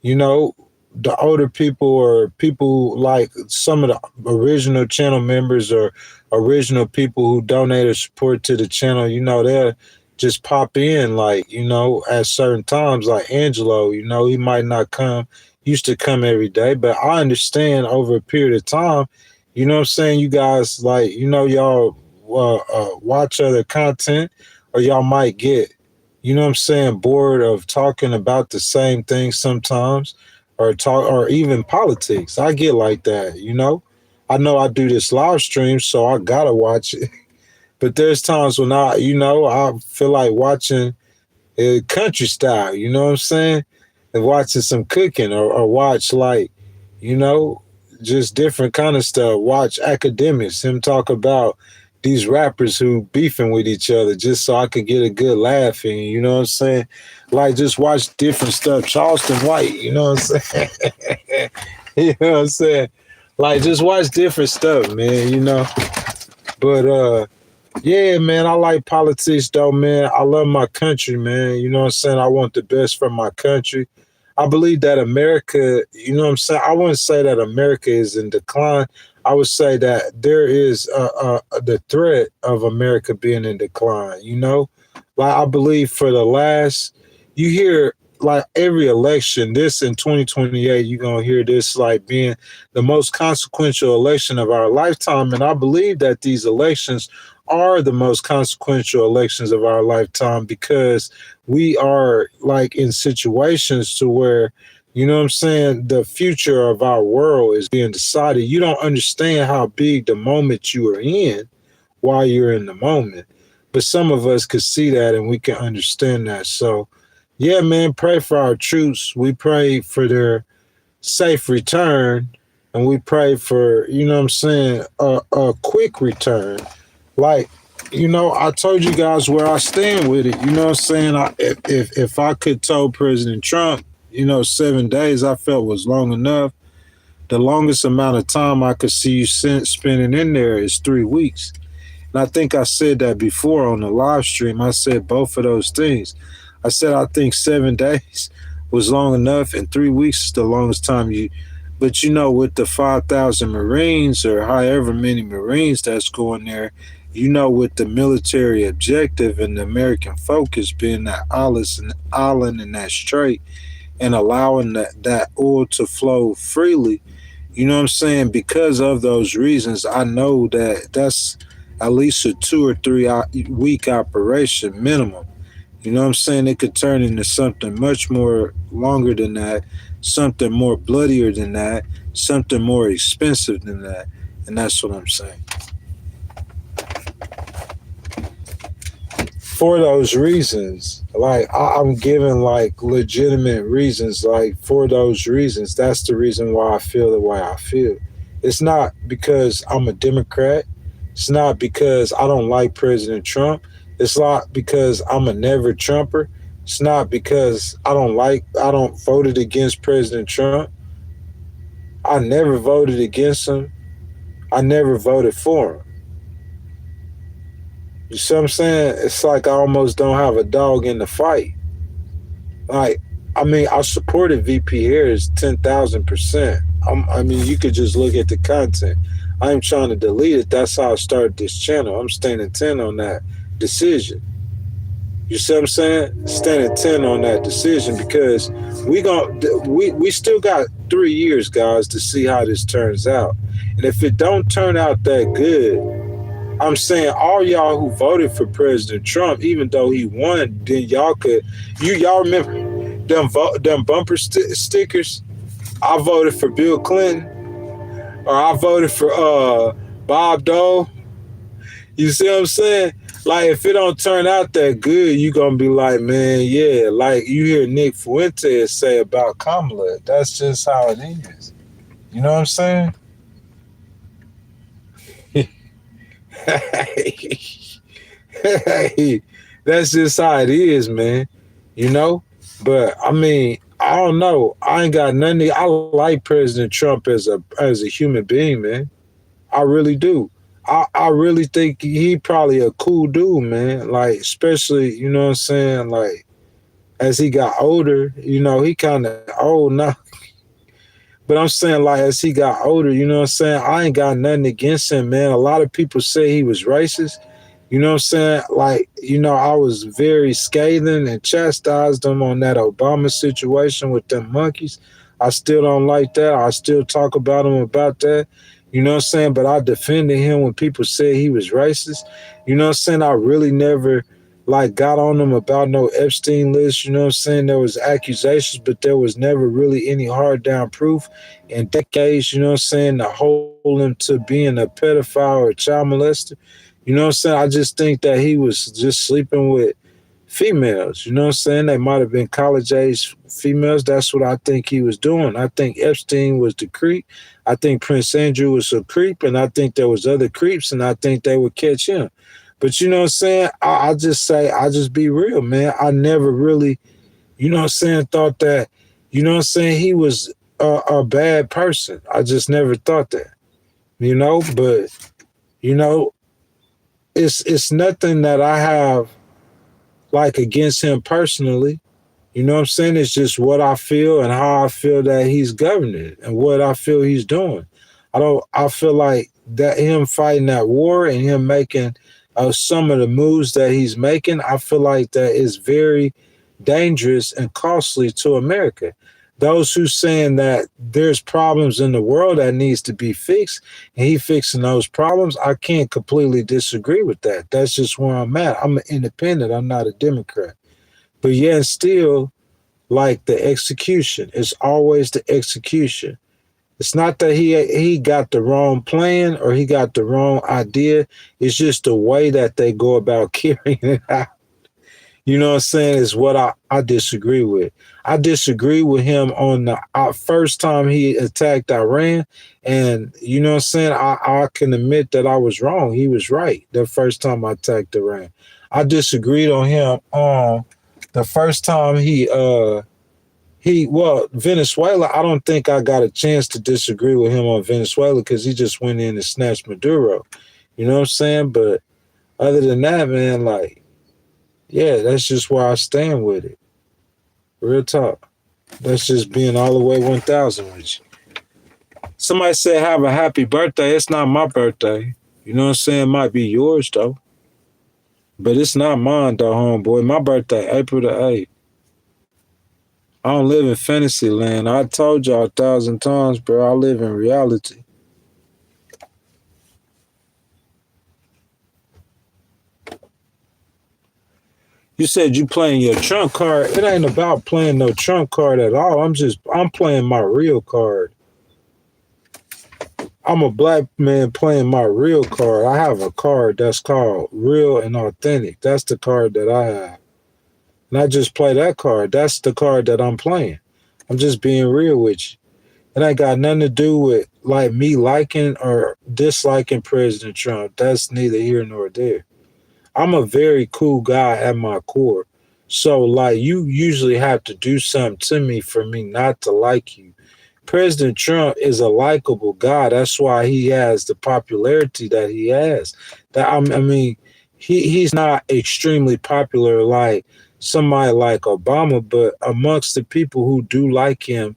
Speaker 1: you know, the older people or people like some of the original channel members or original people who donated support to the channel, you know, they'll just pop in, like, you know, at certain times, like Angelo, you know, he might not come
Speaker 2: used to come every day. But I understand over a period of time, you know what I'm saying? You guys, like, you know, y'all watch other content, or y'all might get, you know what I'm saying, bored of talking about the same thing sometimes, or even politics. I get like that, you know. I know I do this live stream, so I gotta watch it. But there's times when I feel like watching country style, you know what I'm saying? And watching some cooking, or watch, like, you know, just different kind of stuff. Watch academics, him talk about these rappers who beefing with each other, just so I could get a good laugh in, you know what I'm saying? Like, just watch different stuff. Charleston White, you know what I'm saying? You know what I'm saying? Like, just watch different stuff, man, you know? But, yeah, man, I like politics, though, man. I love my country, man. You know what I'm saying? I want the best for my country. I believe that America, you know what I'm saying? I wouldn't say that America is in decline. I would say that there is the threat of America being in decline, you know? Like, I believe for the last, you hear, like, every election, this in 2028, you're going to hear this, like, being the most consequential election of our lifetime. And I believe that these elections are the most consequential elections of our lifetime, because we are, like, in situations to where, you know what I'm saying, the future of our world is being decided. You don't understand how big the moment you are in while you're in the moment. But some of us could see that, and we can understand that. So, yeah, man, pray for our troops. We pray for their safe return, and we pray for, you know what I'm saying, a quick return. Like, you know, I told you guys where I stand with it. You know what I'm saying? If I could tell President Trump, you know, 7 days I felt was long enough. The longest amount of time I could see you spending in there is 3 weeks. And I think I said that before on the live stream. I said both of those things. I said I think 7 days was long enough, and 3 weeks is the longest time you. But, you know, with the 5,000 Marines, or however many Marines that's going there, you know, with the military objective and the American focus being that island and that strait, and allowing that oil to flow freely, you know what I'm saying? Because of those reasons, I know that that's at least a 2 or 3 week operation minimum. You know what I'm saying? It could turn into something much more longer than that, something more bloodier than that, something more expensive than that. And that's what I'm saying. For those reasons, like, I'm giving, like, legitimate reasons, like, for those reasons, that's the reason why I feel the way I feel. It's not because I'm a Democrat. It's not because I don't like President Trump. It's not because I'm a never Trumper. It's not because I don't voted against President Trump. I never voted against him. I never voted for him. You see what I'm saying? It's like I almost don't have a dog in the fight. Like, I mean, I supported VP Harris 10,000%. I mean, you could just look at the content. I am trying to delete it. That's how I started this channel. I'm standing 10 on that decision. You see what I'm saying? Standing 10 on that decision, because we still got 3 years, guys, to see how this turns out. And if it don't turn out that good, I'm saying all y'all who voted for President Trump, even though he won, then y'all remember them bumper stickers? I voted for Bill Clinton, or I voted for Bob Dole. You see what I'm saying? Like, if it don't turn out that good, you gonna be like, man, yeah, like you hear Nick Fuentes say about Kamala. That's just how it is. You know what I'm saying? Hey, that's just how it is, man. You know? But I mean, I don't know. I ain't got nothing. I like President Trump as a human being, man. I really do. I really think he probably a cool dude, man. Like, especially, you know what I'm saying? Like, as he got older, you know, he kind of old now. But I'm saying, like, as he got older, you know what I'm saying? I ain't got nothing against him, man. A lot of people say he was racist. You know what I'm saying? Like, you know, I was very scathing and chastised him on that Obama situation with them monkeys. I still don't like that. I still talk about him about that. You know what I'm saying? But I defended him when people said he was racist. You know what I'm saying? I really never like got on him about no Epstein list. You know what I'm saying? There was accusations, but there was never really any hard down proof in decades, you know what I'm saying, to hold him to being a pedophile or a child molester. You know what I'm saying? I just think that he was just sleeping with females. You know what I'm saying? They might have been college age females. That's what I think he was doing. I think Epstein was the creep. I think Prince Andrew was a creep, and I think there was other creeps, and I think they would catch him. But you know what I'm saying? I just be real, man. I never really, you know what I'm saying, thought that, you know what I'm saying, he was a bad person. I just never thought that, you know, but, you know, it's nothing that I have like against him personally. You know what I'm saying? It's just what I feel and how I feel that he's governing and what I feel he's doing. I feel like that him fighting that war and him making some of the moves that he's making, I feel like that is very dangerous and costly to America. Those who saying that there's problems in the world that needs to be fixed and he fixing those problems, I can't completely disagree with that. That's just where I'm at. I'm an independent. I'm not a Democrat. But yet still, like the execution, it's always the execution. It's not that he got the wrong plan or he got the wrong idea. It's just the way that they go about carrying it out. You know what I'm saying? Is what I disagree with. I disagree with him on the first time he attacked Iran. And you know what I'm saying? I can admit that I was wrong. He was right the first time I attacked Iran. I disagreed on him on the first time Venezuela, I don't think I got a chance to disagree with him on Venezuela because he just went in and snatched Maduro. You know what I'm saying? But other than that, man, like, yeah, that's just where I stand with it. Real talk. That's just being all the way 1,000 with you. Somebody said have a happy birthday. It's not my birthday. You know what I'm saying? It might be yours, though. But it's not mine, though, homeboy. My birthday, April the 8th. I don't live in fantasy land. I told y'all 1,000 times, bro. I live in reality. You said you playing your trump card. It ain't about playing no trump card at all. I'm playing my real card. I'm a black man playing my real card. I have a card that's called Real and Authentic. That's the card that I have. And I just play that card. That's the card that I'm playing. I'm just being real with you. It ain't got nothing to do with like me liking or disliking President Trump. That's neither here nor there. I'm a very cool guy at my core. So like you usually have to do something to me for me not to like you. President Trump is a likable guy. That's why he has the popularity that he has. He's not extremely popular like somebody like Obama, but amongst the people who do like him,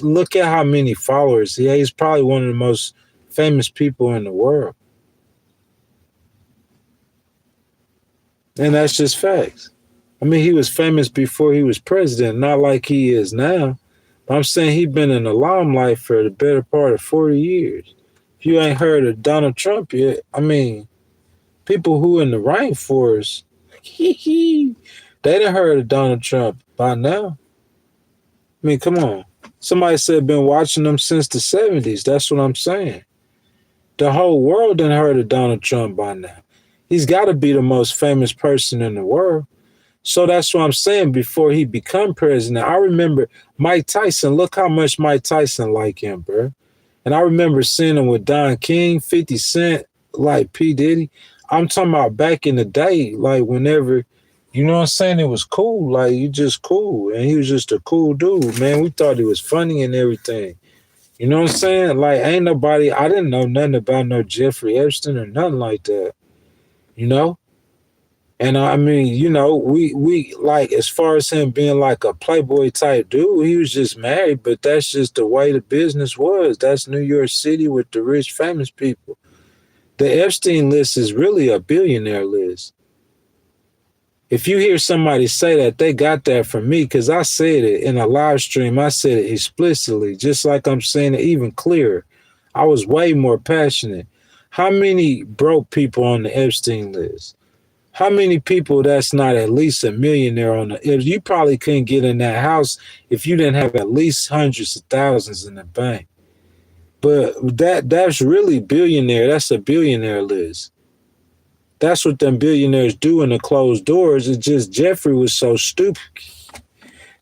Speaker 2: look at how many followers he has. He's probably one of the most famous people in the world. And that's just facts. I mean, he was famous before he was president, not like he is now. But I'm saying he's been in the limelight for the better part of 40 years. If you ain't heard of Donald Trump yet, I mean, people who in the rainforest, they done heard of Donald Trump by now. I mean, come on. Somebody said been watching them since the 70s. That's what I'm saying. The whole world done heard of Donald Trump by now. He's got to be the most famous person in the world. So that's what I'm saying before he become president. I remember Mike Tyson. Look how much Mike Tyson like him, bro. And I remember seeing him with Don King, 50 Cent, like P. Diddy. I'm talking about back in the day, like whenever, you know what I'm saying? It was cool. Like, you just cool. And he was just a cool dude, man. We thought he was funny and everything. You know what I'm saying? Like, I didn't know nothing about no Jeffrey Epstein or nothing like that. You know? And I mean, you know, we like, as far as him being like a playboy type dude, he was just married, but that's just the way the business was. That's New York City with the rich, famous people. The Epstein list is really a billionaire list. If you hear somebody say that, they got that from me because I said it in a live stream. I said it explicitly, just like I'm saying it even clearer. I was way more passionate. How many broke people on the Epstein list? How many people that's not at least a millionaire on the if you probably couldn't get in that house if you didn't have at least hundreds of thousands in the bank. But that's really billionaire. That's a billionaire list. That's what them billionaires do in the closed doors. It's just Jeffrey was so stupid.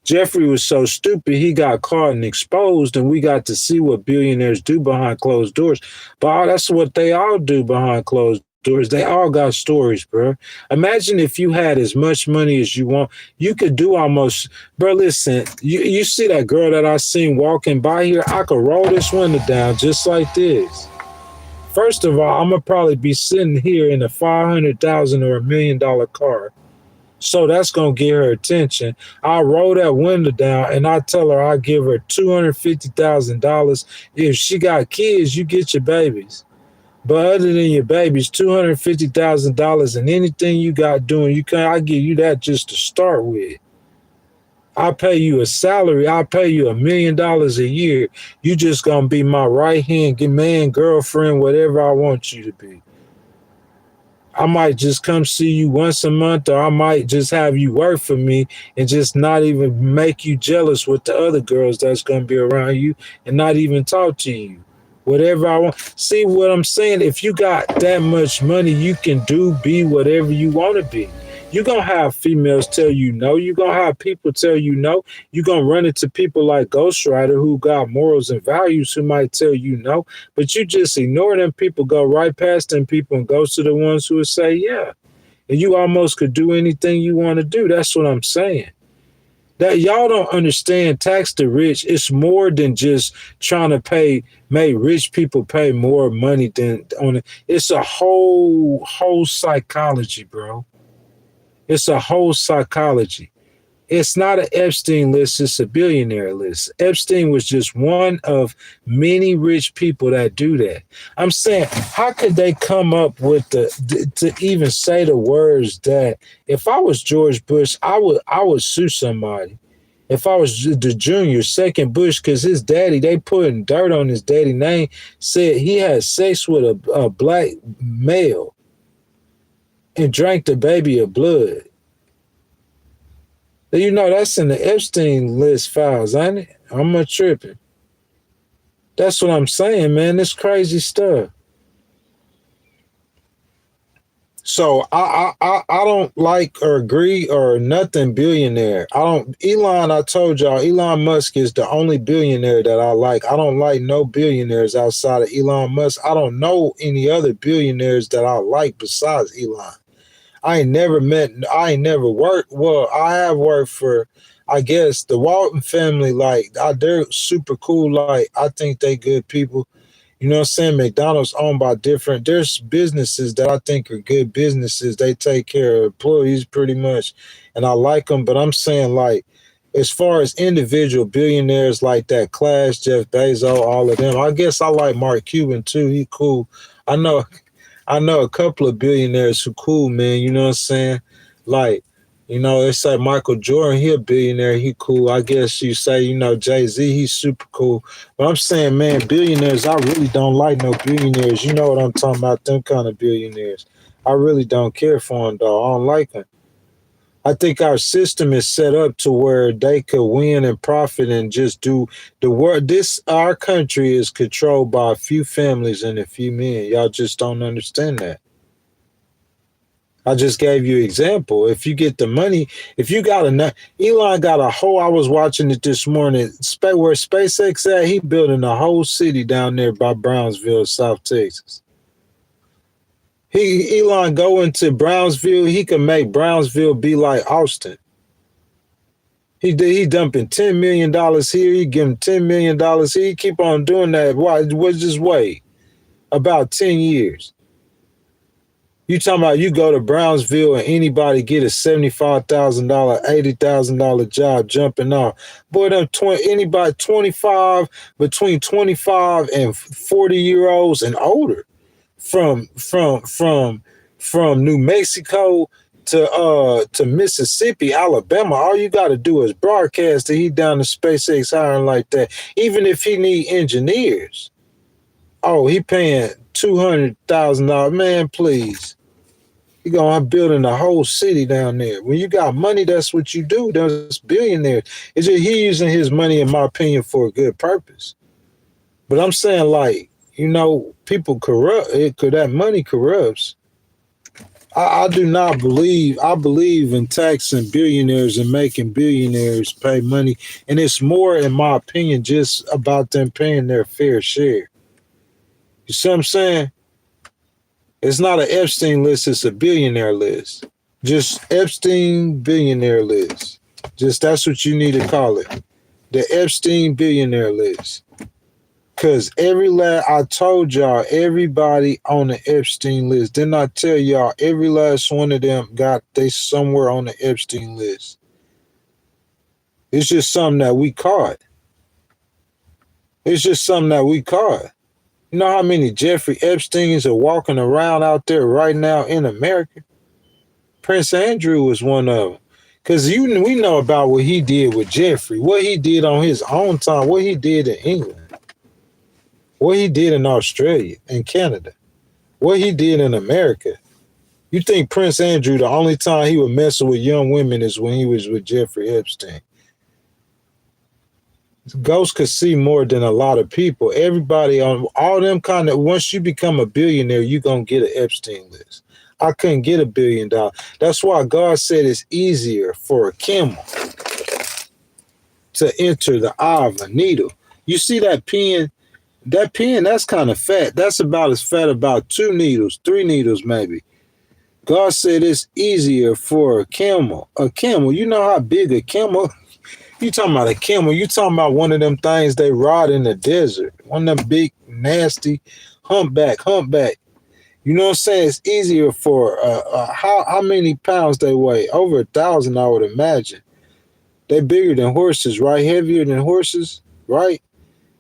Speaker 2: Jeffrey was so stupid, he got caught and exposed, and we got to see what billionaires do behind closed doors. But that's what they all do behind closed doors. They all got stories, bro. Imagine if you had as much money as you want. You could do almost, bro, listen, you see that girl that I seen walking by here? I could roll this window down just like this. First of all, I'm going to probably be sitting here in a $500,000 or $1 million car. So that's going to get her attention. I'll roll that window down and I tell her I'll give her $250,000. If she got kids, you get your babies. But other than your babies, $250,000 and anything you got doing, I give you that just to start with. I'll pay you a salary. I'll pay you $1 million a year. You just going to be my right hand man, girlfriend, whatever I want you to be. I might just come see you once a month, or I might just have you work for me and just not even make you jealous with the other girls that's going to be around you and not even talk to you. Whatever I want. See what I'm saying? If you got that much money, you can be whatever you want to be. You're going to have females tell you no. You're going to have people tell you no. You're going to run into people like Ghostwriter who got morals and values who might tell you no. But you just ignore them people, go right past them people and go to the ones who will say yeah. And you almost could do anything you want to do. That's what I'm saying. That y'all don't understand tax the rich. It's more than just trying to make rich people pay more money than on it. It's a whole psychology, bro. It's a whole psychology. It's not an Epstein list, it's a billionaire list. Epstein was just one of many rich people that do that. I'm saying, how could they come up with to even say the words that if I was George Bush, I would sue somebody. If I was the junior, second Bush, because his daddy, they putting dirt on his daddy name, said he had sex with a black male and drank the baby of blood. You know, that's in the Epstein list files, ain't it? I'm not tripping. That's what I'm saying, man. This crazy stuff. So I don't like or agree or nothing billionaire. Elon, I told y'all, Elon Musk is the only billionaire that I like. I don't like no billionaires outside of Elon Musk. I don't know any other billionaires that I like besides Elon. I ain't never worked. Well, I have worked for, I guess, the Walton family. Like, they're super cool. Like, I think they good people. You know what I'm saying? McDonald's owned by there's businesses that I think are good businesses. They take care of employees pretty much. And I like them. But I'm saying, like, as far as individual billionaires like that Clash, Jeff Bezos, all of them, I guess I like Mark Cuban too. He cool. I know a couple of billionaires who cool, man. You know what I'm saying? Like, you know, they say Michael Jordan, he a billionaire, he cool. I guess you say, you know, Jay-Z, he's super cool. But I'm saying, man, billionaires, I really don't like no billionaires. You know what I'm talking about, them kind of billionaires. I really don't care for them, though. I don't like them. I think our system is set up to where they could win and profit and just do the work. Our country is controlled by a few families and a few men. Y'all just don't understand that. I just gave you an example. If you get the money, if you got enough, Elon got a whole, I was watching it this morning, where SpaceX at, he building a whole city down there by Brownsville, South Texas. Elon go into Brownsville, he can make Brownsville be like Austin. He dumping $10 million here, he give him $10 million here, he keep on doing that. Why? What's his way? About 10 years. You talking about you go to Brownsville and anybody get a $75,000, $80,000 job jumping off. Boy, anybody 25, between 25 and 40-year-olds and older from New Mexico to Mississippi, Alabama. All you got to do is broadcast that he down to SpaceX hiring like that. Even if he need engineers, oh, he paying $200,000. Man, please. You going building a whole city down there. When you got money, that's what you do. That's billionaires. It's just he using his money, in my opinion, for a good purpose. But I'm saying, like, you know, people corrupt. That money corrupts. I do not believe. I believe in taxing billionaires and making billionaires pay money, and it's more, in my opinion, just about them paying their fair share. You see what I'm saying? It's not an Epstein list, it's a billionaire list. Just Epstein billionaire list. Just that's what you need to call it. The Epstein billionaire list. Because I told y'all, everybody on the Epstein list. Didn't I tell y'all, every last one of them they somewhere on the Epstein list. It's just something that we caught. You know how many Jeffrey Epsteins are walking around out there right now in America? Prince Andrew was one of them. Because we know about what he did with Jeffrey, what he did on his own time, what he did in England, what he did in Australia and Canada, what he did in America. You think Prince Andrew, the only time he was messing with young women is when he was with Jeffrey Epstein? Ghosts could see more than a lot of people. Everybody on all them kind of, once you become a billionaire, you're going to get an Epstein list. I couldn't get $1 billion. That's why God said it's easier for a camel to enter the eye of a needle. You see that pen? That pen, that's kind of fat. That's about as fat about 2 needles, 3 needles maybe. God said it's easier for a camel. A camel, you know how big a camel? You talking about a camel, you talking about one of them things they ride in the desert. One of them big, nasty humpback. You know what I'm saying? It's easier for, how many pounds they weigh? Over 1,000, I would imagine. They bigger than horses, right? Heavier than horses, right?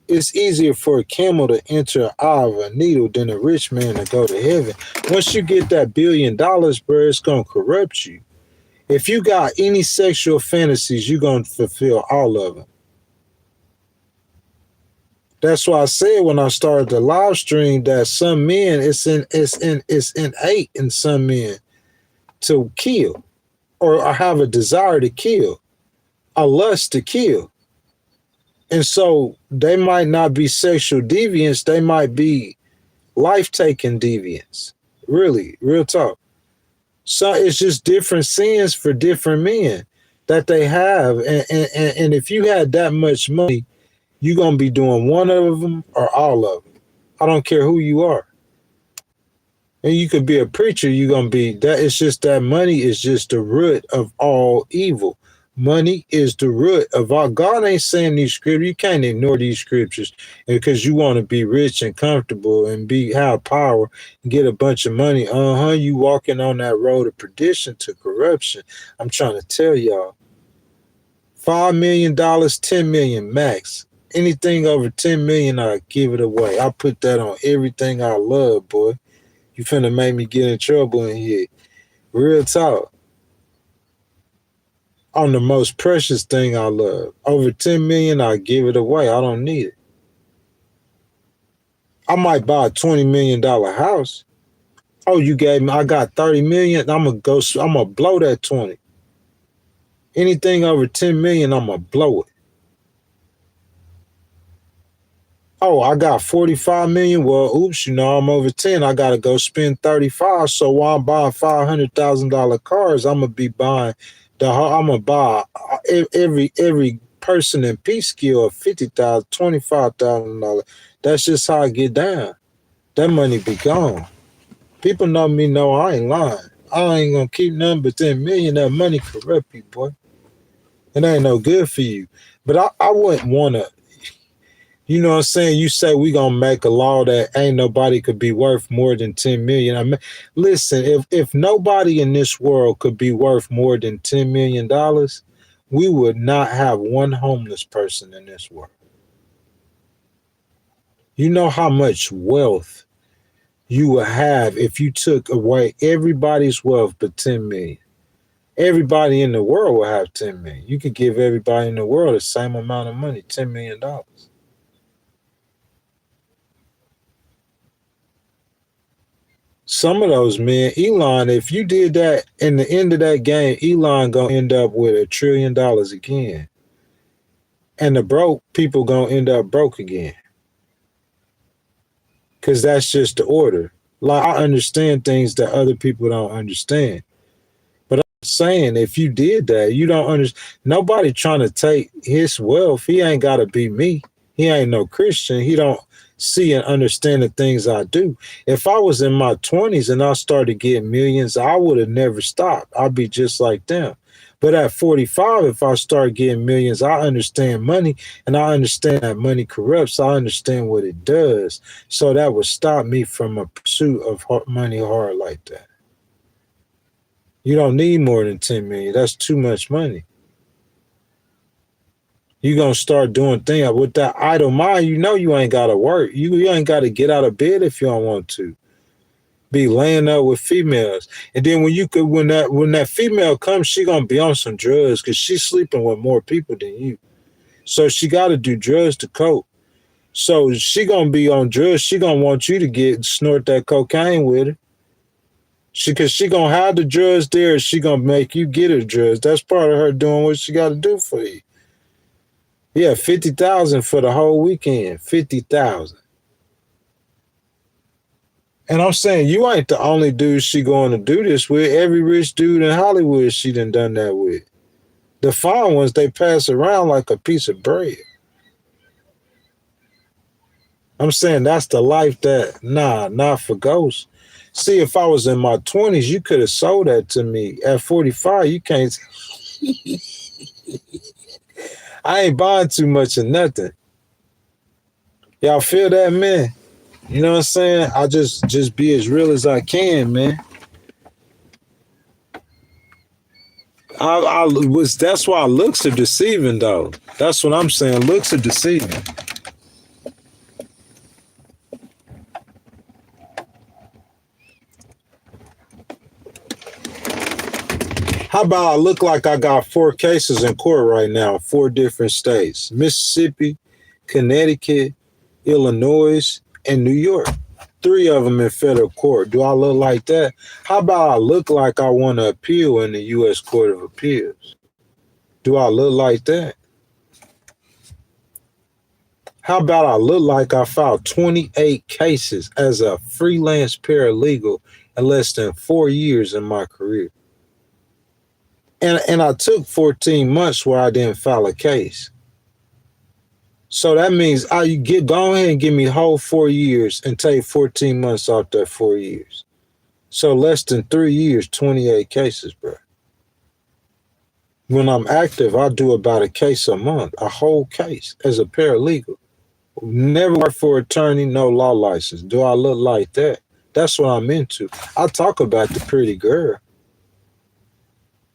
Speaker 2: It's easier for a camel to enter an eye of a needle than a rich man to go to heaven. Once you get that $1 billion, bro, it's going to corrupt you. If you got any sexual fantasies, you're going to fulfill all of them. That's why I said when I started the live stream that some men, it's innate in some men to kill or have a desire to kill, a lust to kill. And so they might not be sexual deviants. They might be life-taking deviants. Really, real talk. So it's just different sins for different men that they have. And if you had that much money, you're going to be doing one of them or all of them. I don't care who you are. And you could be a preacher, you're going to be that. It's just that money is just the root of all evil. Money is the root of all. God ain't saying these scriptures. You can't ignore these scriptures because you want to be rich and comfortable and have power and get a bunch of money. You walking on that road of perdition to corruption. I'm trying to tell y'all. $5 million, 10 million max. Anything over 10 million, I give it away. I put that on everything I love, boy. You finna make me get in trouble in here. Real talk. On the most precious thing I love. Over 10 million, I give it away. I don't need it. I might buy a $20 million house. Oh, you gave me, I got 30 million. I'm gonna blow that 20. Anything over 10 million, I'm gonna blow it. Oh, I got 45 million. Well, oops, I'm over 10. I got to go spend 35. So while I'm buying $500,000 cars, I'm going to buy every person in Peekskill of $50,000, $25,000. That's just how I get down. That money be gone. People know me, know I ain't lying. I ain't going to keep nothing but 10 million. That money corrupt you, boy. It ain't no good for you. But I wouldn't want to. You know what I'm saying? You say we gonna make a law that ain't nobody could be worth more than 10 million. I mean, listen, if nobody in this world could be worth more than $10 million, we would not have one homeless person in this world. You know how much wealth you would have if you took away everybody's wealth but 10 million. Everybody in the world will have 10 million. You could give everybody in the world the same amount of money, $10 million. Some of those men, Elon, if you did that in the end of that game, Elon gonna end up with $1 trillion again. And the broke people gonna end up broke again. Cause that's just the order. Like, I understand things that other people don't understand. But I'm saying, if you did that, you don't understand. Nobody trying to take his wealth. He ain't gotta be me. He ain't no Christian. He don't see and understand the things I do. If I was in my 20s and I started getting millions, I would have never stopped. I'd be just like them. But at 45, if I start getting millions, I understand money, and I understand that money corrupts. I understand what it does. So that would stop me from a pursuit of money hard like that. You don't need more than 10 million. That's too much money. You're going to start doing things with that idle mind. You know you ain't got to work. You ain't got to get out of bed if you don't want to. Be laying up with females. And then when that female comes, she going to be on some drugs because she's sleeping with more people than you. So she got to do drugs to cope. So she going to be on drugs. She going to want you to snort that cocaine with her. Because she going to have the drugs there. She going to make you get her drugs. That's part of her doing what she got to do for you. Yeah, 50,000 for the whole weekend. 50,000. And I'm saying, you ain't the only dude she going to do this with. Every rich dude in Hollywood she done that with. The fine ones, they pass around like a piece of bread. I'm saying that's the life not for ghosts. See, if I was in my 20s, you could have sold that to me. At 45, you can't. I ain't buying too much of nothing. Y'all feel that, man? You know what I'm saying? I just be as real as I can, man. That's why looks are deceiving, though. That's what I'm saying. Looks are deceiving. How about I look like I got 4 cases in court right now, 4 different states: Mississippi, Connecticut, Illinois, and New York. 3 of them in federal court. Do I look like that? How about I look like I want to appeal in the U.S. Court of Appeals? Do I look like that? How about I look like I filed 28 cases as a freelance paralegal in less than 4 years in my career? And I took 14 months where I didn't file a case. So that means go ahead and give me whole 4 years and take 14 months off that 4 years. So less than 3 years, 28 cases, bro. When I'm active, I do about a case a month, a whole case as a paralegal. Never worked for an attorney, no law license. Do I look like that? That's what I'm into. I talk about the pretty girl.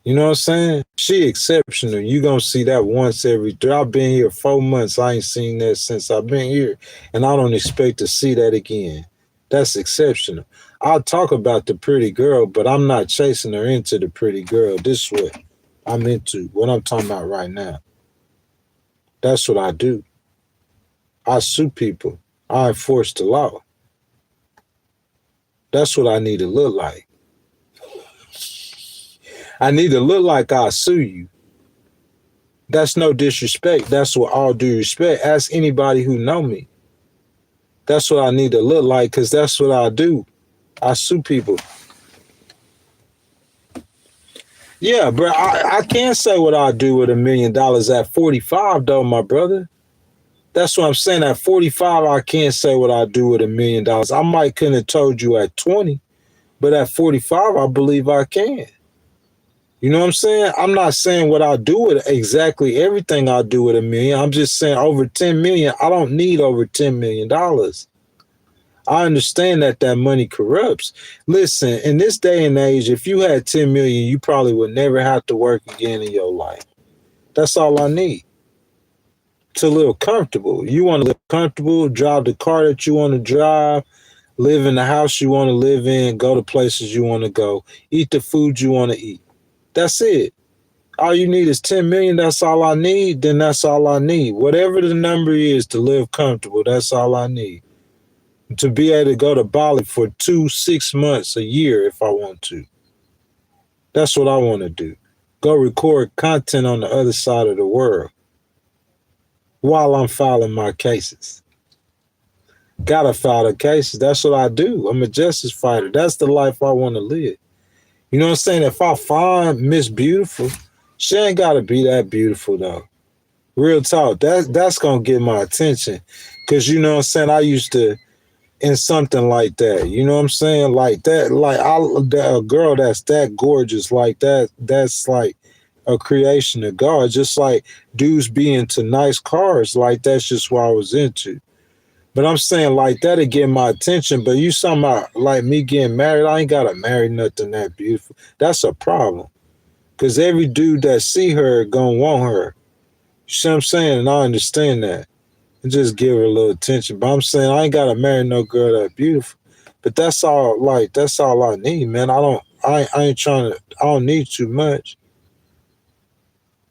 Speaker 2: You know what I'm saying? She exceptional. You gonna see that once every 3. I've been here 4 months. I ain't seen that since I've been here. And I don't expect to see that again. That's exceptional. I'll talk about the pretty girl, but I'm not chasing her into the pretty girl. This is what I'm into, what I'm talking about right now. That's what I do. I sue people. I enforce the law. That's what I need to look like. I need to look like I sue you. That's no disrespect. That's with all due respect. Ask anybody who know me. That's what I need to look like, because that's what I do. I sue people. Yeah, bro, I can't say what I do with $1 million at 45, though, my brother. That's what I'm saying. At 45, I can't say what I do with $1 million. I might couldn't have told you at 20, but at 45, I believe I can. You know what I'm saying? I'm not saying what I do with exactly everything I do with $1 million. I'm just saying over 10 million, I don't need over $10 million. I understand that money corrupts. Listen, in this day and age, if you had 10 million, you probably would never have to work again in your life. That's all I need. To live comfortable. You want to live comfortable, drive the car that you want to drive, live in the house you want to live in, go to places you want to go, eat the food you want to eat. That's it. All you need is 10 million. That's all I need. Then that's all I need. Whatever the number is to live comfortable, that's all I need. To be able to go to Bali for 2, 6 months, a year if I want to. That's what I want to do. Go record content on the other side of the world while I'm filing my cases. Gotta file the cases. That's what I do. I'm a justice fighter. That's the life I want to live. You know what I'm saying? If I find Miss Beautiful, she ain't gotta be that beautiful though. Real talk. That's gonna get my attention. Cause you know what I'm saying? I used to in something like that. You know what I'm saying? Like that, like a girl that's that gorgeous, like that, that's like a creation of God. Just like dudes be into nice cars, like that's just what I was into. But I'm saying like that'll get my attention. But you talking about like me getting married, I ain't gotta marry nothing that beautiful. That's a problem. Cause every dude that see her gonna want her. You see what I'm saying? And I understand that. And just give her a little attention. But I'm saying I ain't gotta marry no girl that beautiful. But that's all I need, man. I ain't trying to, I don't need too much.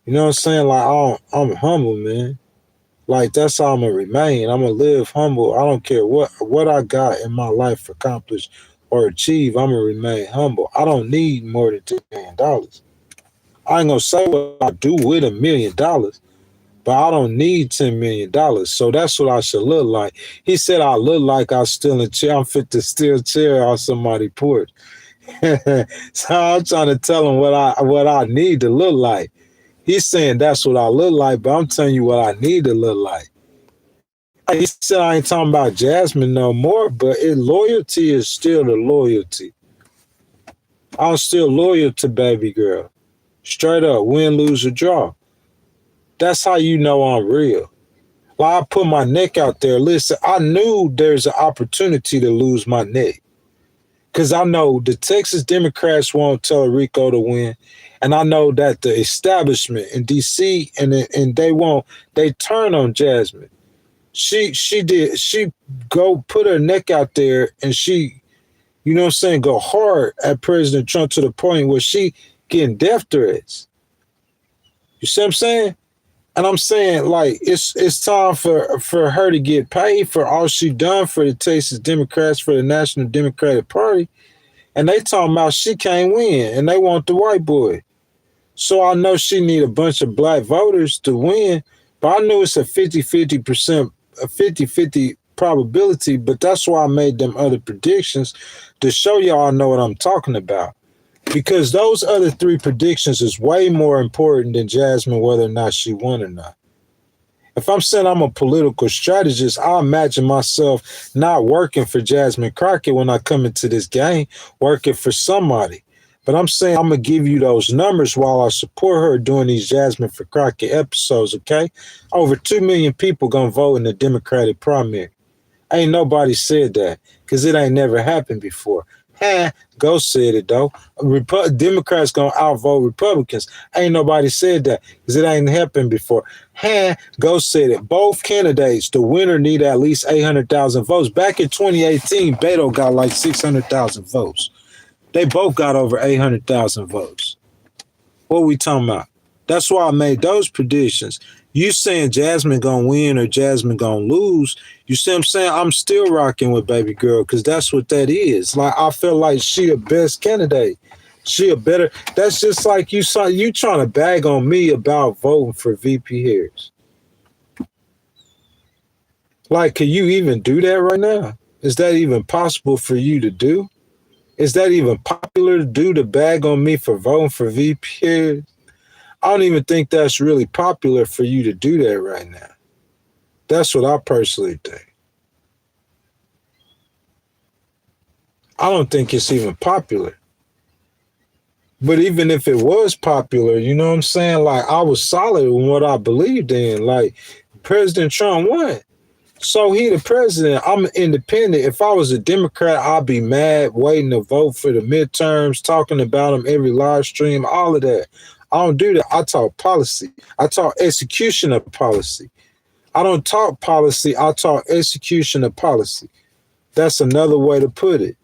Speaker 2: You know what I'm saying? Like I'm humble, man. Like that's how I'm gonna remain. I'm gonna live humble. I don't care what I got in my life accomplished or achieve. I'm gonna remain humble. I don't need more than $10 million. I ain't gonna say what I do with $1 million, but I don't need $10 million. So that's what I should look like. He said I look like I still in chair. I'm fit to steal chair off somebody's porch. So I'm trying to tell him what I need to look like. He's saying that's what I look like, but I'm telling you what I need to look like. He said I ain't talking about Jasmine no more, but loyalty is still the loyalty. I'm still loyal to baby girl. Straight up, win, lose, or draw. That's how you know I'm real. Like I put my neck out there. Listen, I knew there's an opportunity to lose my neck. Because I know the Texas Democrats want Rico to win. And I know that the establishment in D.C. and they turn on Jasmine. She go put her neck out there and she, you know what I'm saying, go hard at President Trump to the point where she getting death threats. You see what I'm saying? And I'm saying, like, it's time for her to get paid for all she done for the Texas Democrats, for the National Democratic Party. And they talking about she can't win, and they want the white boy. So I know she need a bunch of black voters to win, but I knew it's a 50-50 probability, but that's why I made them other predictions to show y'all I know what I'm talking about. Because those other 3 predictions is way more important than Jasmine, whether or not she won or not. If I'm saying I'm a political strategist, I imagine myself not working for Jasmine Crockett when I come into this game, working for somebody. But I'm saying I'm going to give you those numbers while I support her doing these Jasmine for Crockett episodes, okay? Over 2 million people going to vote in the Democratic primary. Ain't nobody said that because it ain't never happened before. Ghost said it, though. Democrats going to outvote Republicans. Ain't nobody said that because it ain't happened before. Ghost said it. Both candidates, the winner need at least 800,000 votes. Back in 2018, Beto got like 600,000 votes. They both got over 800,000 votes. What are we talking about? That's why I made those predictions. You saying Jasmine gonna win or Jasmine gonna lose, you see what I'm saying? I'm still rocking with baby girl because that's what that is. Like I feel like she a best candidate. She a better. That's just like you trying to bag on me about voting for VP Harris. Like, can you even do that right now? Is that even possible for you to do? Is that even popular to do, to bag on me for voting for VP Harris? I don't even think that's really popular for you to do that right now. That's what I personally think. I don't think it's even popular. But even if it was popular, you know what I'm saying? Like, I was solid in what I believed in. Like, President Trump won. So he the president. I'm independent. If I was a Democrat, I'd be mad, waiting to vote for the midterms, talking about them every live stream, all of that. I don't do that. I talk policy. I talk execution of policy. I don't talk policy. I talk execution of policy. That's another way to put it.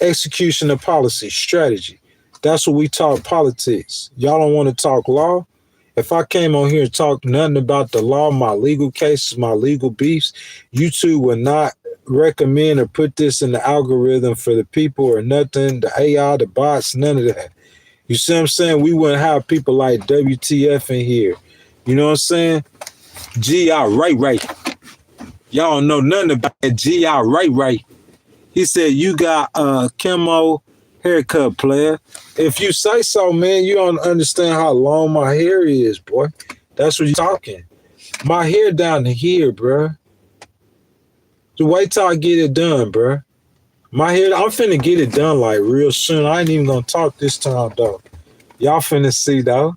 Speaker 2: Execution of policy, strategy. That's what we talk politics. Y'all don't want to talk law? If I came on here and talked nothing about the law, my legal cases, my legal beefs, YouTube would not recommend or put this in the algorithm for the people or nothing, the AI, the bots, none of that. You see what I'm saying? We wouldn't have people like WTF in here. You know what I'm saying? G.I. Right. Y'all don't know nothing about that G.I. Right. He said, you got a chemo haircut, player. If you say so, man, you don't understand how long my hair is, boy. That's what you're talking. My hair down to here, bruh. So wait till I get it done, bruh. My hair, I'm finna get it done like real soon. I ain't even gonna talk this time, though. Y'all finna see, though.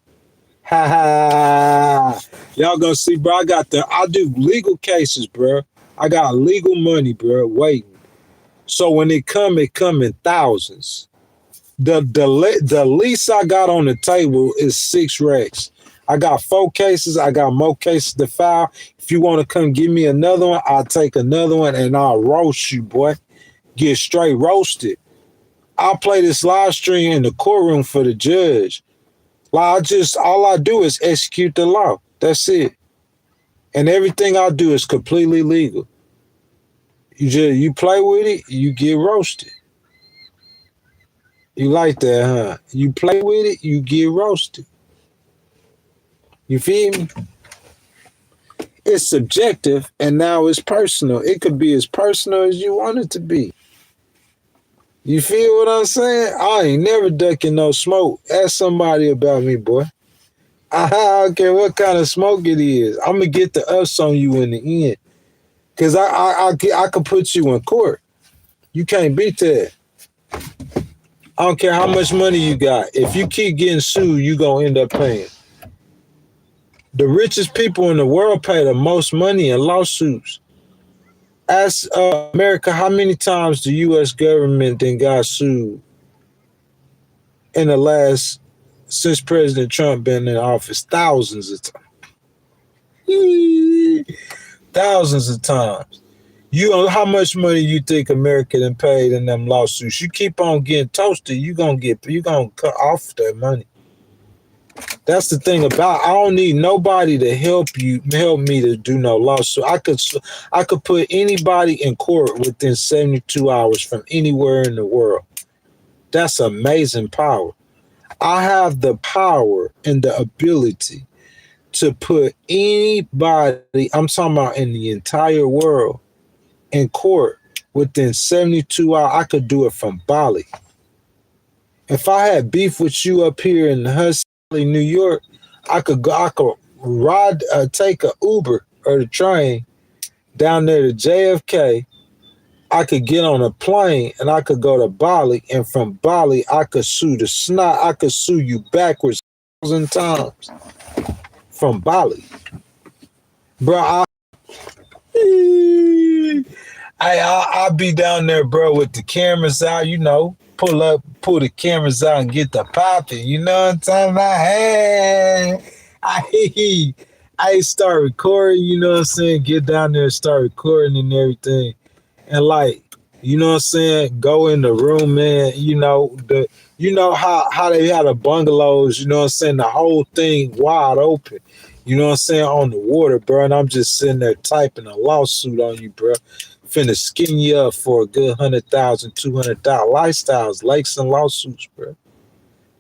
Speaker 2: Ha ha. Y'all gonna see, bro. I do legal cases, bro. I got legal money, bro, waiting. So when it come in thousands. The least I got on the table is 6 racks. I got 4 cases. I got more cases to file. If you want to come give me another one, I'll take another one and I'll roast you, boy. Get straight roasted. I'll play this live stream in the courtroom for the judge. Like all I do is execute the law. That's it. And everything I do is completely legal. You play with it, you get roasted. You like that, huh? You play with it, you get roasted. You feel me? It's subjective and now it's personal. It could be as personal as you want it to be. You feel what I'm saying? I ain't never ducking no smoke. Ask somebody about me, boy. I don't care what kind of smoke it is. I'm gonna get the ups on you in the end. Cause I could put you in court. You can't beat that. I don't care how much money you got. If you keep getting sued, you gonna end up paying. The richest people in the world pay the most money in lawsuits. Ask America how many times the U.S. government then got sued in the last, since President Trump been in office. Thousands of times. Thousands of times. You know how much money you think America done paid in them lawsuits? You keep on getting toasted, you gonna cut off that money. That's the thing about I don't need nobody to help me to do no lawsuit. I could put anybody in court within 72 hours from anywhere in the world. That's amazing power. I have the power and the ability to put anybody, I'm talking about in the entire world, in court within 72 hours. I could do it from Bali. If I had beef with you up here in Hudson, New York, I could ride, take a Uber or the train down there to JFK. I could get on a plane and I could go to Bali, and from Bali I could sue the snot. I could sue you backwards 1,000 times from Bali, bro. I'll be down there, bro, with the cameras out, you know, pull the cameras out and get the popping, you know what I'm talking about? Hey, I start recording, you know what I'm saying? Get down there and start recording and everything. And like, you know what I'm saying? Go in the room, man, you know how they had the bungalows, you know what I'm saying? The whole thing wide open. You know what I'm saying? On the water, bro. And I'm just sitting there typing a lawsuit on you, bro. Finna skin you up for a good $100,000, $200,000 lifestyles, lakes and lawsuits, bro.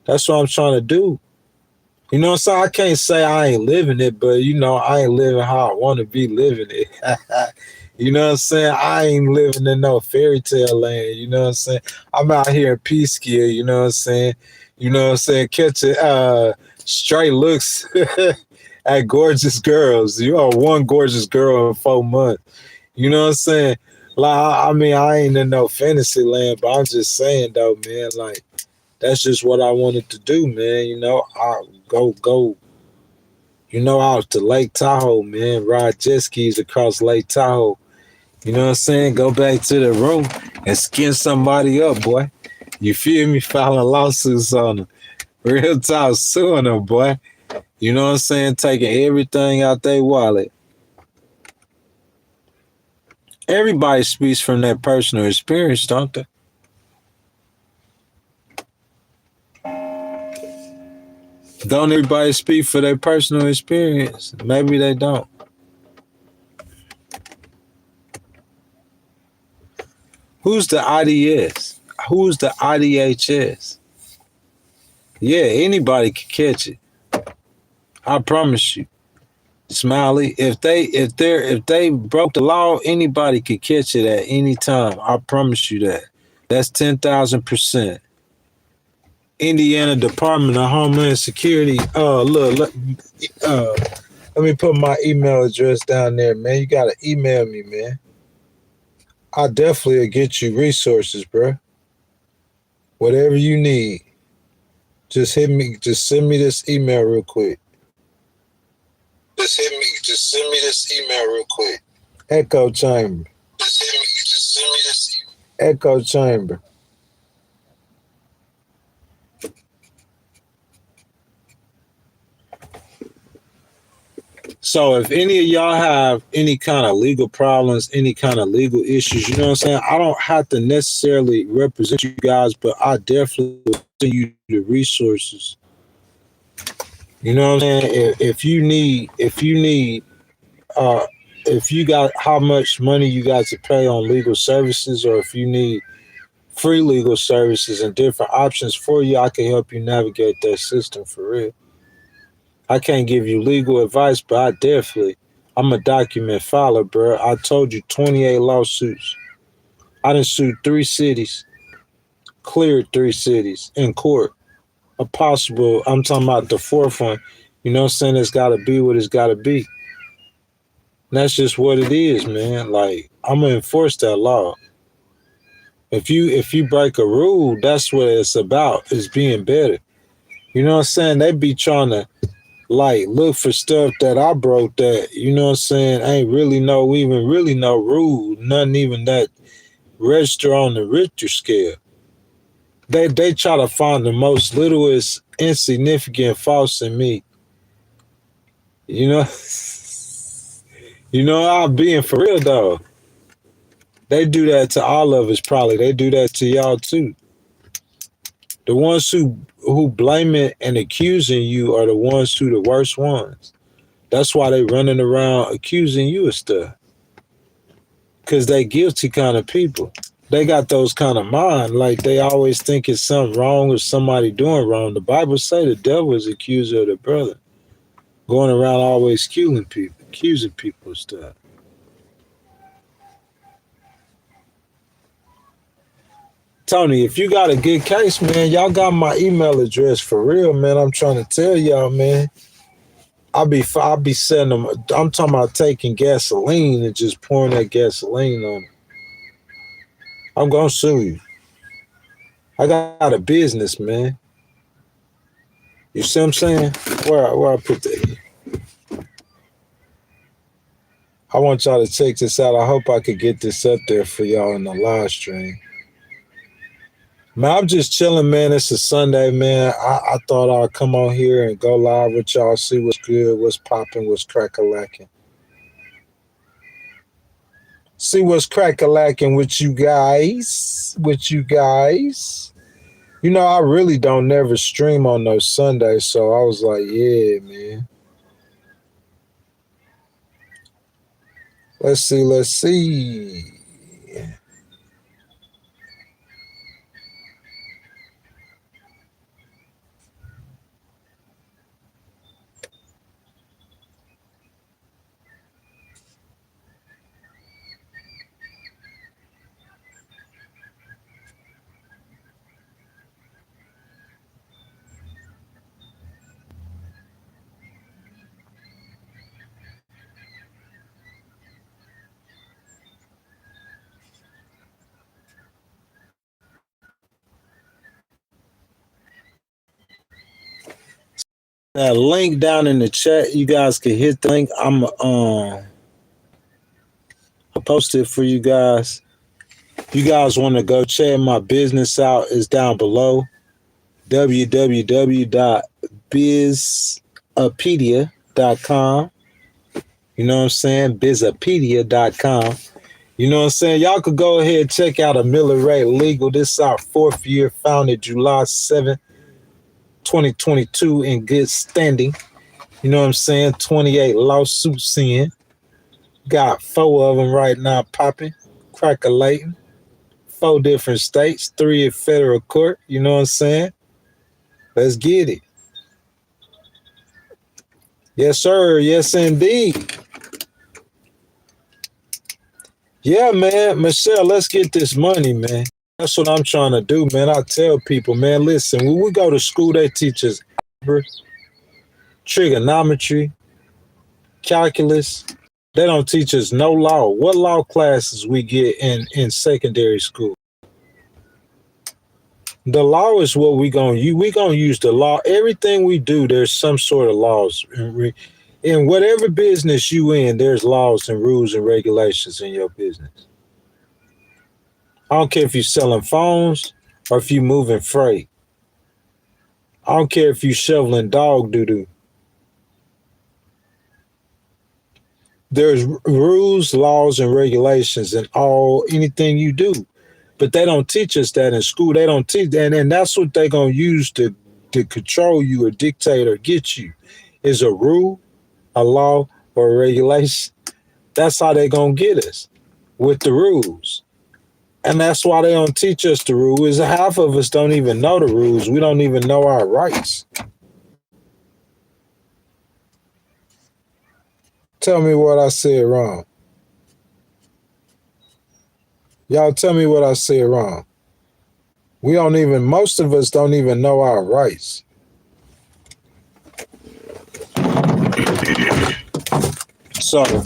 Speaker 2: That's what I'm trying to do. You know what I'm saying? I can't say I ain't living it, but you know, I ain't living how I want to be living it. You know what I'm saying? I ain't living in no fairy tale land. You know what I'm saying? I'm out here in Peekskill. You know what I'm saying? You know what I'm saying? Catching straight looks at gorgeous girls. You are one gorgeous girl in 4 months. You know what I'm saying? Like, I mean, I ain't in no fantasy land, but I'm just saying though, man, like, that's just what I wanted to do, man. You know, I'll go, you know, out to Lake Tahoe, man, ride jet skis across Lake Tahoe. You know what I'm saying? Go back to the room and skin somebody up, boy. You feel me? Filing lawsuits on them. Real talk, suing them, boy. You know what I'm saying? Taking everything out their wallet. Everybody speaks from their personal experience, don't they? Don't everybody speak for their personal experience? Maybe they don't. Who's the IDS? Who's the IDHS? Yeah, anybody can catch it. I promise you. Smiley, if they broke the law, anybody could catch it at any time. I promise you that. That's 10,000%. Indiana Department of Homeland Security. Let me put my email address down there, man. You gotta email me, man. I definitely will get you resources, bro. Whatever you need. Just send me this email real quick. Just send me this email real quick. Echo chamber. Just send me this email. Echo chamber. So if any of y'all have any kind of legal problems, any kind of legal issues, you know what I'm saying? I don't have to necessarily represent you guys, but I definitely will send you the resources. You know what I'm saying? If you got how much money you got to pay on legal services, or if you need free legal services and different options for you, I can help you navigate that system for real. I can't give you legal advice, but I'm a document filer, bro. I told you 28 lawsuits. I done sued 3 cities, cleared 3 cities in court. I'm talking about the 4th one. You know what I'm saying? It's got to be what it's got to be. And that's just what it is, man. Like, I'm going to enforce that law. If you break a rule, that's what it's about, is being better. You know what I'm saying? They be trying to, like, look for stuff that I broke that, you know what I'm saying, ain't really no rule, nothing even that register on the Richter scale. They try to find the most littlest insignificant faults in me. You know? I'm being for real though. They do that to all of us probably. They do that to y'all too. The ones who blaming and accusing you are the ones who the worst ones. That's why they running around accusing you of stuff. Because they guilty kind of people. They got those kind of mind. Like they always think it's something wrong or somebody doing wrong. The Bible say the devil is accuser of the brother. Going around always accusing people of stuff. Tony, if you got a good case, man, y'all got my email address for real, man. I'm trying to tell y'all, man. I'll be sending them. I'm talking about taking gasoline and just pouring that gasoline on it. I'm gonna sue you. I got a business, man. You see what I'm saying? Where I put that? I want y'all to check this out. I hope I could get this up there for y'all in the live stream. Man, I'm just chilling, man. It's a Sunday, man. I thought I'd come on here and go live with y'all, see what's good, what's popping, what's crack-a-lacking. See what's crack-a-lacking with you guys. You know, I really don't never stream on those Sundays, so I was like, yeah, man. Let's see. That link down in the chat, you guys can hit the link. I'll post it for you guys. If you guys want to go check my business out, it's down below. www.bizapedia.com. You know what I'm saying? Bizapedia.com. You know what I'm saying? Y'all could go ahead and check out A Miller Ray Legal. This is our 4th year, founded July 7th, 2022 in good standing. You know what I'm saying? 28 lawsuits in. Got 4 of them right now popping, crackalating. 4 different states, 3 in federal court. You know what I'm saying? Let's get it. Yes, sir. Yes, indeed. Yeah, man. Michelle, let's get this money, man. That's what I'm trying to do, man. I tell people, man, listen, when we go to school, they teach us trigonometry, calculus. They don't teach us no law. What law classes we get in secondary school? The law is what we gonna use. We gonna use the law. Everything we do, there's some sort of laws. In whatever business you in, there's laws and rules and regulations in your business. I don't care if you're selling phones or if you're moving freight. I don't care if you're shoveling dog doo-doo. There's rules, laws, and regulations in anything you do. But they don't teach us that in school. They don't teach that. And that's what they're going to use to control you or dictate or get you is a rule, a law, or a regulation. That's how they're going to get us with the rules. And that's why they don't teach us the rules. Half of us don't even know the rules. We don't even know our rights. Tell me what I said wrong. Y'all tell me what I said wrong. Most of us don't even know our rights. So,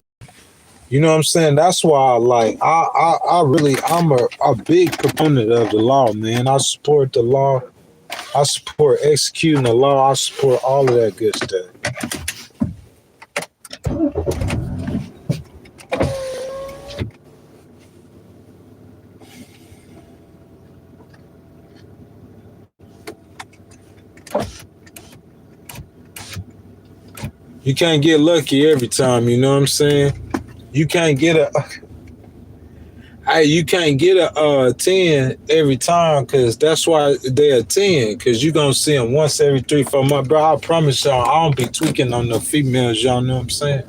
Speaker 2: you know what I'm saying? That's why I'm a big proponent of the law, man. I support the law. I support executing the law. I support all of that good stuff. You can't get lucky every time, you know what I'm saying? You can't get a 10 every time, because that's why they're 10, because you're going to see them once every 3-4 months. Bro, I promise y'all, I don't be tweaking on the females, y'all know what I'm saying?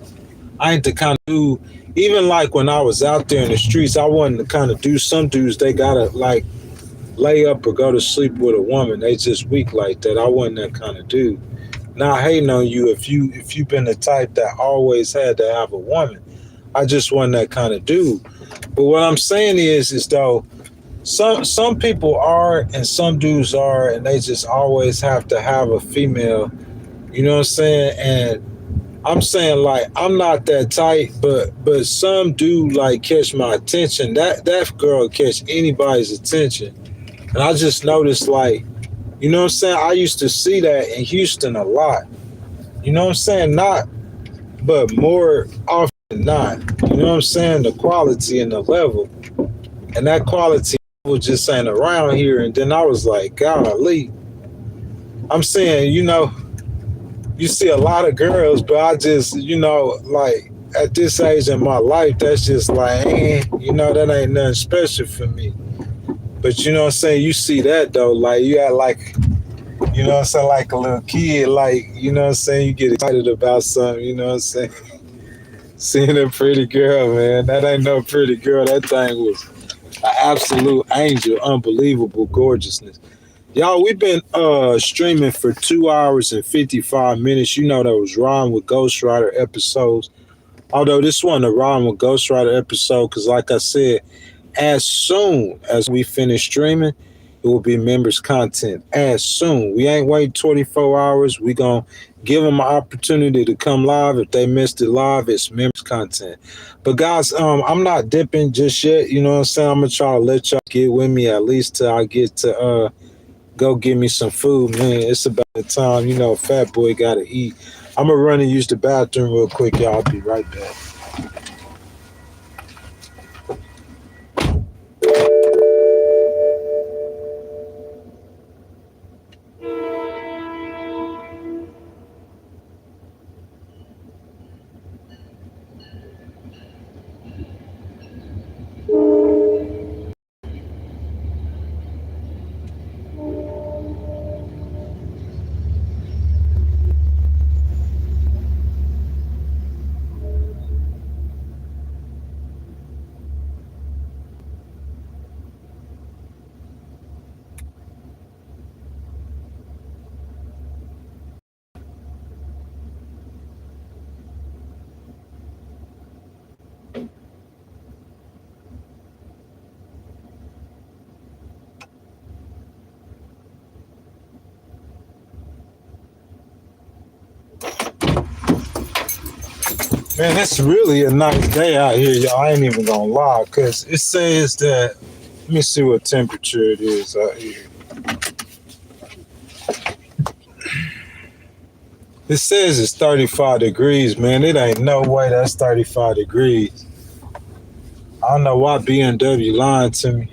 Speaker 2: I ain't the kind of dude, even like when I was out there in the streets, I wasn't the kind of dude, some dudes, they got to like lay up or go to sleep with a woman. They just weak like that. I wasn't that kind of dude. Not hating on you if you've been the type that always had to have a woman. I just wasn't that kind of dude. But what I'm saying is though, some people are and some dudes are, and they just always have to have a female. You know what I'm saying? And I'm saying, like, I'm not that tight, but some do like catch my attention. That girl catch anybody's attention. And I just noticed, like, you know what I'm saying? I used to see that in Houston a lot. You know what I'm saying? Not, but more often than not. You know what I'm saying? The quality and the level. And that quality was just ain't around here. And then I was like, golly. I'm saying, you know, you see a lot of girls, but I just, you know, like, at this age in my life, that's just like, you know, that ain't nothing special for me. But you know what I'm saying? You see that though, like you got like, you know what I'm saying, like a little kid, like, you know what I'm saying? You get excited about something, you know what I'm saying? Seeing a pretty girl, man. That ain't no pretty girl. That thing was an absolute angel, unbelievable gorgeousness. Y'all, we've been streaming for 2 hours and 55 minutes. You know that was Ron with Ghost Rider episodes. Although this wasn't a Ron with Ghost Rider episode, because like I said, as soon as we finish streaming, it will be members content. As soon. We ain't waiting 24 hours. We going to give them an opportunity to come live. If they missed it live, it's members content. But guys, I'm not dipping just yet. You know what I'm saying? I'm going to try to let y'all get with me at least till I get to go get me some food, man. It's about the time, you know, fat boy got to eat. I'm going to run and use the bathroom real quick, y'all. I'll be right back. Man, it's really a nice day out here, y'all. I ain't even gonna lie, because it says that, let me see what temperature it is out here. It says it's 35 degrees, man. It ain't no way that's 35 degrees. I don't know why BMW lying to me.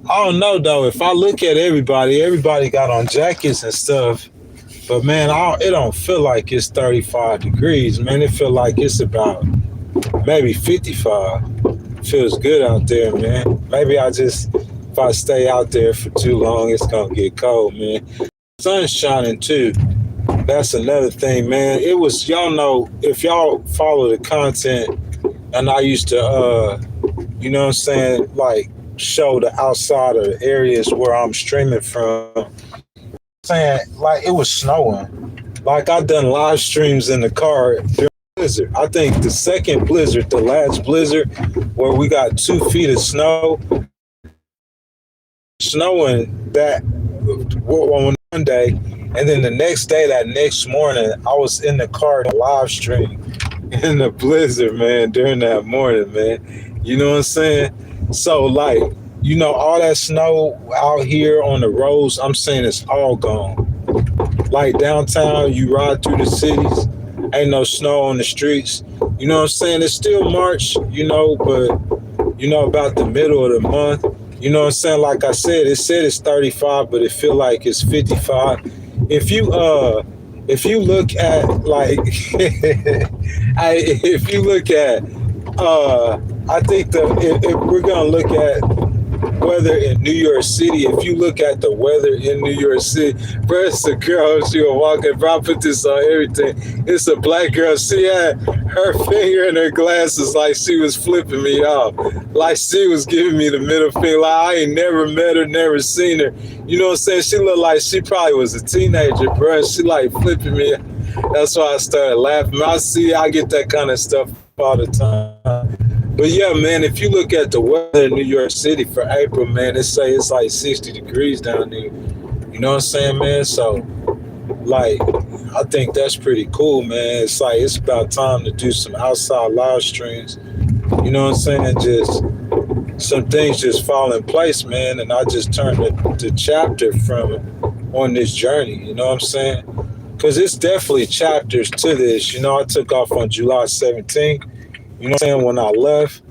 Speaker 2: I don't know, though. If I look at everybody got on jackets and stuff. But, man, it don't feel like it's 35 degrees, man. It feel like it's about maybe 55. Feels good out there, man. Maybe if I stay out there for too long, it's going to get cold, man. Sun's shining, too. That's another thing, man. It was, y'all know, if y'all follow the content, and I used to, you know what I'm saying, like, show the outside of the areas where I'm streaming from, saying, like, it was snowing. Like, I done live streams in the car during blizzard. I think the second blizzard, the last blizzard, where we got 2 feet of snow, snowing that one day, and then the next day, that next morning, I was in the car to live stream in the blizzard, man, during that morning, man. You know what I'm saying? So, like, you know, all that snow out here on the roads, I'm saying it's all gone. Like downtown, you ride through the cities, ain't no snow on the streets. You know what I'm saying? It's still March, you know, but, you know, about the middle of the month, you know what I'm saying? Like I said, it said it's 35, but it feel like it's 55. If you look at, like, if you look at, I think if we're going to look at weather in New York City, if you look at the weather in New York City, bro, it's a girl, she was walking, bro, I put this on everything. It's a black girl. She had her finger in her glasses like she was flipping me off. Like she was giving me the middle finger. Like I ain't never met her, never seen her. You know what I'm saying? She looked like she probably was a teenager, bro. And she like flipping me. That's why I started laughing. I get that kind of stuff all the time. But yeah, man, if you look at the weather in New York City for April, man, it's like 60 degrees down there. You know what I'm saying, man? So, like, I think that's pretty cool, man. It's like, it's about time to do some outside live streams. You know what I'm saying? Just some things just fall in place, man. And I just turned the chapter from on this journey. You know what I'm saying? Because it's definitely chapters to this. You know, I took off on July 17th. You know what I'm saying? When I left,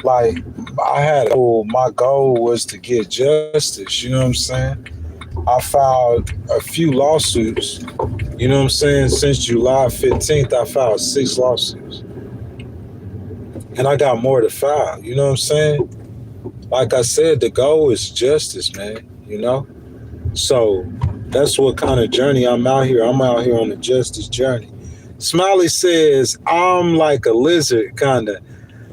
Speaker 2: like, I had my goal was to get justice. You know what I'm saying? I filed a few lawsuits. You know what I'm saying? Since July 15th, I filed 6 lawsuits. And I got more to file. You know what I'm saying? Like I said, the goal is justice, man. You know? So that's what kind of journey I'm out here. I'm out here on the justice journey. Smiley says, I'm like a lizard, kind of.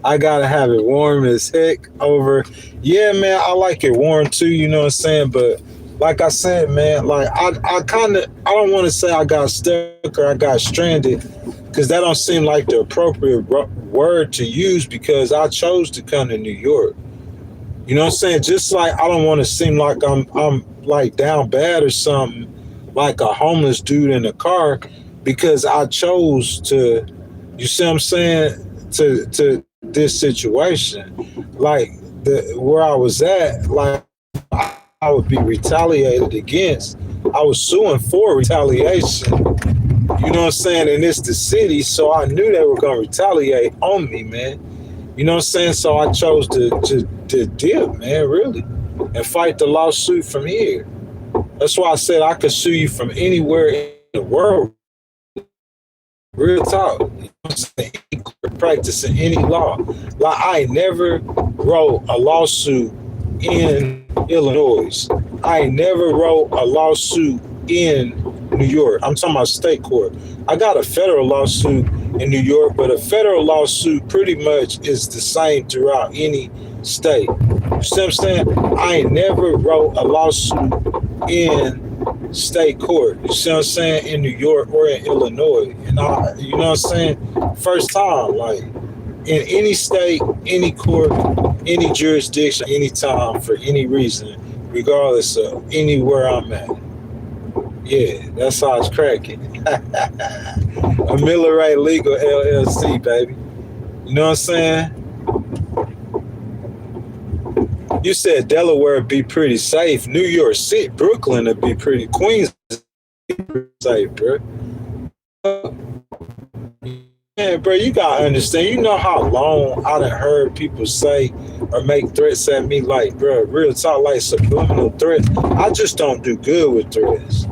Speaker 2: I got to have it warm as heck over. Yeah, man, I like it warm too, you know what I'm saying? But like I said, man, like I don't want to say I got stuck or I got stranded because that don't seem like the appropriate word to use because I chose to come to New York. You know what I'm saying? Just like I don't want to seem like I'm like down bad or something, like a homeless dude in a car. Because I chose to, you see what I'm saying, to this situation. Like where I was at, like I would be retaliated against. I was suing for retaliation. You know what I'm saying? And it's the city, so I knew they were gonna retaliate on me, man. You know what I'm saying? So I chose to dip, man, really, and fight the lawsuit from here. That's why I said I could sue you from anywhere in the world. Real talk, you know what I'm saying? Practicing any law. Like I never wrote a lawsuit in Illinois. I never wrote a lawsuit in New York. I'm talking about state court. I got a federal lawsuit in New York, but a federal lawsuit pretty much is the same throughout any state. You see what I'm saying? I never wrote a lawsuit in state court, you see what I'm saying, in New York or in Illinois. And you know what I'm saying? First time, like in any state, any court, any jurisdiction, any time, for any reason, regardless of anywhere I'm at. Yeah, that's how it's cracking. Ameliorate Legal LLC, baby. You know what I'm saying? You said Delaware would be pretty safe. New York City, Brooklyn would be pretty. Queens would be pretty safe, bro. Man, bro, you gotta understand. You know how long I done heard people say or make threats at me, like, bro, real talk, like subliminal threats. I just don't do good with threats.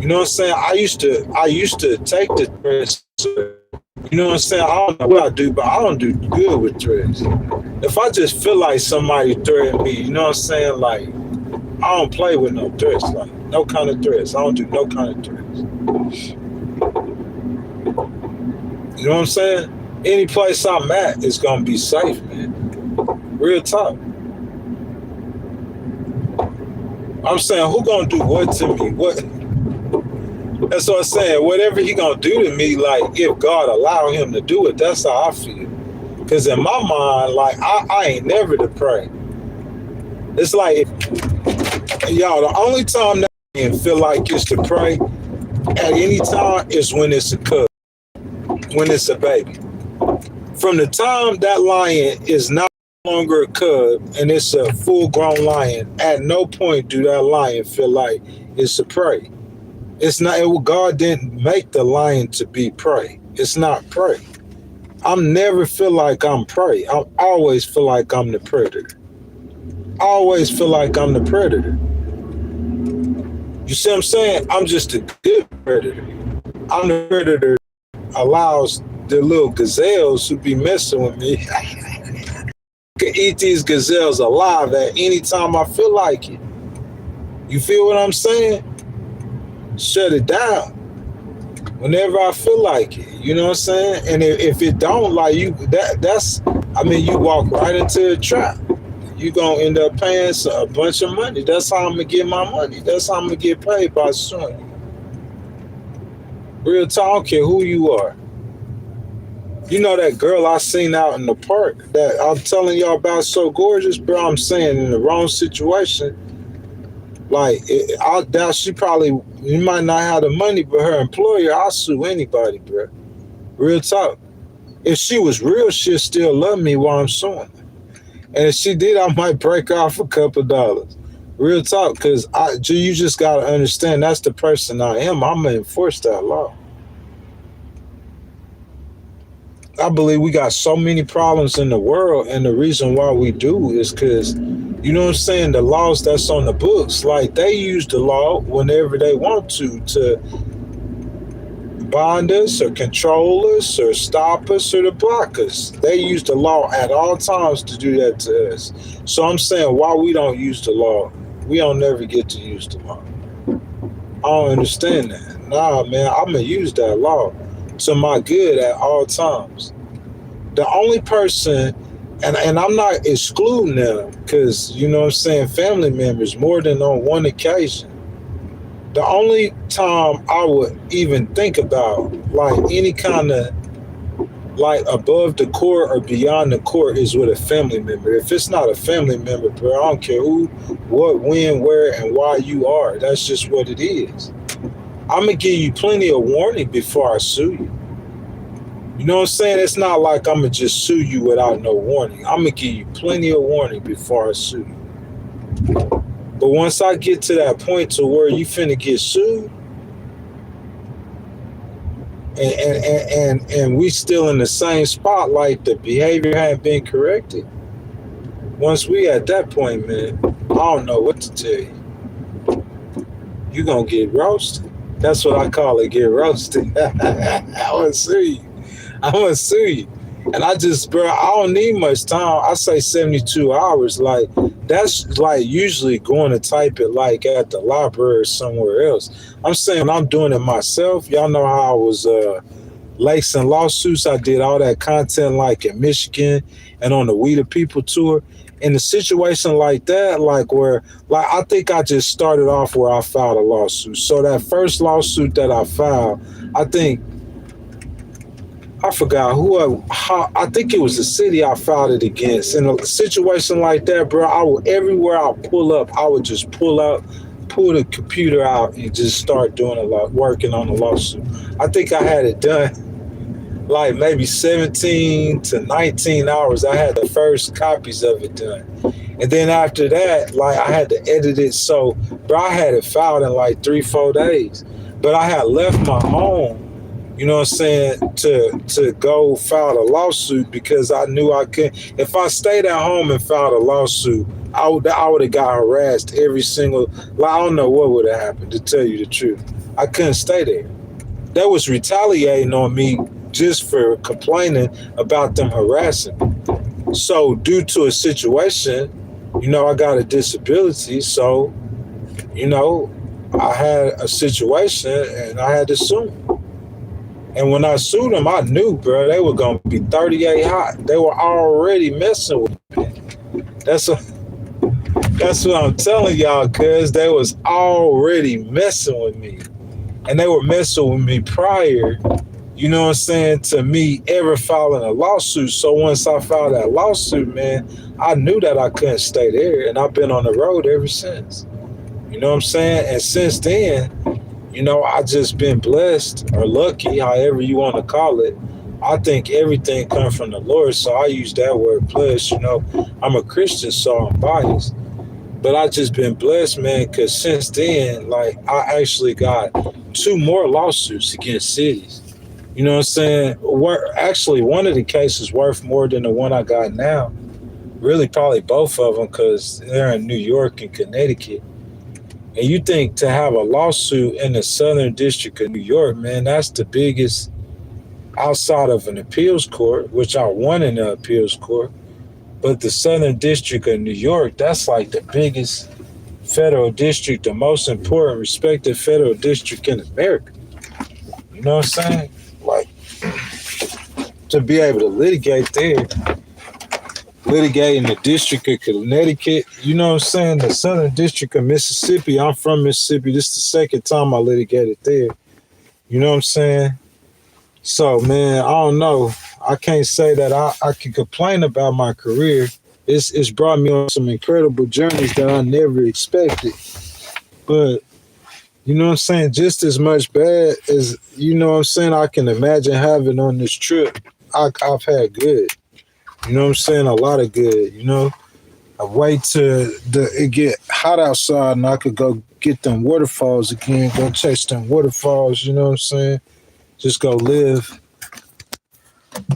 Speaker 2: You know what I'm saying? I used to take the threats. You know what I'm saying? I don't know what I do, but I don't do good with threats. If I just feel like somebody threatened me, you know what I'm saying? Like, I don't play with no threats, like no kind of threats. I don't do no kind of threats. You know what I'm saying? Any place I'm at is gonna be safe, man. Real talk. I'm saying, who gonna do what to me? What? That's what I'm saying. Whatever he gonna do to me, like, if God allow him to do it, that's how I feel. Cause in my mind, like, I ain't never to pray. It's like, y'all, the only time that I feel like it's to pray at any time is when it's a cub, when it's a baby. From the time that lion is no longer a cub and it's a full-grown lion, at no point do that lion feel like it's a prey. It's not. God didn't make the lion to be prey. It's not prey. I'm never feel like I'm prey. I always feel like I'm the predator. I always feel like I'm the predator. You see what I'm saying? I'm just a good predator. I'm the predator that allows the little gazelles who be messing with me can eat these gazelles alive at any time I feel like it. You feel what I'm saying? Shut it down whenever I feel like it. You know what I'm saying? And if it don't, like, you, that's, I mean, you walk right into a trap. You gonna end up paying a bunch of money. That's how I'm gonna get my money. That's how I'm gonna get paid, by suing you. Real talk, I don't care who you are. You know that girl I seen out in the park that I'm telling y'all about, so gorgeous, bro? I'm saying, in the wrong situation. Like, I doubt she probably, you might not have the money, but her employer, I'll sue anybody, bro. Real talk. If she was real, she'll still love me while I'm suing her. And if she did, I might break off a couple dollars. Real talk, because you just got to understand, that's the person I am. I'm going to enforce that law. I believe we got so many problems in the world, and the reason why we do is because, you know what I'm saying, the laws that's on the books, like, they use the law whenever they want to bind us or control us or stop us or to block us. They use the law at all times to do that to us. So I'm saying, why we don't use the law? We don't never get to use the law. I don't understand that. Nah, man, I'm going to use that law to my good at all times. The only person, and I'm not excluding them, because, you know what I'm saying, family members, more than on one occasion. The only time I would even think about, like, any kind of, like, above the court or beyond the court is with a family member. If it's not a family member, bro, I don't care who, what, when, where, and why you are. That's just what it is. I'm going to give you plenty of warning before I sue you. You know what I'm saying? It's not like I'm going to just sue you without no warning. I'm going to give you plenty of warning before I sue you. But once I get to that point to where you finna get sued, and we still in the same spot, like the behavior hadn't been corrected. Once we at that point, man, I don't know what to tell you. You gonna get roasted. That's what I call it, get roasted. I wanna sue you. And I just, bro, I don't need much time. I say 72 hours. Like, that's like usually going to type it like at the library or somewhere else. I'm saying, when I'm doing it myself, y'all know how I was lacing lawsuits. I did all that content like in Michigan and on the We the People tour. In a situation like that, like where, like, I think I just started off where I filed a lawsuit. So that first lawsuit that I filed, I forgot I think it was the city I filed it against. In a situation like that, bro, everywhere I pull up, I would just pull pull the computer out and just start working on a lawsuit. I think I had it done like maybe 17 to 19 hours. I had the first copies of it done. And then after that, like I had to edit it. So, bro, I had it filed in like 3-4 days. But I had left my home, you know what I'm saying, to go file a lawsuit because I knew I couldn't. If I stayed at home and filed a lawsuit, I would have got harassed every single, like, I don't know what would have happened, to tell you the truth. I couldn't stay there. They was retaliating on me just for complaining about them harassing me. So due to a situation, you know, I got a disability. So, you know, I had a situation and I had to sue them. And when I sued them, I knew, bro, they were going to be 38 hot. They were already messing with me. That's what I'm telling y'all, cuz they was already messing with me. And they were messing with me prior, you know what I'm saying, to me ever filing a lawsuit. So once I filed that lawsuit, man, I knew that I couldn't stay there. And I've been on the road ever since. You know what I'm saying? And since then, you know, I just been blessed or lucky, however you want to call it. I think everything comes from the Lord. So I use that word blessed. You know, I'm a Christian, so I'm biased. But I just been blessed, man, because since then, like, I actually got 2 more lawsuits against cities. You know what I'm saying? Actually, one of the cases worth more than the one I got now. Really, probably both of them, because they're in New York and Connecticut. And you think to have a lawsuit in the Southern District of New York, man, that's the biggest outside of an appeals court, which I won in the appeals court. But the Southern District of New York, that's like the biggest federal district, the most important, respected federal district in America. You know what I'm saying? Like, to be able to litigate there, litigate in the District of Connecticut, you know what I'm saying? The Southern District of Mississippi, I'm from Mississippi. This is the second time I litigated there. You know what I'm saying? So, man, I don't know. I can't say that I can complain about my career. It's brought me on some incredible journeys that I never expected. But, you know what I'm saying, just as much bad as, you know what I'm saying, I can imagine having on this trip, I've had good. You know what I'm saying? A lot of good, you know? I wait till it get hot outside and I could go get them waterfalls again, go chase them waterfalls, you know what I'm saying? Just go live,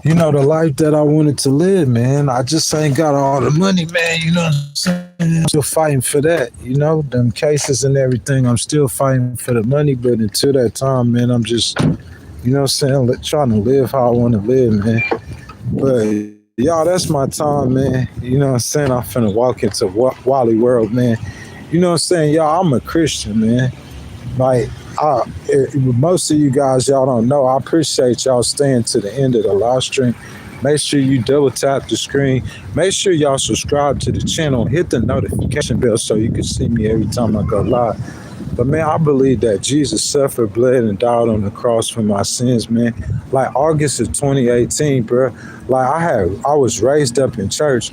Speaker 2: you know, the life that I wanted to live, man. I just ain't got all the money, man, you know what I'm saying? I'm still fighting for that, you know? Them cases and everything, I'm still fighting for the money, but until that time, man, I'm just, you know what I'm saying, trying to live how I want to live, man. But y'all, that's my time, man. You know what I'm saying? I'm finna walk into Wally World, man. You know what I'm saying? Y'all, I'm a Christian, man. Like, most of you guys, y'all don't know. I appreciate y'all staying to the end of the live stream. Make sure you double tap the screen. Make sure y'all subscribe to the channel and hit the notification bell so you can see me every time I go live. But, man, I believe that Jesus suffered, bled, and died on the cross for my sins, man. Like, August of 2018, bro. Like, I was raised up in church,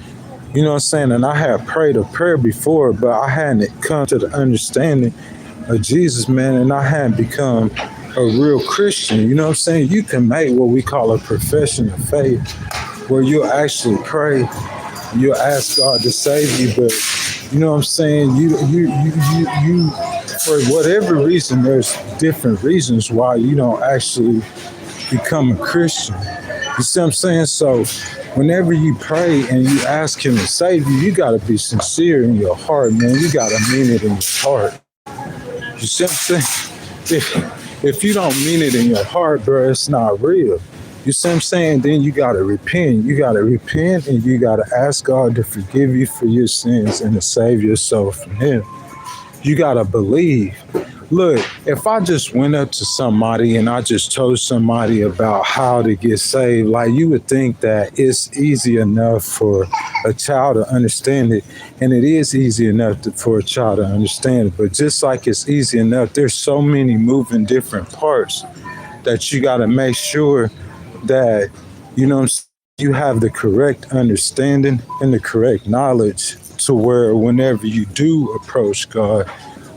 Speaker 2: you know what I'm saying? And I had prayed a prayer before, but I hadn't come to the understanding of Jesus, man. And I hadn't become a real Christian, you know what I'm saying? You can make what we call a profession of faith, where you'll actually pray, you'll ask God to save you, but you know what I'm saying? You for whatever reason, there's different reasons why you don't actually become a Christian. You see what I'm saying? So whenever you pray and you ask him to save you, you got to be sincere in your heart, man. You got to mean it in your heart. You see what I'm saying? If you don't mean it in your heart, bro, it's not real. You see what I'm saying? Then you got to repent. You got to repent and you got to ask God to forgive you for your sins and to save your soul from him. You got to believe. Look, if I just went up to somebody and I just told somebody about how to get saved, like, you would think that it's easy enough for a child to understand it. And it is easy enough for a child to understand it. But just like it's easy enough, there's so many moving different parts that you got to make sure that, you know, you have the correct understanding and the correct knowledge to where whenever you do approach God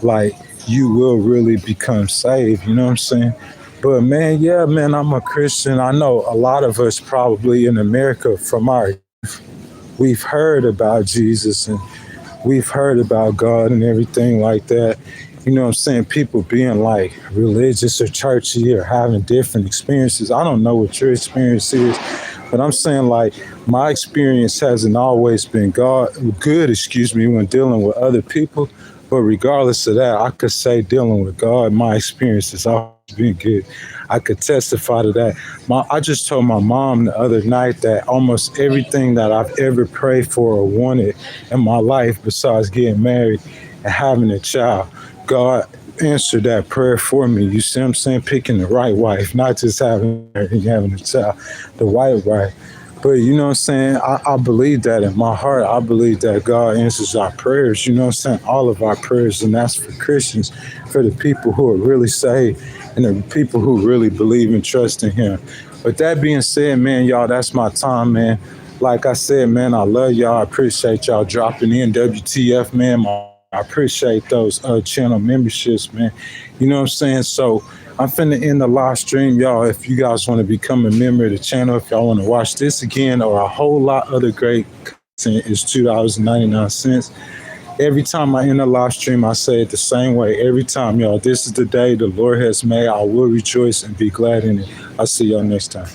Speaker 2: like you will really become saved. You know what I'm saying? But man, yeah, man, I'm a Christian. I know a lot of us probably in America we've heard about Jesus and we've heard about God and everything like that. You know what I'm saying? People being like religious or churchy or having different experiences. I don't know what your experience is, but I'm saying like my experience hasn't always been good, when dealing with other people. But regardless of that, I could say dealing with God, my experience has always been good. I could testify to that. I just told my mom the other night that almost everything that I've ever prayed for or wanted in my life, besides getting married and having a child, God answered that prayer for me. You see what I'm saying? Picking the right wife, not just having a child, the right wife. But you know what I'm saying? I believe that in my heart. I believe that God answers our prayers, you know what I'm saying? All of our prayers. And that's for Christians, for the people who are really saved and the people who really believe and trust in Him. But that being said, man, y'all, that's my time, man. Like I said, man, I love y'all. I appreciate y'all dropping in. WTF, man. I appreciate those channel memberships, man. You know what I'm saying? So I'm finna end the live stream, y'all. If you guys want to become a member of the channel, if y'all want to watch this again or a whole lot other great content, it's $2.99. Every time I end a live stream, I say it the same way. Every time, y'all. This is the day the Lord has made. I will rejoice and be glad in it. I'll see y'all next time.